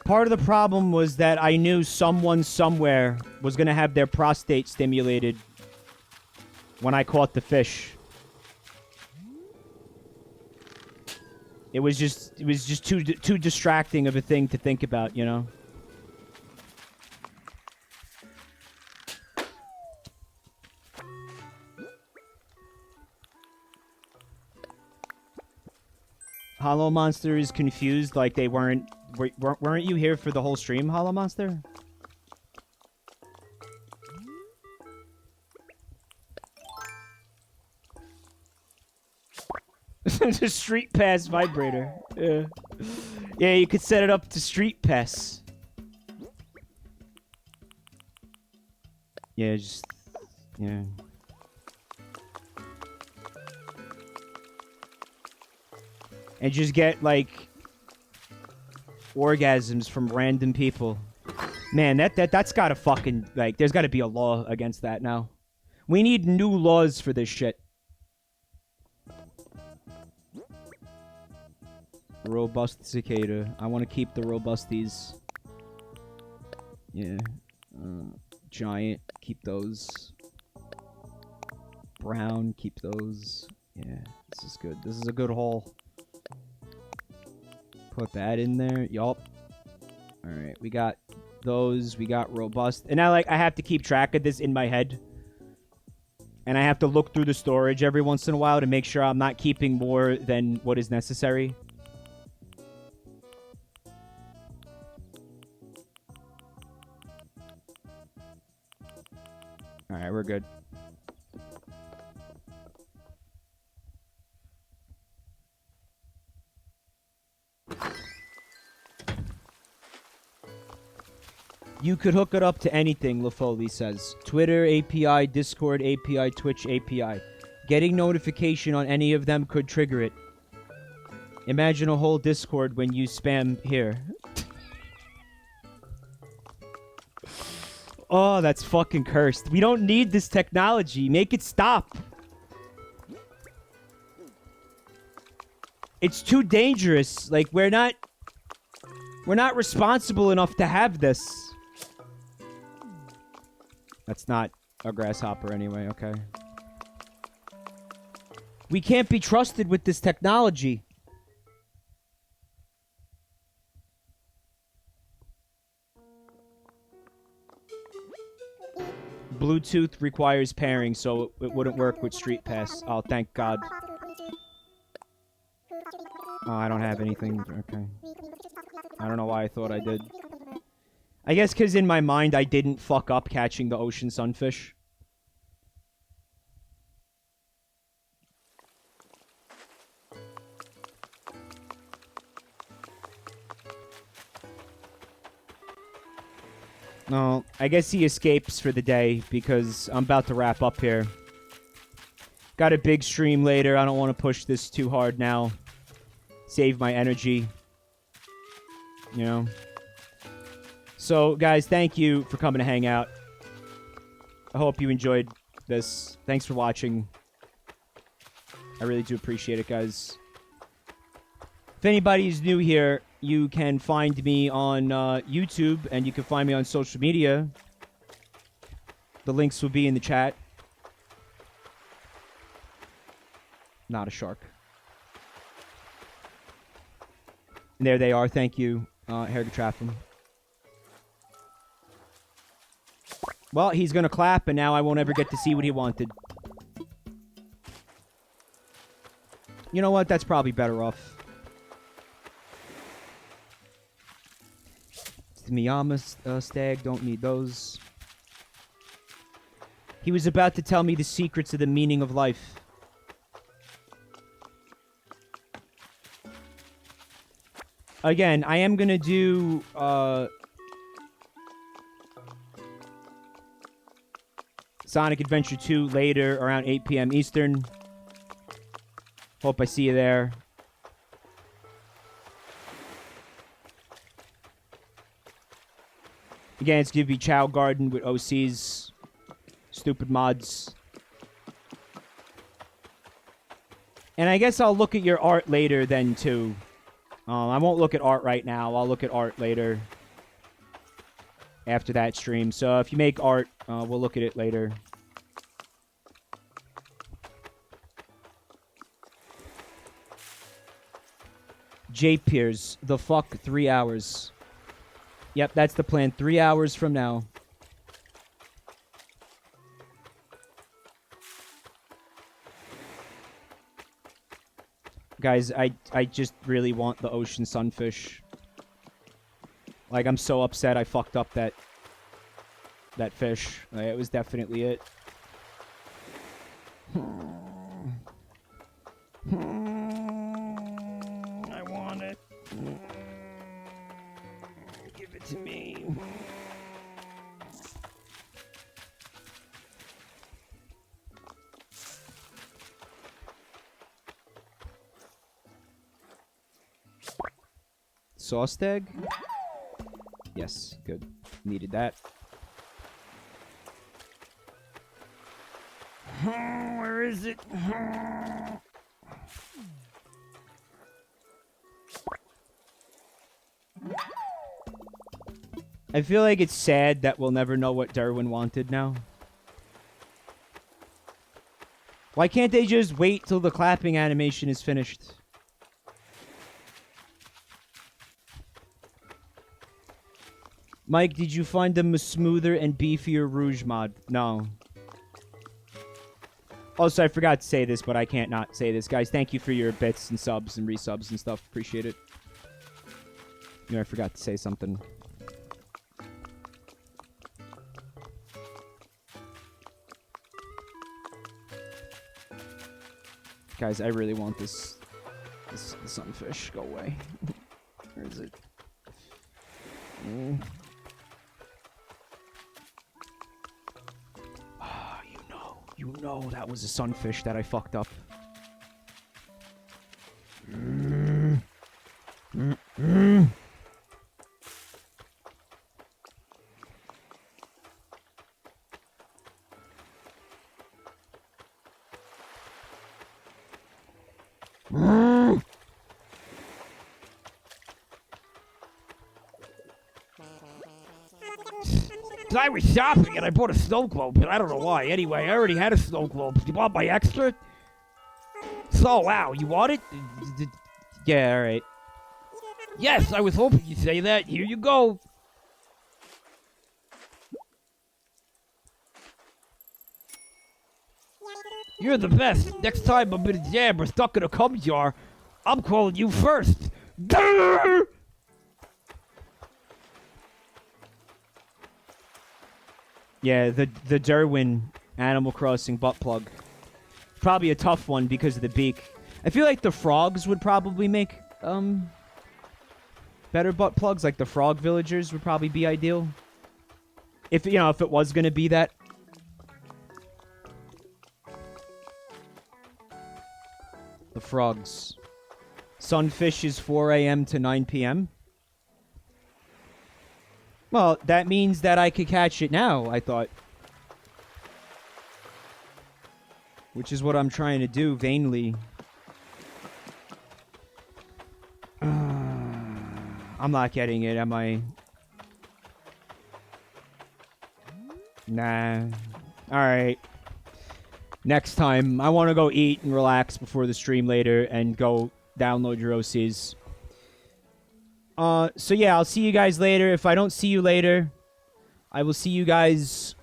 Part of the problem was that I knew someone somewhere was going to have their prostate stimulated when I caught the fish. It was just too distracting of a thing to think about, you know? Hollow Monster is confused, like they weren't you here for the whole stream, Hollow Monster? The Street Pass vibrator. Yeah. Yeah, you could set it up to Street Pass. Yeah, just... Yeah. And just get, like... orgasms from random people. Man, that's gotta fucking... Like, there's gotta be a law against that now. We need new laws for this shit. Robust cicada. I want to keep the robusties. Yeah. Giant. Keep those. Brown. Keep those. Yeah. This is good. This is a good haul. Put that in there. Yup. Alright. We got those. We got robust. And now, like, I have to keep track of this in my head. And I have to look through the storage every once in a while to make sure I'm not keeping more than what is necessary. Alright, we're good. You could hook it up to anything, LaFoley says. Twitter API, Discord API, Twitch API. Getting notification on any of them could trigger it. Imagine a whole Discord when you spam here. Oh, that's fucking cursed. We don't need this technology. Make it stop. It's too dangerous. Like, we're not responsible enough to have this. That's not a grasshopper anyway, okay. We can't be trusted with this technology. Bluetooth requires pairing, so it wouldn't work with Street Pass. Oh, thank God. Oh, I don't have anything. Okay. I don't know why I thought I did. I guess because in my mind I didn't fuck up catching the ocean sunfish. No, I guess he escapes for the day because I'm about to wrap up here. Got a big stream later. I don't want to push this too hard now. Save my energy. You know? So, guys, thank you for coming to hang out. I hope you enjoyed this. Thanks for watching. I really do appreciate it, guys. If anybody's new here, you can find me on YouTube, and you can find me on social media. The links will be in the chat. Not a shark. And there they are. Thank you, Hair to Trap him. Well, he's going to clap, and now I won't ever get to see what he wanted. You know what? That's probably better off. The Miyama stag, don't need those. He was about to tell me the secrets of the meaning of life. Again, I am gonna do, Sonic Adventure 2 later, around 8 p.m. Eastern. Hope I see you there. Again, it's gonna be Chow Garden with OCs. Stupid mods. And I guess I'll look at your art later then, too. I won't look at art right now. I'll look at art later. After that stream. So if you make art, we'll look at it later. J Piers, the fuck 3 hours. Yep, that's the plan. 3 hours from now. Guys, I just really want the ocean sunfish. Like, I'm so upset I fucked up that fish. Like, it was definitely it. I want it. Give it to me. Sauce tag? Yes, good. Needed that. Where is it? I feel like it's sad that we'll never know what Derwin wanted now. Why can't they just wait till the clapping animation is finished? Mike, did you find a smoother and beefier Rouge mod? No. Also, I forgot to say this, but I can't not say this. Guys, thank you for your bits and subs and resubs and stuff. Appreciate it. You know, I forgot to say something. Guys, I really want this sunfish. Go away. Where is it? You know that was a sunfish that I fucked up. 'Cause I was shopping and I bought a snow globe, but I don't know why. Anyway, I already had a snow globe. You want my extra? So, wow, you want it? Yeah, all right. Yes, I was hoping you'd say that. Here you go. You're the best. Next time I'm in a jam or stuck in a cum jar, I'm calling you first. Grrr! Yeah, the Derwin Animal Crossing butt plug. Probably a tough one because of the beak. I feel like the frogs would probably make better butt plugs. Like the frog villagers would probably be ideal. If if it was gonna be that. The frogs. Sunfish is 4 a.m. to 9 p.m. Well, that means that I could catch it now, I thought. Which is what I'm trying to do, vainly. I'm not getting it, am I? Nah. Alright. Next time, I want to go eat and relax before the stream later and go download your OCs. So yeah, I'll see you guys later. If I don't see you later, I will see you guys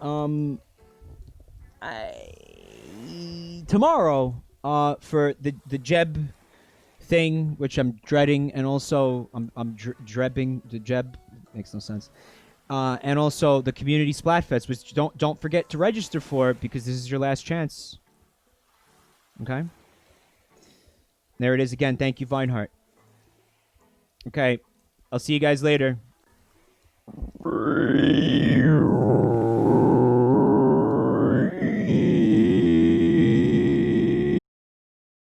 tomorrow for the Jeb thing, which I'm dreading, and also I'm drebbing the Jeb. Makes no sense. And also the community Splatfest, which don't forget to register for, because this is your last chance. Okay. There it is again. Thank you, Vinehart. Okay. I'll see you guys later.